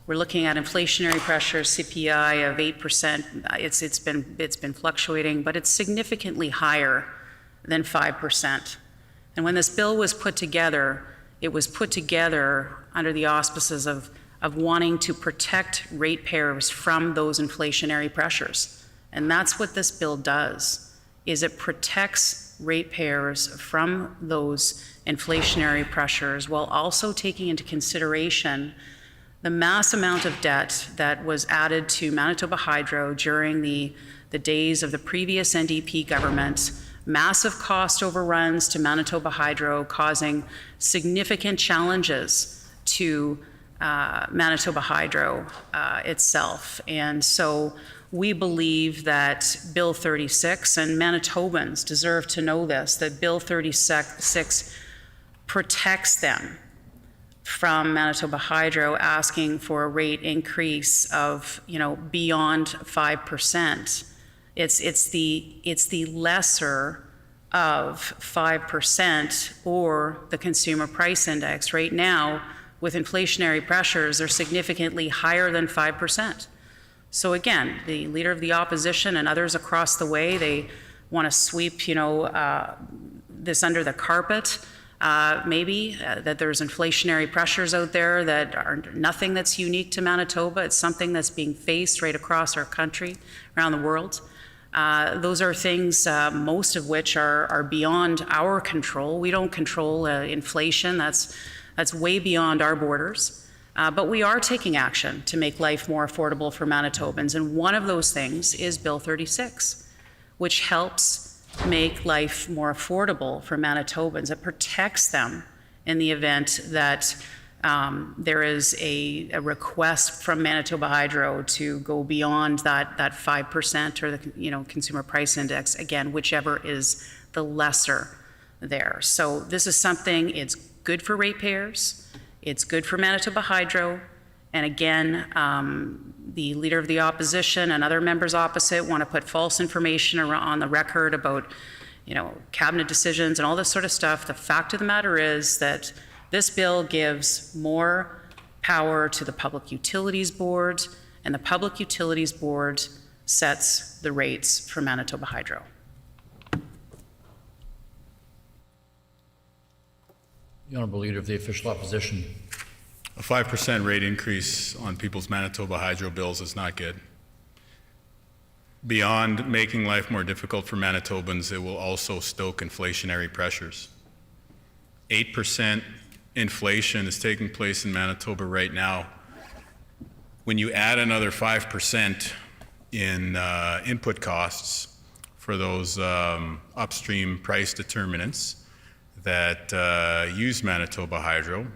We're looking at inflationary pressures, CPI of 8%. It's been fluctuating, but it's significantly higher than 5%. And when this bill was put together, it was put together under the auspices of wanting to protect ratepayers from those inflationary pressures. And that's what this bill does, is it protects ratepayers from those inflationary pressures while also taking into consideration the mass amount of debt that was added to Manitoba Hydro during the days of the previous NDP government, massive cost overruns to Manitoba Hydro, causing significant challenges to Manitoba Hydro itself. And so we believe that Bill 36, and Manitobans deserve to know this, that Bill 36 protects them from Manitoba Hydro asking for a rate increase of, beyond 5%. It's the lesser of 5% or the consumer price index. Right now, with inflationary pressures, they're significantly higher than 5%. So again, the Leader of the Opposition and others across the way, they want to sweep, this under the carpet. Maybe that there's inflationary pressures out there that are nothing that's unique to Manitoba. It's something that's being faced right across our country, around the world. Those are things, most of which are beyond our control. We don't control inflation. That's way beyond our borders. But we are taking action to make life more affordable for Manitobans. And one of those things is Bill 36, which helps make life more affordable for Manitobans. It protects them in the event that there is a request from Manitoba Hydro to go beyond that 5% or the consumer price index, again, whichever is the lesser there. So this is something, it's good for ratepayers, it's good for Manitoba Hydro, and again, the Leader of the Opposition and other members opposite want to put false information on the record about, cabinet decisions and all this sort of stuff. The fact of the matter is that this bill gives more power to the Public Utilities Board, and the Public Utilities Board sets the rates for Manitoba Hydro. The Honourable Leader of the Official Opposition. A 5% rate increase on people's Manitoba Hydro bills is not good. Beyond making life more difficult for Manitobans, it will also stoke inflationary pressures. 8% inflation is taking place in Manitoba right now. When you add another 5% in input costs for those upstream price determinants that use Manitoba Hydro,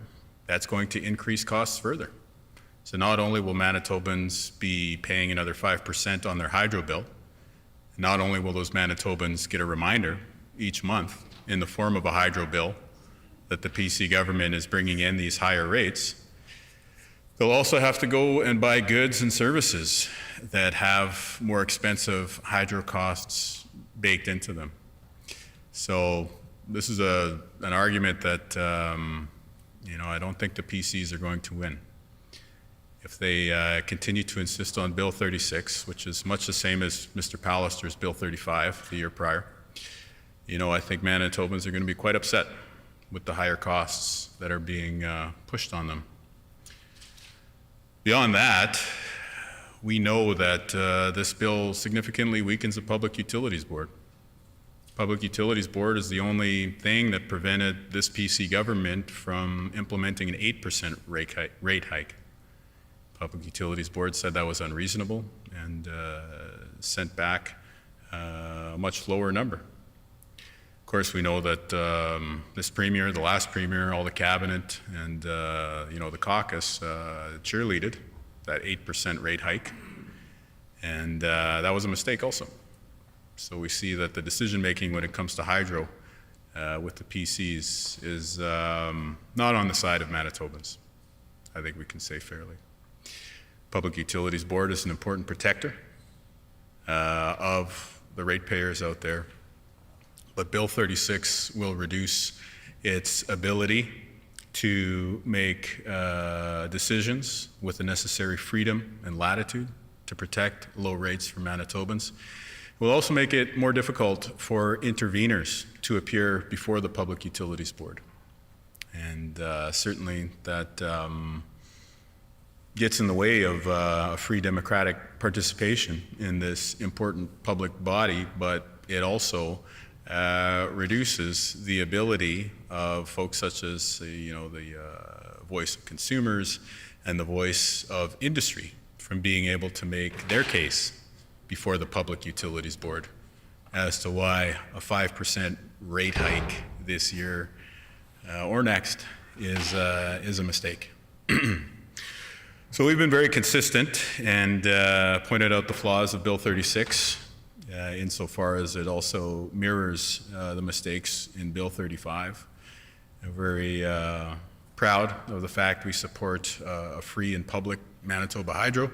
that's going to increase costs further. So not only will Manitobans be paying another 5% on their hydro bill, not only will those Manitobans get a reminder each month in the form of a hydro bill that the PC government is bringing in these higher rates, they'll also have to go and buy goods and services that have more expensive hydro costs baked into them. So this is an argument that I don't think the PCs are going to win. If they continue to insist on Bill 36, which is much the same as Mr. Pallister's Bill 35 the year prior, I think Manitobans are going to be quite upset with the higher costs that are being pushed on them. Beyond that, we know that this bill significantly weakens the Public Utilities Board. Public Utilities Board is the only thing that prevented this PC government from implementing an 8% rate hike. Public Utilities Board said that was unreasonable and sent back a much lower number. Of course, we know that this premier, the last premier, all the cabinet, and the caucus cheerleaded that 8% rate hike, and that was a mistake also. So we see that the decision-making when it comes to hydro with the PCs is not on the side of Manitobans. I think we can say fairly. Public Utilities Board is an important protector of the ratepayers out there, but Bill 36 will reduce its ability to make decisions with the necessary freedom and latitude to protect low rates for Manitobans. It will also make it more difficult for interveners to appear before the Public Utilities Board. And certainly that gets in the way of free democratic participation in this important public body, but it also reduces the ability of folks such as the voice of consumers and the voice of industry from being able to make their case before the Public Utilities Board as to why a 5% rate hike this year or next is a mistake. So we've been very consistent and pointed out the flaws of Bill 36 insofar as it also mirrors the mistakes in Bill 35. We're very proud of the fact we support a free and public Manitoba Hydro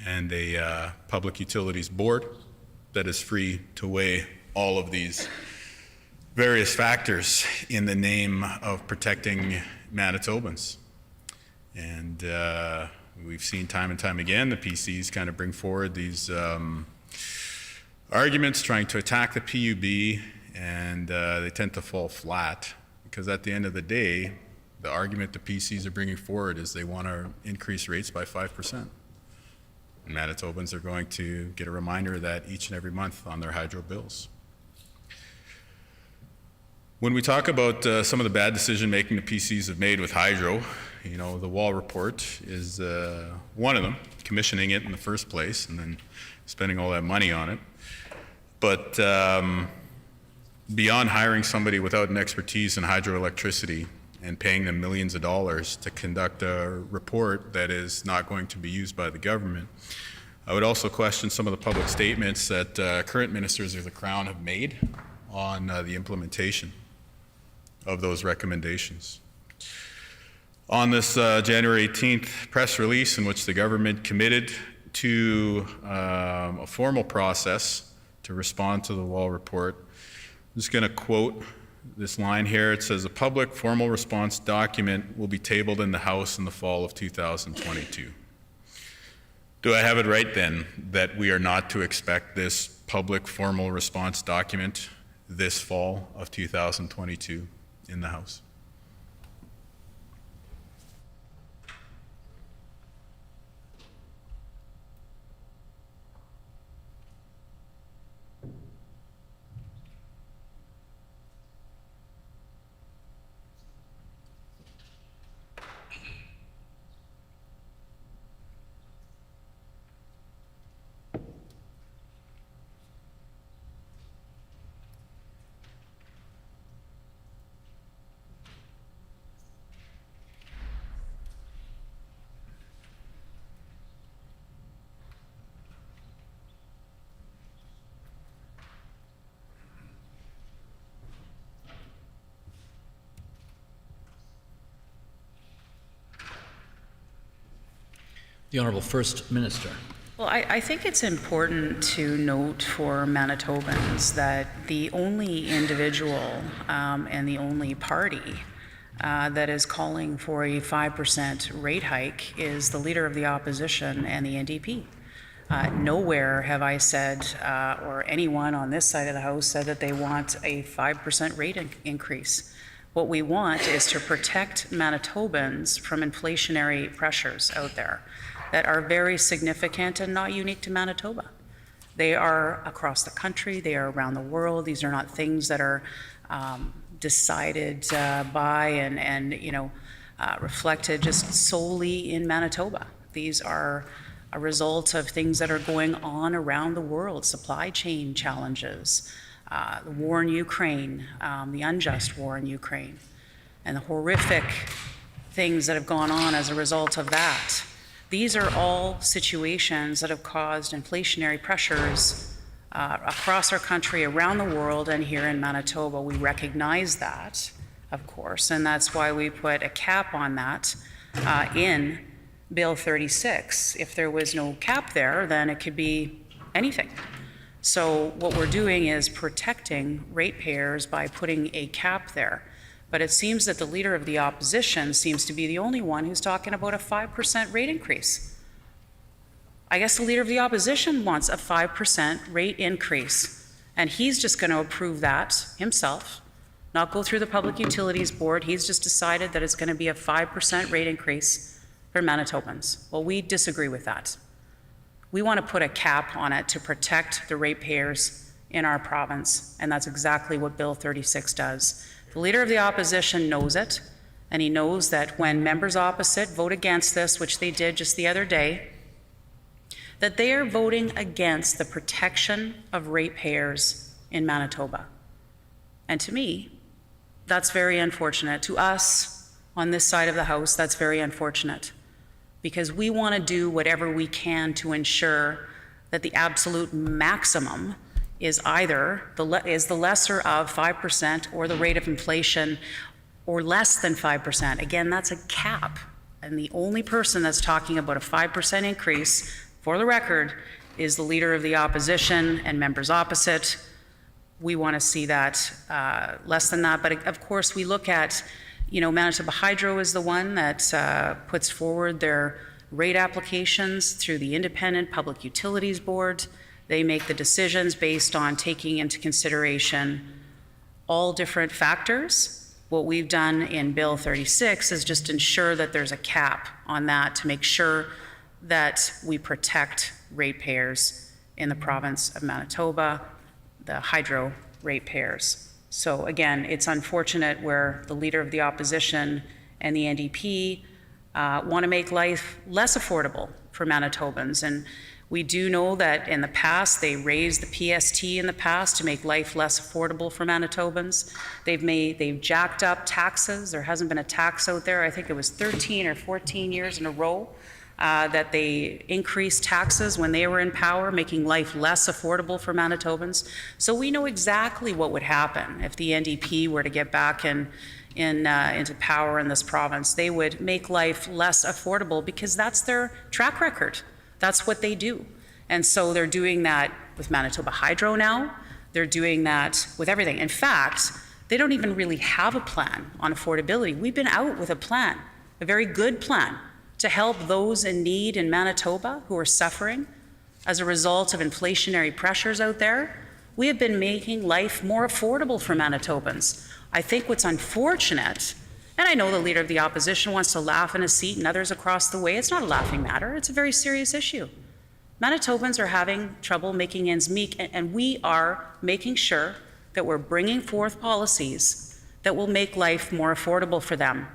and a public utilities board that is free to weigh all of these various factors in the name of protecting Manitobans. And we've seen time and time again the PCs kind of bring forward these arguments trying to attack the PUB, and they tend to fall flat because at the end of the day, the argument the PCs are bringing forward is they want to increase rates by 5%. And Manitobans are going to get a reminder of that each and every month on their hydro bills. When we talk about some of the bad decision-making the PCs have made with hydro, you know, the Wall report is one of them, commissioning it in the first place and then spending all that money on it. But beyond hiring somebody without an expertise in hydroelectricity and paying them millions of dollars to conduct a report that is not going to be used by the government, I would also question some of the public statements that current ministers of the Crown have made on the implementation of those recommendations. On this January 18th press release in which the government committed to a formal process to respond to the Wall report, I'm just going to quote this line here. It says, "A public formal response document will be tabled in the House in the fall of 2022. Do I have it right then that we are not to expect this public formal response document this fall of 2022 in the House? The Honourable First Minister. Well, I think it's important to note for Manitobans that the only individual and the only party that is calling for a 5% rate hike is the Leader of the Opposition and the NDP. Nowhere have I said, or anyone on this side of the House said that they want a 5% rate increase. What we want is to protect Manitobans from inflationary pressures out there that are very significant and not unique to Manitoba. They are across the country, they are around the world. These are not things that are decided by and reflected just solely in Manitoba. These are a result of things that are going on around the world, supply chain challenges, the war in Ukraine, the unjust war in Ukraine, and the horrific things that have gone on as a result of that. These are all situations that have caused inflationary pressures across our country, around the world, and here in Manitoba. We recognize that, of course, and that's why we put a cap on that in Bill 36. If there was no cap there, then it could be anything. So what we're doing is protecting ratepayers by putting a cap there. But it seems that the Leader of the Opposition seems to be the only one who's talking about a 5% rate increase. I guess the Leader of the Opposition wants a 5% rate increase, and he's just going to approve that himself, not go through the Public Utilities Board. He's just decided that it's going to be a 5% rate increase for Manitobans. Well, we disagree with that. We want to put a cap on it to protect the ratepayers in our province, and that's exactly what Bill 36 does. The Leader of the Opposition knows it, and he knows that when members opposite vote against this, which they did just the other day, that they are voting against the protection of ratepayers in Manitoba. And to me, that's very unfortunate. To us, on this side of the House, that's very unfortunate, because we want to do whatever we can to ensure that the absolute maximum is either the lesser of 5% or the rate of inflation, or less than 5%. Again, that's a cap. And the only person that's talking about a 5% increase, for the record, is the Leader of the Opposition and members opposite. We want to see that less than that. But of course, we look at, Manitoba Hydro is the one that puts forward their rate applications through the Independent Public Utilities Board. They make the decisions based on taking into consideration all different factors. What we've done in Bill 36 is just ensure that there's a cap on that to make sure that we protect ratepayers in the province of Manitoba, the hydro ratepayers. So again, it's unfortunate where the Leader of the Opposition and the NDP want to make life less affordable for Manitobans. And we do know that in the past, they raised the PST in the past to make life less affordable for Manitobans. They've jacked up taxes. There hasn't been a tax out there. I think it was 13 or 14 years in a row that they increased taxes when they were in power, making life less affordable for Manitobans. So we know exactly what would happen if the NDP were to get back into power in this province. They would make life less affordable because that's their track record. That's what they do. And so they're doing that with Manitoba Hydro now. They're doing that with everything. In fact, they don't even really have a plan on affordability. We've been out with a plan, a very good plan, to help those in need in Manitoba who are suffering as a result of inflationary pressures out there. We have been making life more affordable for Manitobans. I think what's unfortunate, and I know the Leader of the Opposition wants to laugh in his seat and others across the way. It's not a laughing matter. It's a very serious issue. Manitobans are having trouble making ends meet, and we are making sure that we're bringing forth policies that will make life more affordable for them,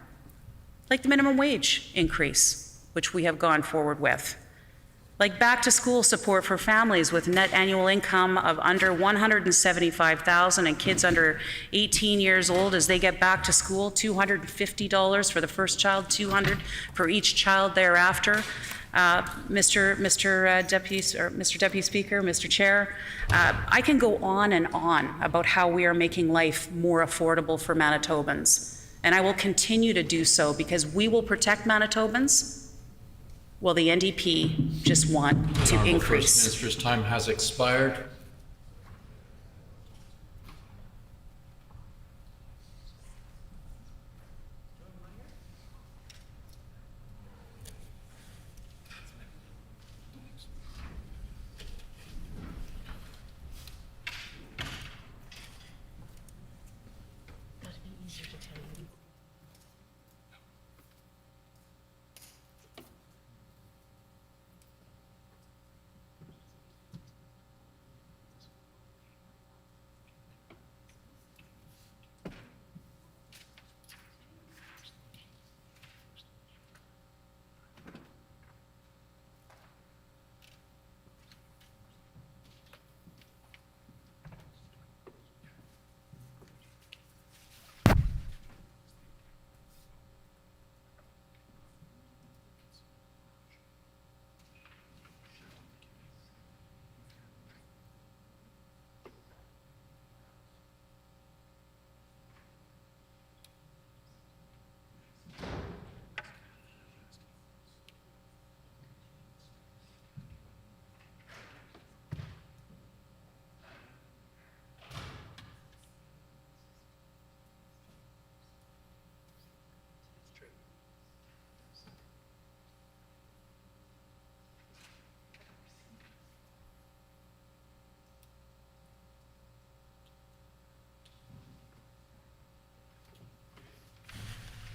like the minimum wage increase, which we have gone forward with, like back-to-school support for families with net annual income of under $175,000 and kids under 18 years old as they get back to school, $250 for the first child, $200 for each child thereafter. Mr. Deputy Speaker, Mr. Chair, I can go on and on about how we are making life more affordable for Manitobans, and I will continue to do so because we will protect Manitobans. Well, the NDP just want to increase. First Minister's time has expired.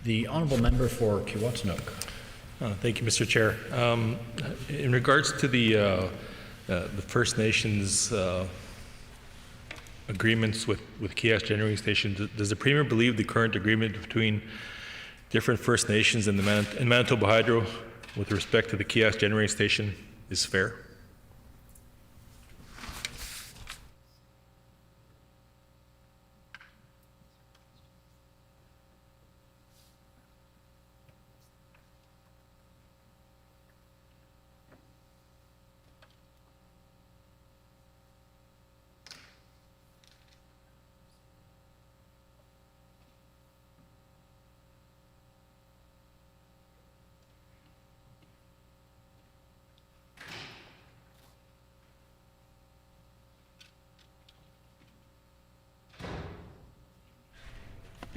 The honourable member for Kiiwetinoong. Thank you, Mr. Chair. In regards to the First Nations agreements with Kias Generating Station, does the Premier believe the current agreement between different First Nations and Manitoba Hydro with respect to the Kias Generating Station is fair?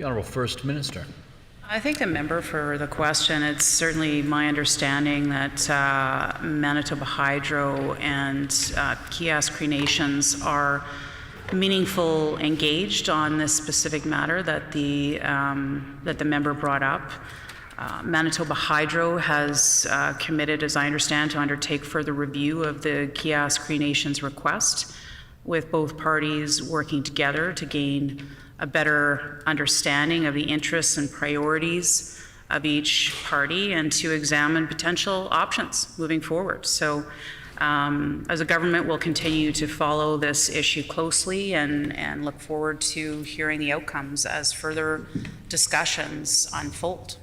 The Honourable First Minister. I thank the member for the question. It's certainly my understanding that Manitoba Hydro and Kiosk Cree Nations are meaningful engaged on this specific matter that the member brought up. Manitoba Hydro has committed, as I understand, to undertake further review of the Kiosk Cree Nations request, with both parties working together to gain a better understanding of the interests and priorities of each party and to examine potential options moving forward. So as a government, we'll continue to follow this issue closely and look forward to hearing the outcomes as further discussions unfold.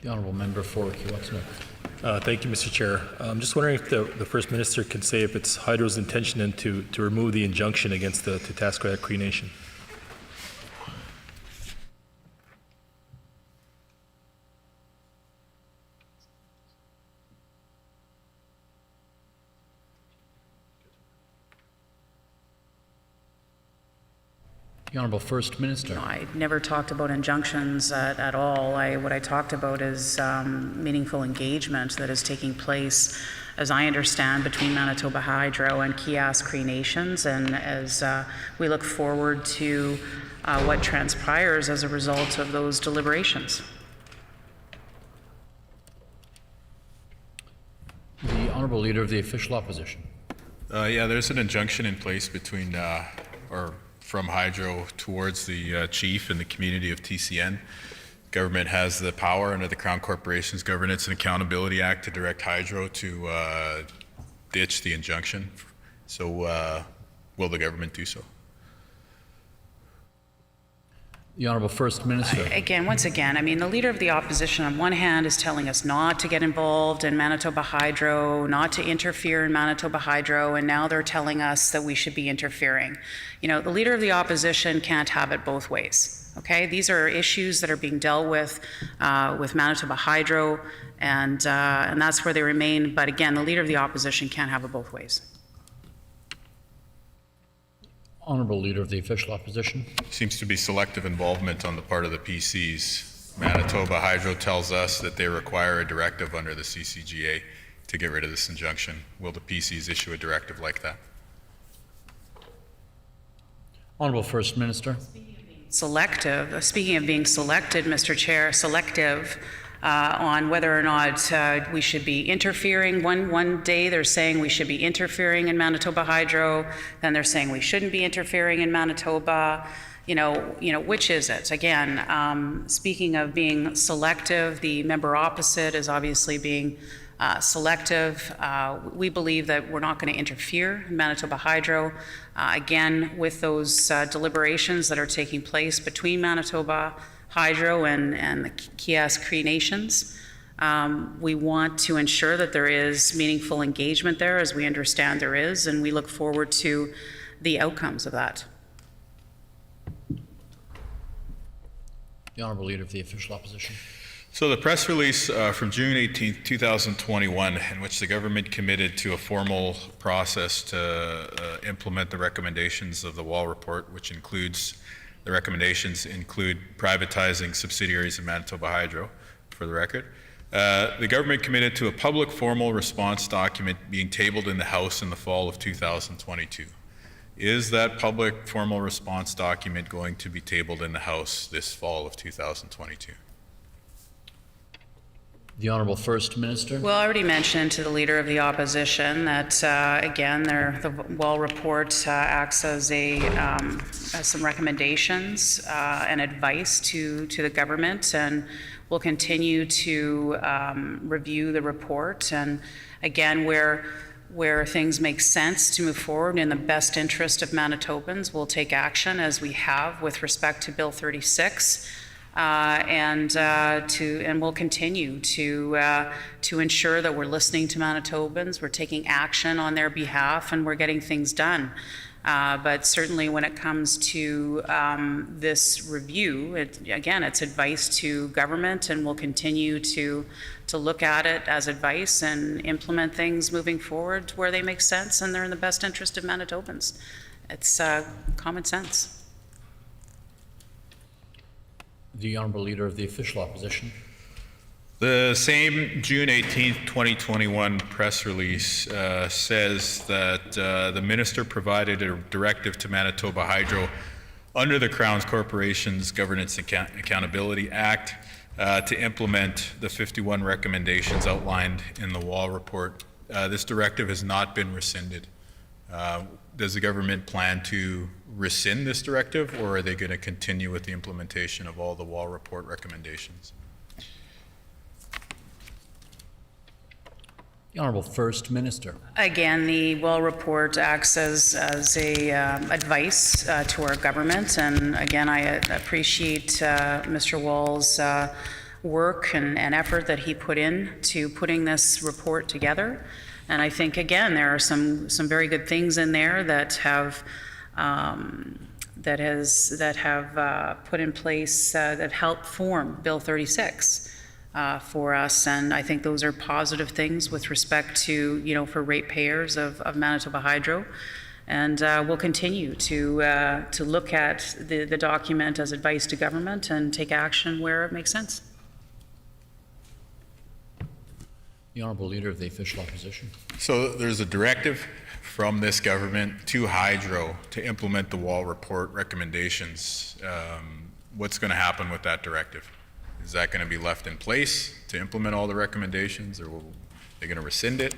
The Honourable Member for Kiewit-Snook. Thank you, Mr. Chair. I'm just wondering if the First Minister can say if it's Hydro's intention to remove the injunction against the Tustasqueat Cree Nation. The Honourable First Minister. I never talked about injunctions at all. What I talked about is meaningful engagement that is taking place, as I understand, between Manitoba Hydro and Kiosk Cree Nations, and as we look forward to what transpires as a result of those deliberations. The Honourable Leader of the Official Opposition. Yeah, there's an injunction in place between, from Hydro towards the chief and the community of TCN. Government has the power under the Crown Corporations Governance and Accountability Act to direct Hydro to ditch the injunction. So will the government do so? The Honourable First Minister. Once again, I mean, the Leader of the Opposition on one hand is telling us not to get involved in Manitoba Hydro, not to interfere in Manitoba Hydro, and now they're telling us that we should be interfering. You know, the Leader of the Opposition can't have it both ways, okay? These are issues that are being dealt with Manitoba Hydro, and that's where they remain. But again, the Leader of the Opposition can't have it both ways. Honourable Leader of the Official Opposition. Seems to be selective involvement on the part of the PCs. Manitoba Hydro tells us that they require a directive under the CCGA to get rid of this injunction. Will the PCs issue a directive like that? Honourable First Minister. Selective, speaking of being selected, Mr. Chair, selective on whether or not we should be interfering. One day they're saying we should be interfering in Manitoba Hydro, then they're saying we shouldn't be interfering in Manitoba. You know, which is it? Again, speaking of being selective, the member opposite is obviously being selective. We believe that we're not going to interfere in Manitoba Hydro. Again, with those deliberations that are taking place between Manitoba Hydro and the Kiosk Cree Nations, we want to ensure that there is meaningful engagement there, as we understand there is, and we look forward to the outcomes of that. The Honourable Leader of the Official Opposition. So the press release from June 18th, 2021, in which the government committed to a formal process to implement the recommendations of the Wall Report, which includes, the recommendations include privatizing subsidiaries of Manitoba Hydro, for the record. The government committed to a public formal response document being tabled in the House in the fall of 2022. Is that public formal response document going to be tabled in the House this fall of 2022? The Honourable First Minister. Well, I already mentioned to the Leader of the Opposition that, again, the Wall Report acts as some recommendations and advice to the government, and we'll continue to review the report. And again, where where things make sense to move forward in the best interest of Manitobans, we'll take action as we have with respect to Bill 36. And we'll continue to ensure that we're listening to Manitobans, we're taking action on their behalf, and we're getting things done. But certainly when it comes to this review, it's advice to government, and we'll continue to look at it as advice and implement things moving forward where they make sense and they're in the best interest of Manitobans. It's common sense. The Honourable Leader of the Official Opposition. The same June 18th, 2021 press release says that the minister provided a directive to Manitoba Hydro under the Crown Corporations Governance Accountability Act to implement the 51 recommendations outlined in the Wall report. This directive has not been rescinded. Does the government plan to rescind this directive, or are they going to continue with the implementation of all the Wall report recommendations? The Honourable First Minister. Again, the Wall report acts as a advice to our government, and again, I appreciate Mr. Wall's work and effort that he put in to putting this report together. And I think, again, there are some very good things in there that have put in place that help form Bill 36 for us. And I think those are positive things with respect to, for ratepayers of Manitoba Hydro. And we'll continue to look at the document as advice to government and take action where it makes sense. The Honourable Leader of the Official Opposition. So there's a directive from this government to Hydro to implement the Wall report recommendations. What's going to happen with that directive? Is that going to be left in place to implement all the recommendations, or are they going to rescind it?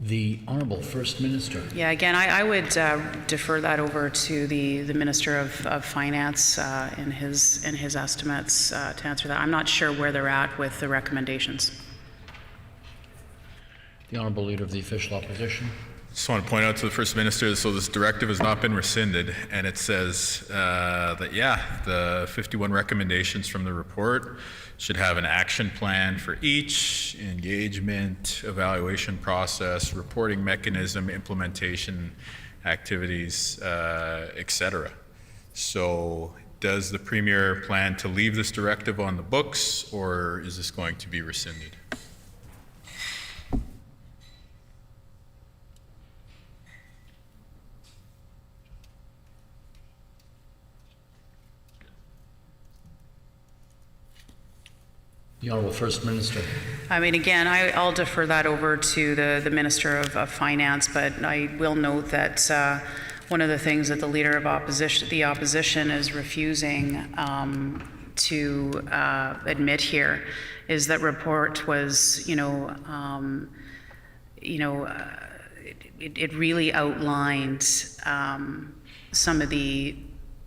The Honourable First Minister. Yeah, again, I would defer that over to the Minister of Finance in his estimates to answer that. I'm not sure where they're at with the recommendations. The Honourable Leader of the Official Opposition. Just want to point out to the First Minister, so this directive has not been rescinded, and it says that, yeah, the 51 recommendations from the report should have an action plan for each, engagement, evaluation process, reporting mechanism, implementation activities, etc. So does the Premier plan to leave this directive on the books, or is this going to be rescinded? The Honourable First Minister. I mean, again, I'll defer that over to the Minister of Finance, but I will note that one of the things that the Leader of the Opposition is refusing to admit here is that report was, it really outlined some of the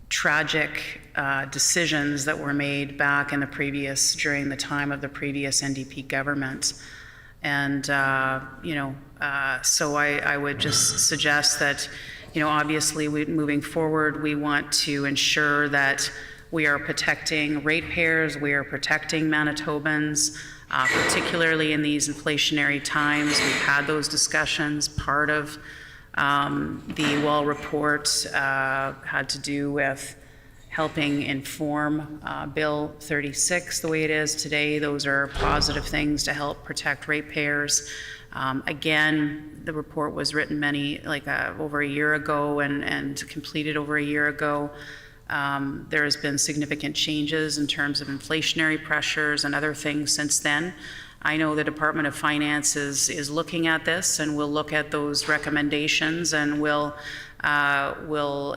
tragic decisions that were made back in during the time of the previous NDP government. And, so I would just suggest that, obviously moving forward, we want to ensure that we are protecting ratepayers, we are protecting Manitobans, particularly in these inflationary times. We've had those discussions. Part of the Wall report had to do with helping inform Bill 36 the way it is today. Those are positive things to help protect ratepayers. Again, the report was written over a year ago and completed over a year ago. There has been significant changes in terms of inflationary pressures and other things since then. I know the Department of Finance is looking at this, and we'll look at those recommendations, and we'll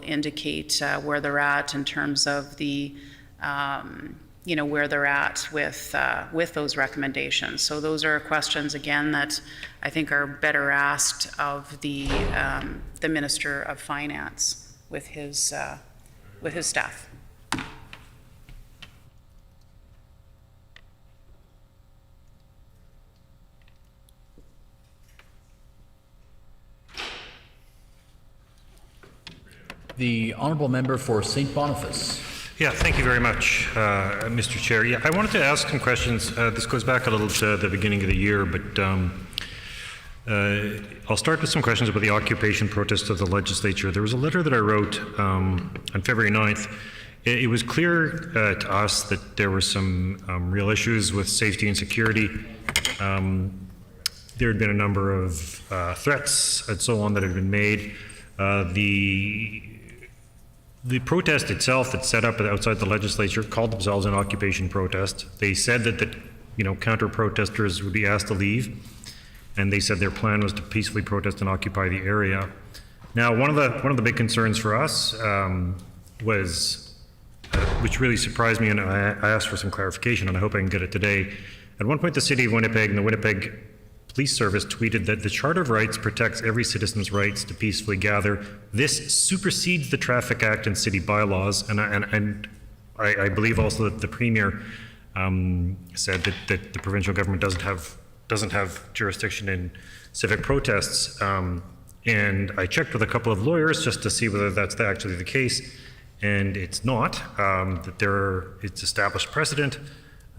indicate where they're at in terms of the, where they're at with those recommendations. So those are questions, again, that I think are better asked of the Minister of Finance with his staff. The Honourable Member for St. Boniface. Yeah, thank you very much, Mr. Chair. Yeah, I wanted to ask some questions. This goes back a little to the beginning of the year, but I'll start with some questions about the occupation protest of the Legislature. There was a letter that I wrote on February 9th. It was clear to us that there were some real issues with safety and security. There had been a number of threats and so on that had been made. The protest itself that's set up outside the Legislature called themselves an occupation protest. They said that counter-protesters would be asked to leave, and they said their plan was to peacefully protest and occupy the area. Now, one of the big concerns for us was, which really surprised me, and I asked for some clarification, and I hope I can get it today. At one point, the City of Winnipeg and the Winnipeg Police Service tweeted that the Charter of Rights protects every citizen's rights to peacefully gather. This supersedes the Traffic Act and city bylaws, and I believe also that the Premier said that the provincial government doesn't have jurisdiction in civic protests. And I checked with a couple of lawyers just to see whether that's actually the case, and it's not. It's established precedent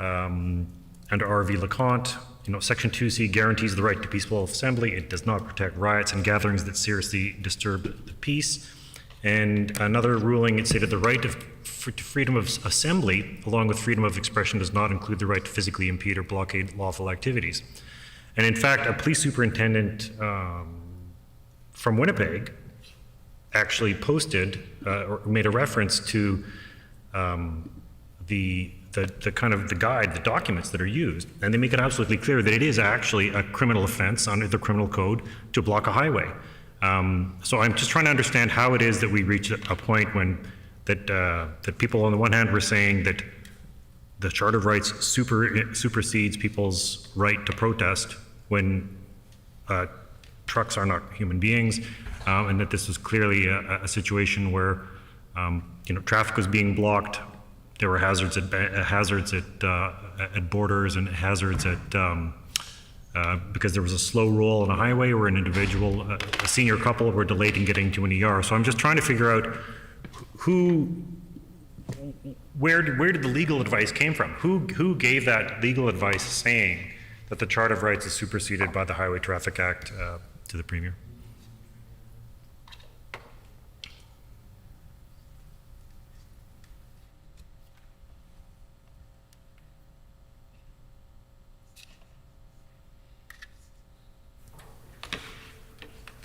under R.V. LeConte. Section 2C guarantees the right to peaceful assembly. It does not protect riots and gatherings that seriously disturb the peace. And another ruling, it stated the right to freedom of assembly, along with freedom of expression, does not include the right to physically impede or blockade lawful activities. And in fact, a police superintendent from Winnipeg actually posted or made a reference to the kind of the guide, the documents that are used, and they make it absolutely clear that it is actually a criminal offense under the criminal code to block a highway. So I'm just trying to understand how it is that we reach a point when that people on the one hand were saying that the Charter of Rights supersedes people's right to protest when trucks are not human beings, and that this was clearly a situation where traffic was being blocked. There were hazards at borders and hazards at because there was a slow roll on a highway where an individual, a senior couple, were delayed in getting to an ER. So I'm just trying to figure out where did the legal advice came from? Who gave that legal advice saying that the Charter of Rights is superseded by the Highway Traffic Act to the Premier?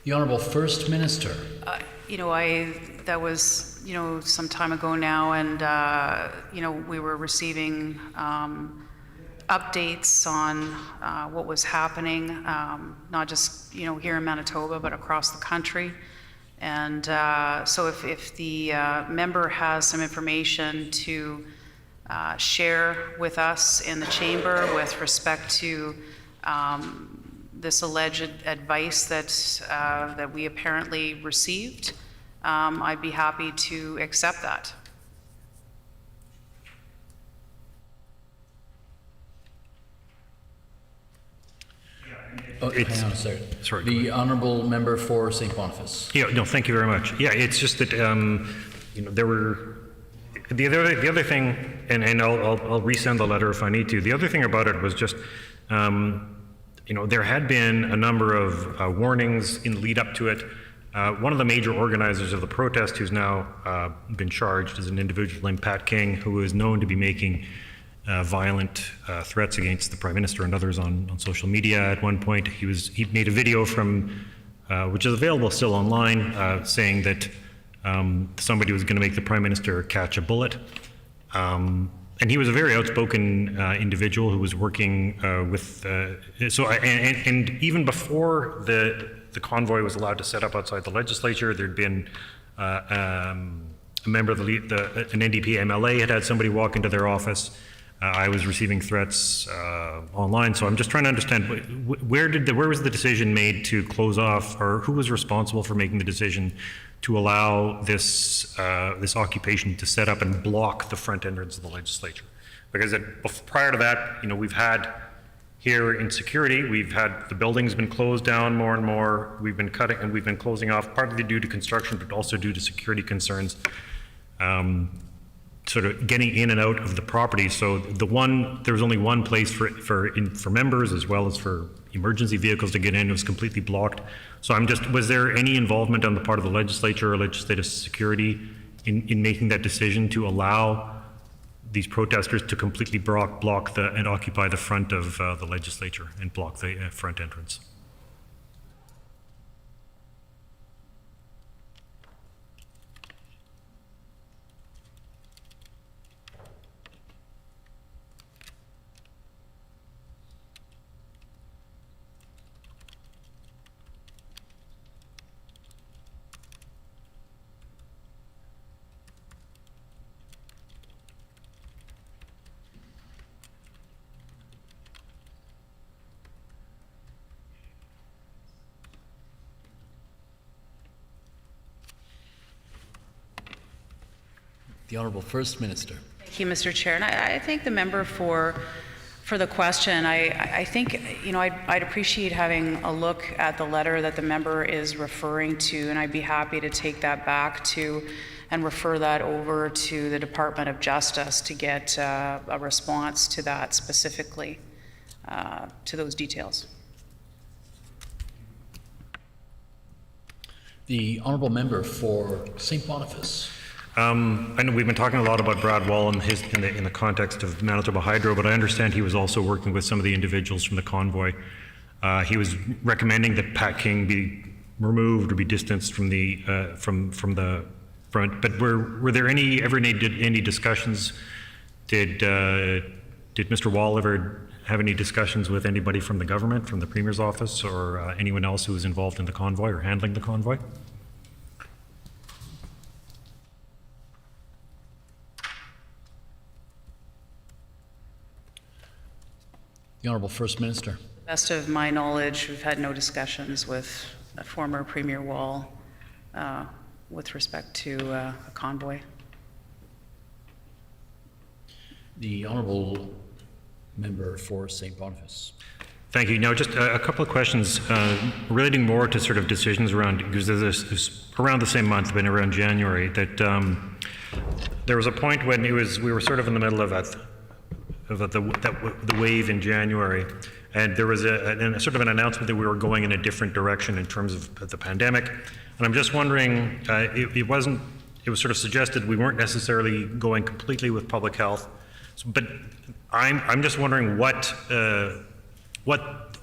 The Honourable First Minister. That was, some time ago now, and, we were receiving updates on what was happening, not just, here in Manitoba, but across the country. And so if the member has some information to share with us in the chamber with respect to this alleged advice that we apparently received, I'd be happy to accept that. Hang on a second. Sorry. The Honourable Member for St. Boniface. Yeah, no, thank you very much. Yeah, it's just that there were the other thing, and I'll resend the letter if I need to. The other thing about it was just there had been a number of warnings in the lead up to it. One of the major organizers of the protest, who's now been charged, is an individual named Pat King, who is known to be making violent threats against the Prime Minister and others on social media. At one point, he made a video from, which is available still online, saying that somebody was going to make the Prime Minister catch a bullet. And he was a very outspoken individual who was working with. And even before the convoy was allowed to set up outside the legislature, there'd been a member of an NDP MLA had somebody walk into their office. I was receiving threats online, so I'm just trying to understand where was the decision made to close off, or who was responsible for making the decision to allow this occupation to set up and block the front entrance of the legislature? Because prior to that, we've had here in security, we've had the buildings been closed down more and more. We've been cutting and we've been closing off, partly due to construction, but also due to security concerns. Sort of getting in and out of the property. So there was only one place for members as well as for emergency vehicles to get in. It was completely blocked. So was there any involvement on the part of the legislature or legislative security in making that decision to allow these protesters to completely block and occupy the front of the legislature and block the front entrance? The Honourable First Minister. Thank you, Mr. Chair. And I thank the member for the question. I think, I'd appreciate having a look at the letter that the member is referring to, and I'd be happy to take that back to and refer that over to the Department of Justice to get a response to that specifically, to those details. The Honourable Member for St. Boniface. I know we've been talking a lot about Brad Wall in the context of Manitoba Hydro, but I understand he was also working with some of the individuals from the convoy. He was recommending that Pat King be removed or be distanced from the front. But were there ever any discussions? Did Mr. Wall ever have any discussions with anybody from the government, from the Premier's office, or anyone else who was involved in the convoy or handling the convoy? The Honourable First Minister. Best of my knowledge, we've had no discussions with former Premier Wall with respect to a convoy. The Honourable Member for St. Boniface. Thank you. Now, just a couple of questions relating more to sort of decisions around, because there's around the same month, but around January, that there was a point when we were sort of in the middle of the wave in January, and there was a sort of an announcement that we were going in a different direction in terms of the pandemic. And I'm just wondering, it was sort of suggested we weren't necessarily going completely with public health, but I'm just wondering what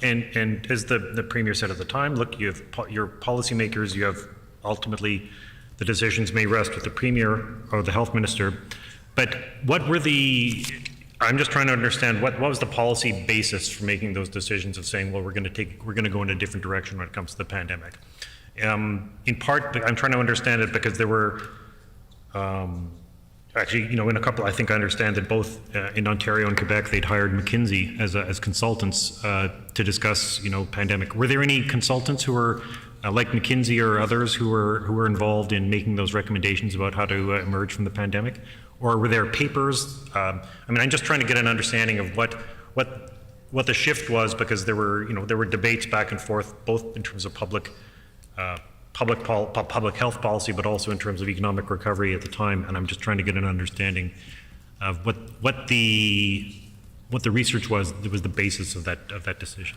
and as the Premier said at the time, look, you have your policymakers, you have ultimately the decisions may rest with the Premier or the Health Minister, but what were I'm just trying to understand what was the policy basis for making those decisions of saying, well, we're going to go in a different direction when it comes to the pandemic. In part, I'm trying to understand it because there were actually, in a couple, I think I understand that both in Ontario and Quebec, they'd hired McKinsey as consultants to discuss, pandemic. Were there any consultants who were like McKinsey or others who were involved in making those recommendations about how to emerge from the pandemic? Or were there papers? I'm just trying to get an understanding of what the shift was, because there were debates back and forth, both in terms of public health policy, but also in terms of economic recovery at the time. And I'm just trying to get an understanding of what the research was that was the basis of that decision.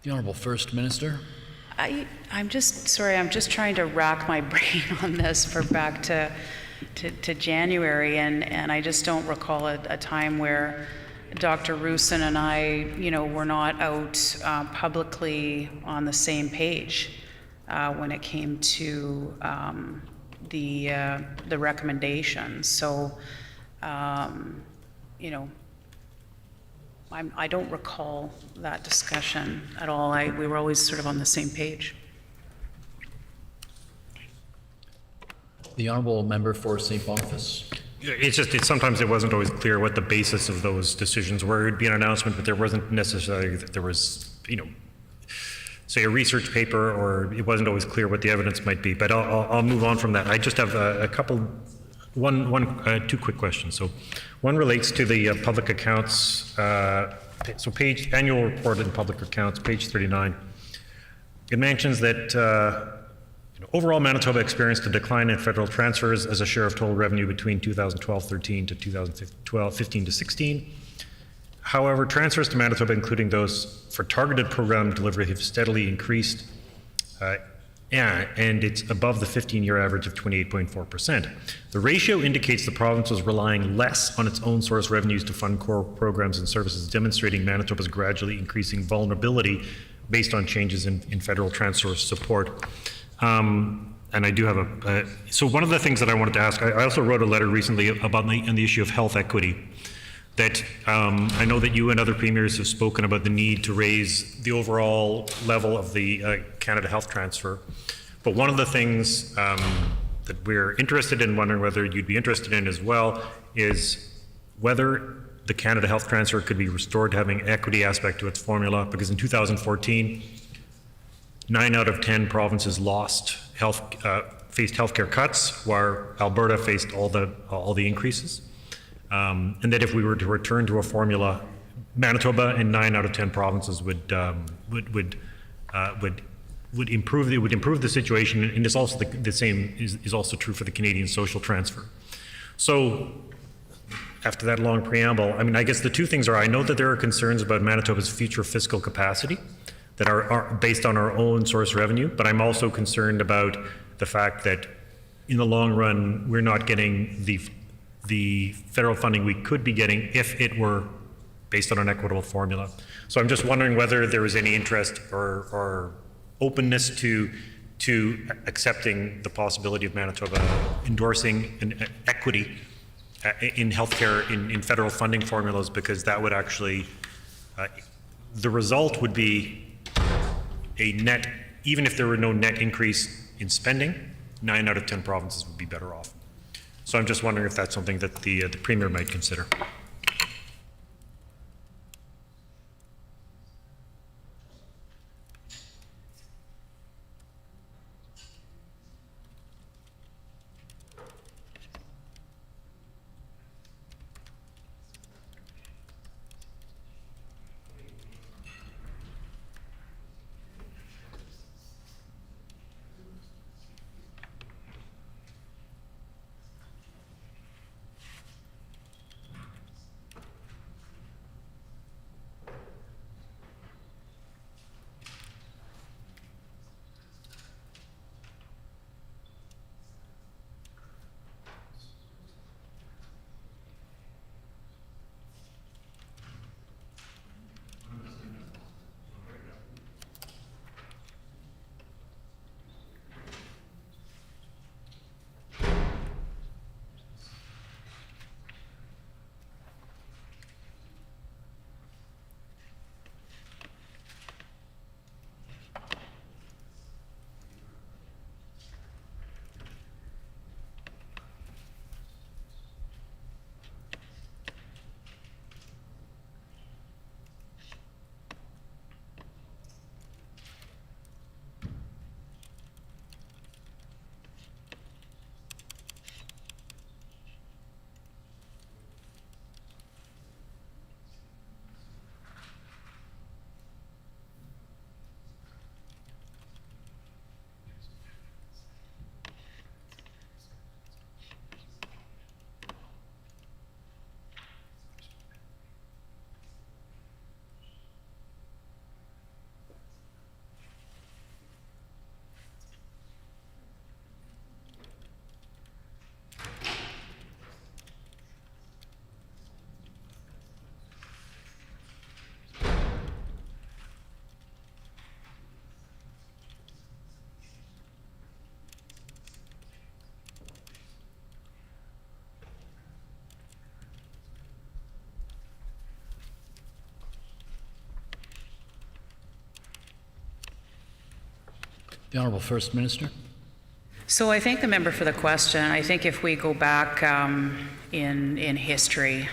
The Honourable First Minister. I'm just trying to rack my brain on this for back to January, and I just don't recall a time where Dr. Roussin and I, were not out publicly on the same page when it came to the recommendations. So, I don't recall that discussion at all. We were always sort of on the same page. The Honourable Member for St. Boniface. Sometimes it wasn't always clear what the basis of those decisions were. It would be an announcement, but there wasn't necessarily that there was, say a research paper, or it wasn't always clear what the evidence might be. But I'll move on from that. I just have two quick questions. So one relates to the public accounts, annual report in public accounts, page 39. It mentions that overall, Manitoba experienced a decline in federal transfers as a share of total revenue between 2012-13 to 2015-16. However, transfers to Manitoba, including those for targeted program delivery, have steadily increased, and it's above the 15-year average of 28.4%. The ratio indicates the province was relying less on its own source revenues to fund core programs and services, demonstrating Manitoba's gradually increasing vulnerability based on changes in federal transfer support. And I do have so one of the things that I wanted to ask, I also wrote a letter recently about on the issue of health equity, that I know that you and other premiers have spoken about the need to raise the overall level of the Canada Health Transfer. But one of the things that we're interested in, wondering whether you'd be interested in as well, is whether the Canada Health Transfer could be restored to having equity aspect to its formula, because in 2014, 9 out of 10 provinces faced healthcare cuts, while Alberta faced all the increases. And that if we were to return to a formula, Manitoba and 9 out of 10 provinces would improve. It would improve the situation, and it's also the same is also true for the Canadian social transfer. So, after that long preamble, I guess the two things are: I know that there are concerns about Manitoba's future fiscal capacity that are based on our own source revenue, but I'm also concerned about the fact that in the long run, we're not getting the federal funding we could be getting if it were based on an equitable formula. So I'm just wondering whether there is any interest or openness to accepting the possibility of Manitoba endorsing an equity in healthcare in federal funding formulas, because that would actually, the result would be a net, even if there were no net increase in spending, 9 out of 10 provinces would be better off. So I'm just wondering if that's something that the Premier might consider. The Honourable First Minister. So I thank the member for the question. I think if we go back in history,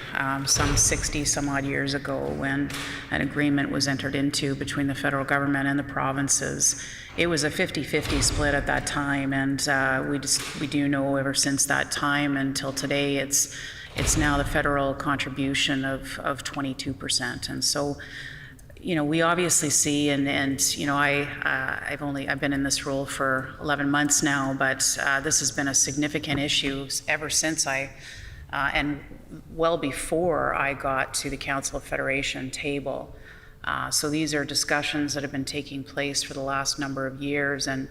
some 60 some odd years ago, when an agreement was entered into between the federal government and the provinces, it was a 50-50 split at that time, and we do know ever since that time until today, it's now the federal contribution of 22%, and so. You know, we obviously see, and you know, I've been in this role for 11 months now, but this has been a significant issue ever since and well before I got to the Council of Federation table. So these are discussions that have been taking place for the last number of years, and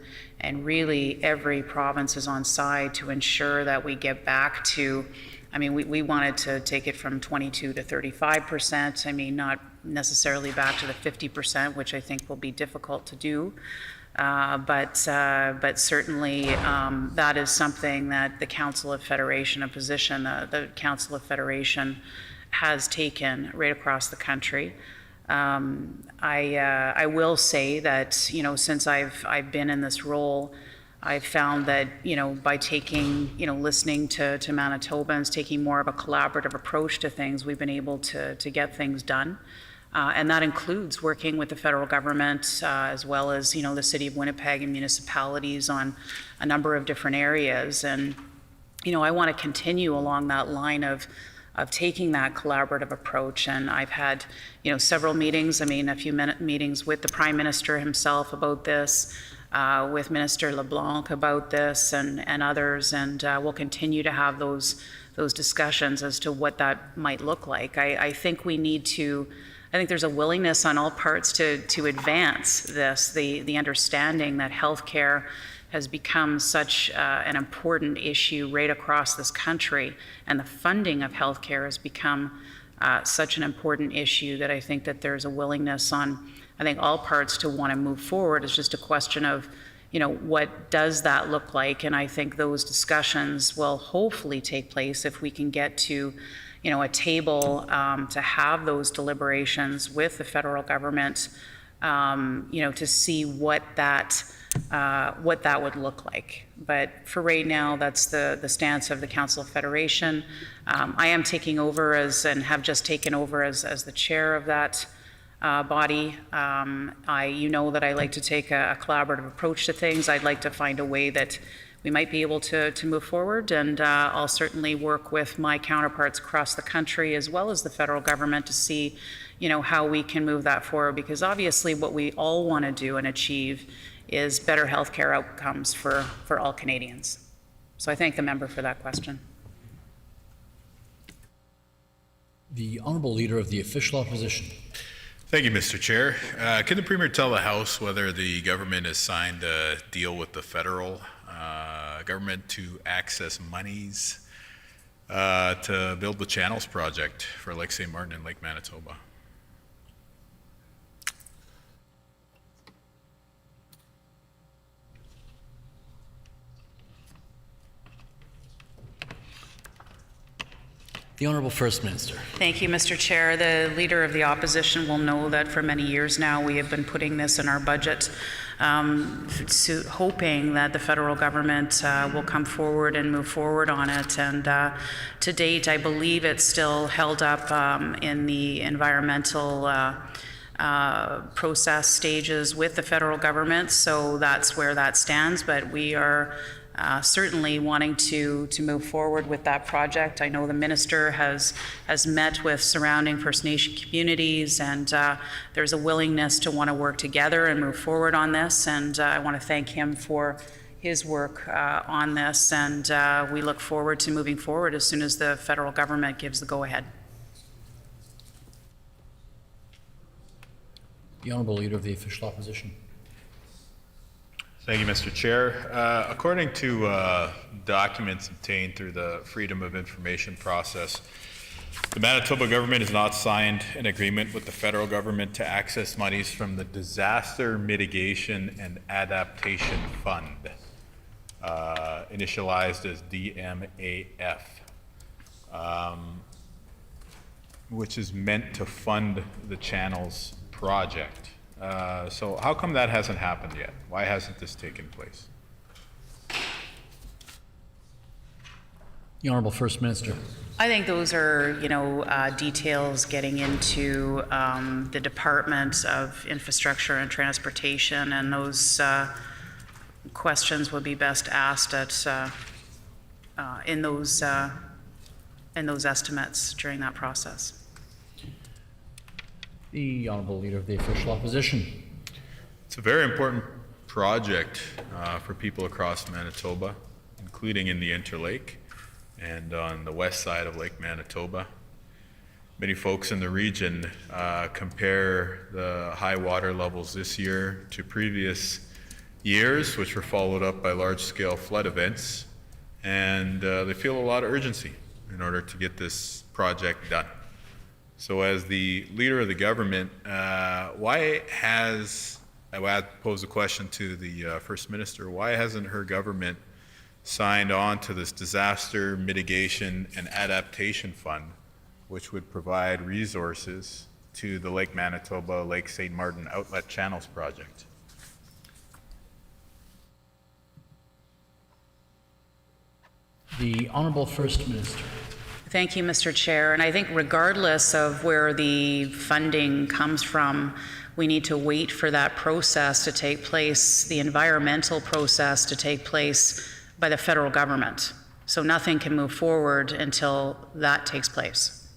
really every province is on side to ensure that we get back to. I mean, we wanted to take it from 22 to 35%. I mean, not necessarily back to the 50%, which I think will be difficult to do. But certainly that is something that the Council of Federation, a position the Council of Federation has taken right across the country. I will say that, you know, since I've been in this role, I've found that, you know, by taking, you know, listening to Manitobans, taking more of a collaborative approach to things, we've been able to get things done. And that includes working with the federal government as well as, you know, the City of Winnipeg and municipalities on a number of different areas. And, you know, I want to continue along that line of taking that collaborative approach. And I've had, you know, several meetings, I mean, a few meetings with the Prime Minister himself about this, with Minister LeBlanc about this and others, and we'll continue to have those discussions as to what that might look like. I think we need to, I think there's a willingness on all parts to advance this, the understanding that healthcare has become such an important issue right across this country, and the funding of healthcare has become such an important issue that I think that there's a willingness on, I think, all parts to want to move forward. It's just a question of, you know, what does that look like? And I think those discussions will hopefully take place if we can get to, you know, a table to have those deliberations with the federal government, you know, to see what that would look like. But for right now, that's the stance of the Council of Federation. I am taking over and have just taken over as the chair of that body. You know that I like to take a collaborative approach to things. I'd like to find a way that we might be able to move forward, and I'll certainly work with my counterparts across the country as well as the federal government to see, you know, how we can move that forward, because obviously what we all want to do and achieve is better healthcare outcomes for all Canadians. So I thank the member for that question. The Honourable Leader of the Official Opposition. Thank you, Mr. Chair. Can the Premier tell the House whether the government has signed a deal with the federal government to access monies to build the Channels project for Lake St. Martin and Lake Manitoba? The Honourable First Minister. Thank you, Mr. Chair. The Leader of the Opposition will know that for many years now we have been putting this in our budget, hoping that the federal government will come forward and move forward on it. And to date, I believe it's still held up in the environmental process stages with the federal government, so that's where that stands. But we are certainly wanting to move forward with that project. I know the minister has met with surrounding First Nation communities, and there's a willingness to want to work together and move forward on this, and I want to thank him for his work on this, and we look forward to moving forward as soon as the federal government gives the go-ahead. The Honourable Leader of the Official Opposition. Thank you, Mr. Chair. According to documents obtained through the Freedom of Information process, the Manitoba government has not signed an agreement with the federal government to access monies from the Disaster Mitigation and Adaptation Fund, initialized as DMAF, which is meant to fund the Channels project. So how come that hasn't happened yet? Why hasn't this taken place? The Honourable First Minister. I think those are, details getting into the Department of Infrastructure and Transportation, and those questions would be best asked at in those estimates during that process. The Honourable Leader of the Official Opposition. It's a very important project for people across Manitoba, including in the Interlake and on the west side of Lake Manitoba. Many folks in the region compare the high water levels this year to previous years, which were followed up by large-scale flood events, and they feel a lot of urgency in order to get this project done. So as the Leader of the Government, I would pose a question to the First Minister, why hasn't her government signed on to this Disaster Mitigation and Adaptation Fund, which would provide resources to the Lake Manitoba, Lake St. Martin Outlet Channels project? The Honourable First Minister. Thank you, Mr. Chair. And I think regardless of where the funding comes from, we need to wait for that process to take place, the environmental process to take place by the federal government. So nothing can move forward until that takes place.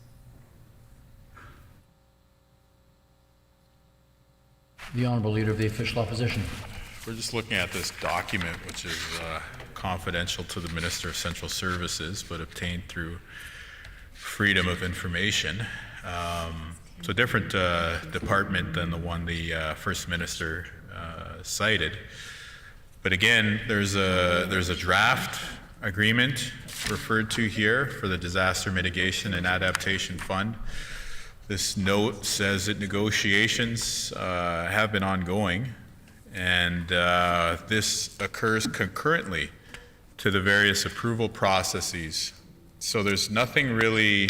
The Honourable Leader of the Official Opposition. We're just looking at this document, which is confidential to the Minister of Central Services, but obtained through Freedom of Information. So a different department than the one the First Minister cited. But again, there's a draft agreement referred to here for the Disaster Mitigation and Adaptation Fund. This note says that negotiations have been ongoing, and this occurs concurrently to the various approval processes. So there's nothing really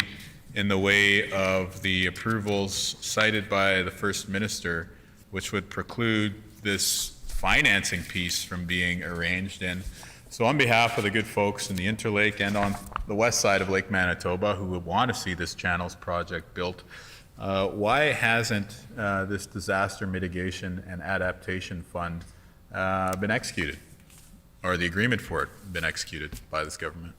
in the way of the approvals cited by the First Minister which would preclude this financing piece from being arranged. And so on behalf of the good folks in the Interlake and on the west side of Lake Manitoba who would want to see this channels project built, why hasn't this Disaster Mitigation and Adaptation Fund been executed, or the agreement for it been executed by this government?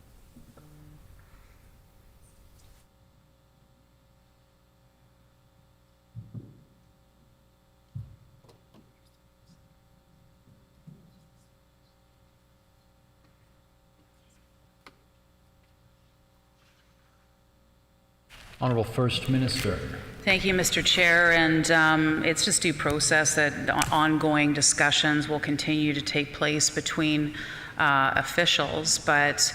Honourable First Minister. Thank you, Mr. Chair, and it's just due process that ongoing discussions will continue to take place between officials, but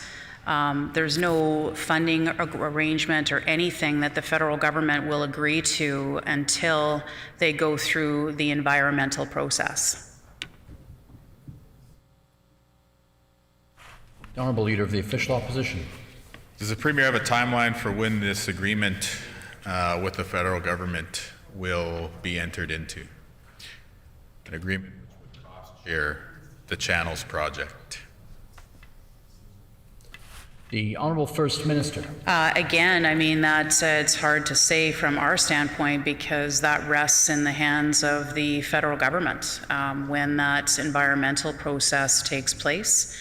there's no funding arrangement or anything that the federal government will agree to until they go through the environmental process. The Honourable Leader of the Official Opposition. Does the Premier have a timeline for when this agreement with the federal government will be entered into? An agreement which would cost share the Channels project. The Honourable First Minister. Again, I mean, it's hard to say from our standpoint because that rests in the hands of the federal government when that environmental process takes place.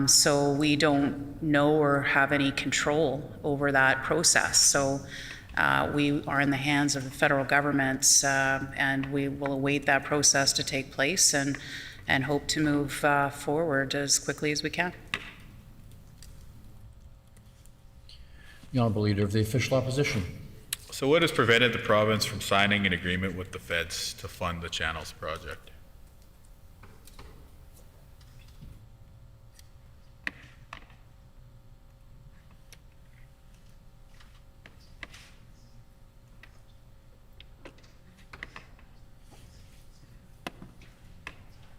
So we don't know or have any control over that process. So we are in the hands of the federal government, and we will await that process to take place and hope to move forward as quickly as we can. The Honourable Leader of the Official Opposition. So what has prevented the province from signing an agreement with the feds to fund the Channels project?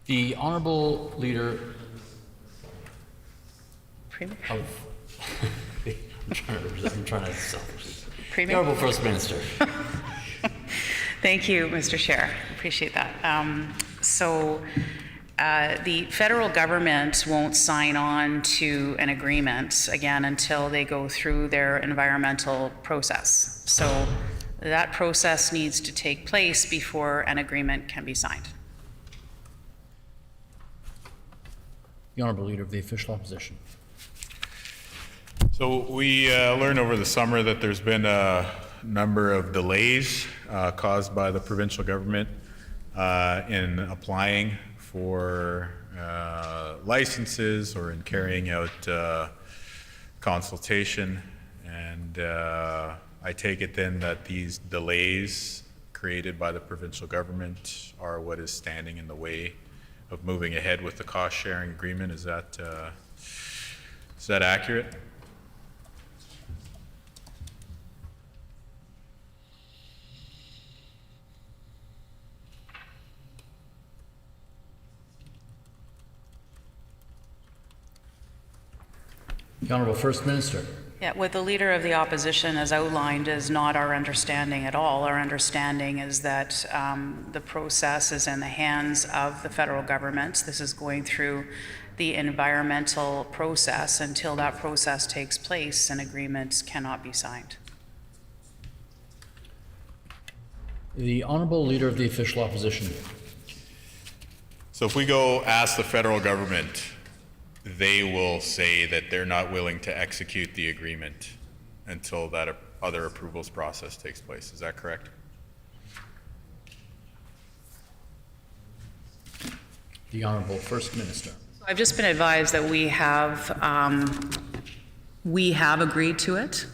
The Honourable Leader Premier? of... I'm trying to Premier? The Honourable First Minister. Thank you, Mr. Chair. Appreciate that. The federal government won't sign on to an agreement, again, until they go through their environmental process. So that process needs to take place before an agreement can be signed. The Honourable Leader of the Official Opposition. So we learned over the summer that there's been a number of delays caused by the provincial government in applying for licenses or in carrying out consultation. And I take it then that these delays created by the provincial government are what is standing in the way of moving ahead with the cost-sharing agreement. Is that accurate? The Honourable First Minister. Yeah, what the Leader of the Opposition has outlined is not our understanding at all. Our understanding is that the process is in the hands of the federal government. This is going through the environmental process. Until that process takes place, an agreement cannot be signed. The Honourable Leader of the Official Opposition. So if we go ask the federal government, they will say that they're not willing to execute the agreement until that other approvals process takes place. Is that correct? The Honourable First Minister. I've just been advised that we have agreed to it.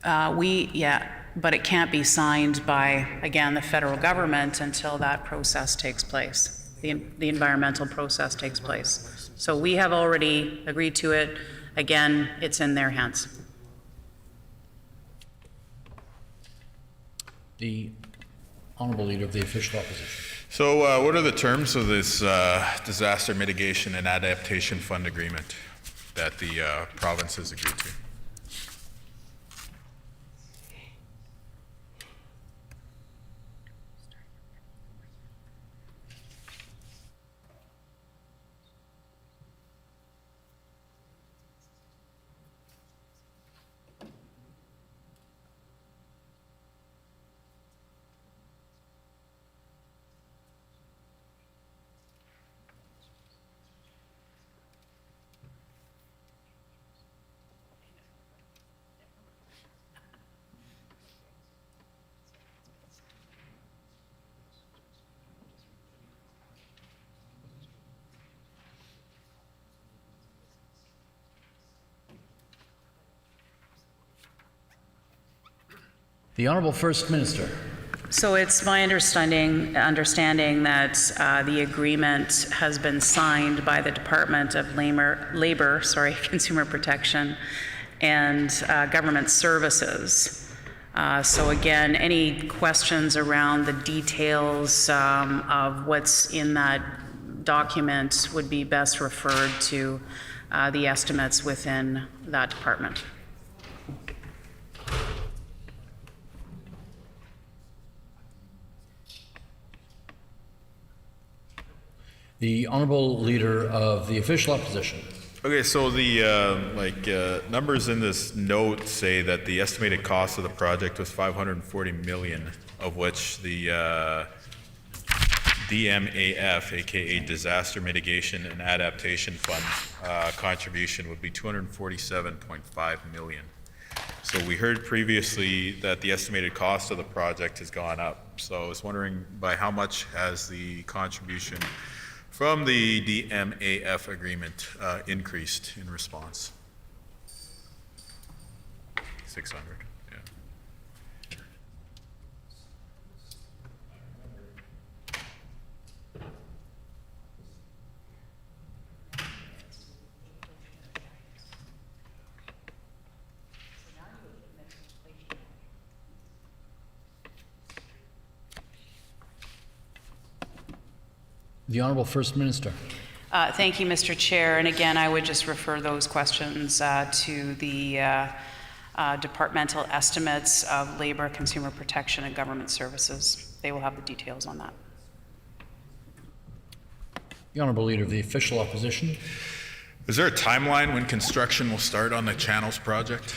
But it can't be signed by, again, the federal government until that process takes place. The environmental process takes place. So we have already agreed to it. Again, it's in their hands. The Honourable Leader of the Official Opposition. So what are the terms of this Disaster Mitigation and Adaptation Fund agreement that the province has agreed to? The Honourable First Minister. So it's my understanding that the agreement has been signed by the Department of Labor, Consumer Protection, and Government Services. So again, any questions around the details of what's in that document would be best referred to the estimates within that department. The Honourable Leader of the Official Opposition. Okay, so the numbers in this note say that the estimated cost of the project was $540 million, of which the DMAF, aka Disaster Mitigation and Adaptation Fund, contribution would be $247.5 million. So we heard previously that the estimated cost of the project has gone up. So I was wondering by how much has the contribution from the DMAF agreement increased in response? 600, yeah. The Honourable First Minister. Thank you, Mr. Chair. And again, I would just refer those questions to the departmental estimates of labor, consumer protection, and government services. They will have the details on that. The Honourable Leader of the Official Opposition. Is there a timeline when construction will start on the Channels project?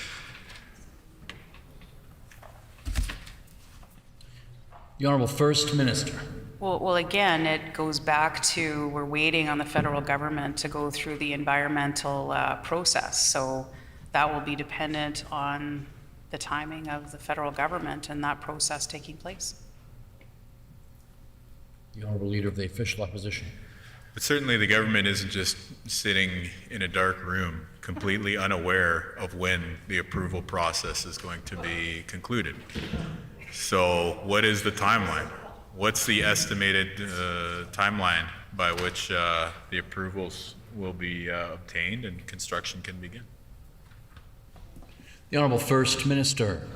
The Honourable First Minister. Well, again, it goes back to we're waiting on the federal government to go through the environmental process. So that will be dependent on the timing of the federal government and that process taking place. The Honourable Leader of the Official Opposition. But certainly the government isn't just sitting in a dark room, completely unaware of when the approval process is going to be concluded. So what is the timeline? What's the estimated timeline by which the approvals will be obtained and construction can begin? The Honourable First Minister.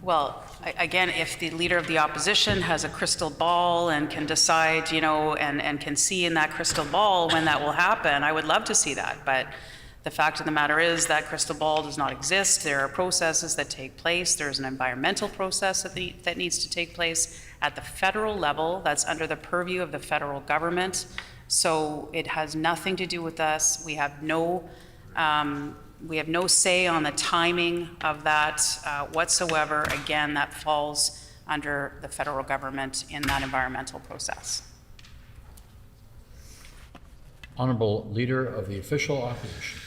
Well, again, if the Leader of the Opposition has a crystal ball and can decide, you know, and can see in that crystal ball when that will happen, I would love to see that. But the fact of the matter is that crystal ball does not exist. There are processes that take place. There's an environmental process that needs to take place at the federal level. That's under the purview of the federal government. So it has nothing to do with us. We have no say on the timing of that whatsoever. Again, that falls under the federal government in that environmental process. Honourable Leader of the Official Opposition.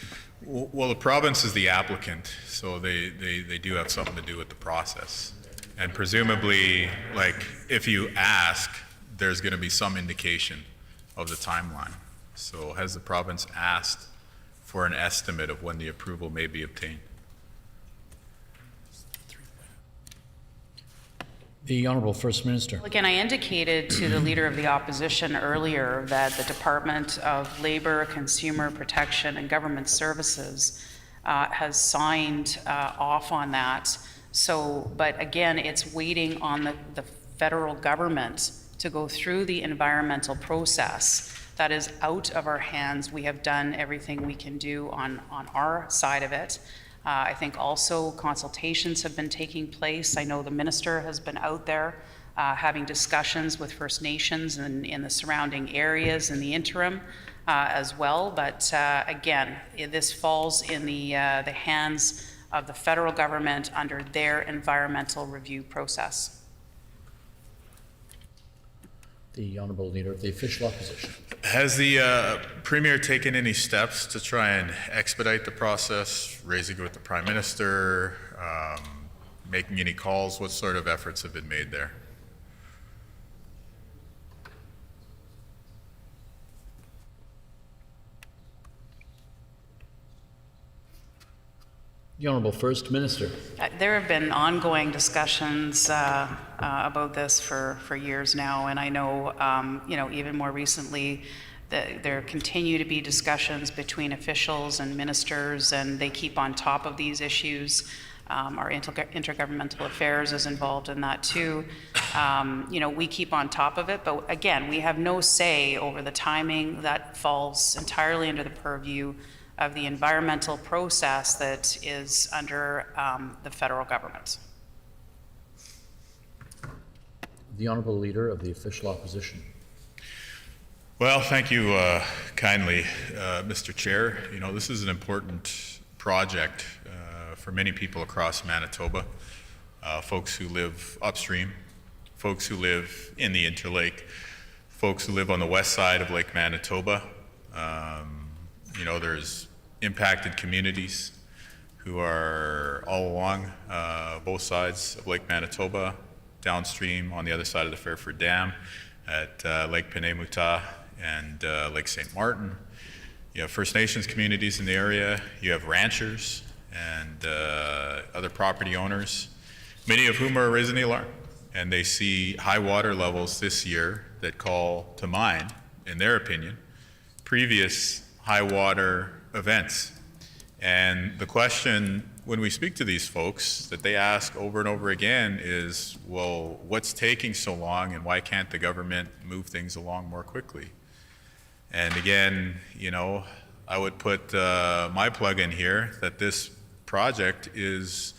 Well, the province is the applicant, so they do have something to do with the process. And presumably, like, if you ask, there's going to be some indication of the timeline. So has the province asked for an estimate of when the approval may be obtained? The Honourable First Minister. Well, again, I indicated to the Leader of the Opposition earlier that the Department of Labor, Consumer Protection, and Government Services has signed off on that. So, but again, it's waiting on the federal government to go through the environmental process. That is out of our hands. We have done everything we can do on our side of it. I think also consultations have been taking place. I know the Minister has been out there having discussions with First Nations and in the surrounding areas in the interim as well. But again, this falls in the hands of the federal government under their environmental review process. The Honourable Leader of the Official Opposition. Has the Premier taken any steps to try and expedite the process, raising it with the Prime Minister, making any calls? What sort of efforts have been made there? The Honourable First Minister. There have been ongoing discussions about this for years now, and I know, you know, even more recently, there continue to be discussions between officials and ministers, and they keep on top of these issues. Our intergovernmental affairs is involved in that too. You know, we keep on top of it, but again, we have no say over the timing. That falls entirely under the purview of the environmental process that is under the federal government. The Honourable Leader of the Official Opposition. Well, thank you kindly, Mr. Chair. You know, this is an important project for many people across Manitoba, folks who live upstream, folks who live in the Interlake, folks who live on the west side of Lake Manitoba. You know, there's impacted communities who are all along both sides of Lake Manitoba, downstream on the other side of the Fairford Dam at Lake Penemuta and Lake St. Martin. You have First Nations communities in the area. You have ranchers and other property owners, many of whom are originally alarmed. And they see high water levels this year that call to mind, in their opinion, previous high water events. And the question when we speak to these folks that they ask over and over again is, well, what's taking so long and why can't the government move things along more quickly? And again, you know, I would put my plug in here that this project is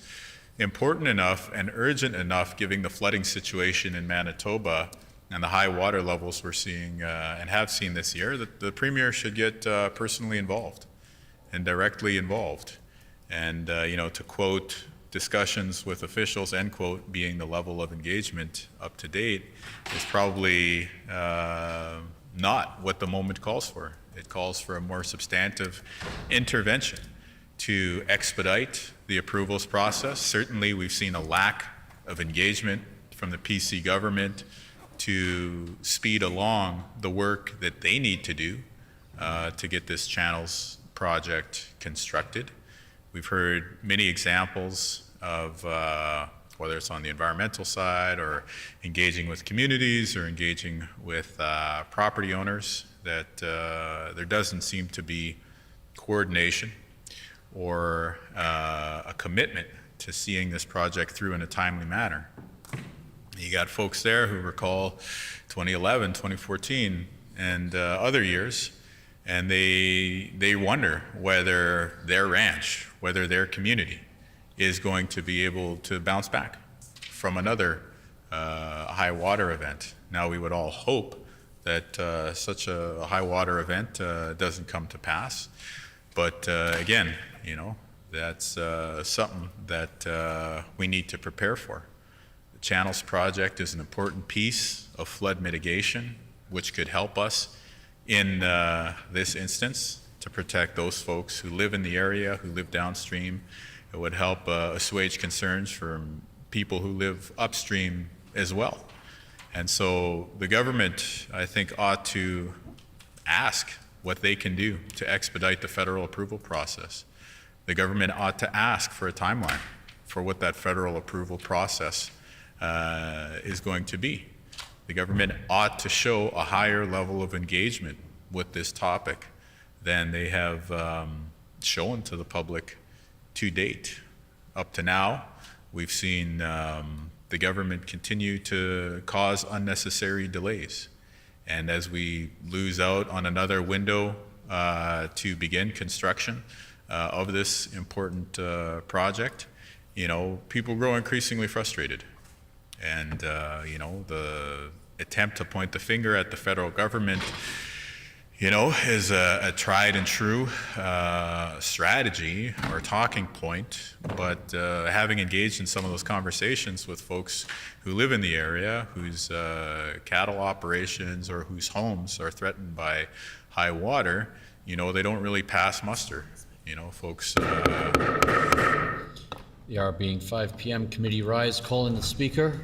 important enough and urgent enough, given the flooding situation in Manitoba and the high water levels we're seeing and have seen this year, that the Premier should get personally involved and directly involved. And, to quote, discussions with officials, end quote, being the level of engagement up to date, is probably not what the moment calls for. It calls for a more substantive intervention to expedite the approvals process. Certainly, we've seen a lack of engagement from the PC government to speed along the work that they need to do to get this channels project constructed. We've heard many examples of whether it's on the environmental side or engaging with communities or engaging with property owners, that there doesn't seem to be coordination or a commitment to seeing this project through in a timely manner. You got folks there who recall 2011, 2014, and other years, and they wonder whether their ranch, whether their community is going to be able to bounce back from another high water event. Now, we would all hope that such a high water event doesn't come to pass. But again, that's something that we need to prepare for. The Channels Project is an important piece of flood mitigation, which could help us in this instance to protect those folks who live in the area, who live downstream. It would help assuage concerns from people who live upstream as well. And so the government, I think, ought to ask what they can do to expedite the federal approval process. The government ought to ask for a timeline for what that federal approval process is going to be. The government ought to show a higher level of engagement with this topic than they have shown to the public to date. Up to now, we've seen the government continue to cause unnecessary delays. And as we lose out on another window to begin construction of this important project, people grow increasingly frustrated. And, the attempt to point the finger at the federal government, is a tried and true strategy or talking point. But having engaged in some of those conversations with folks who live in the area, whose cattle operations or whose homes are threatened by high water, they don't really pass muster. Folks. The hour being 5 p.m. Committee rise. Call in the Speaker.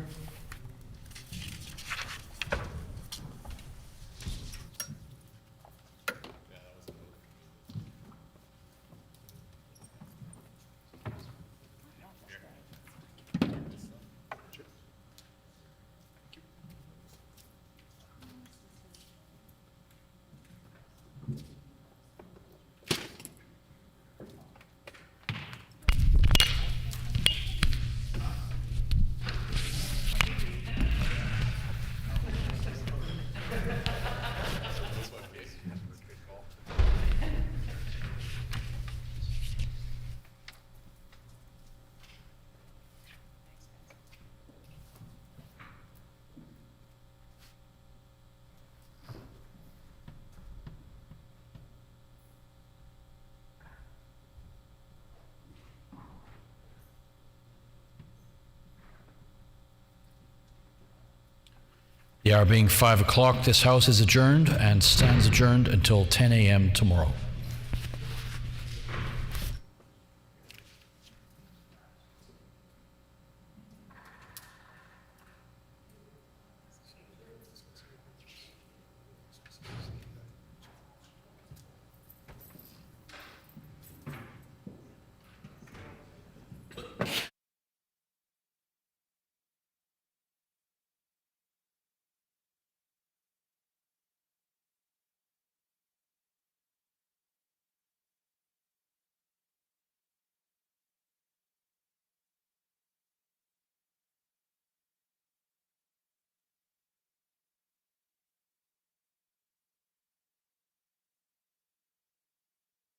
The hour being 5 o'clock, this House is adjourned and stands adjourned until 10 a.m. tomorrow.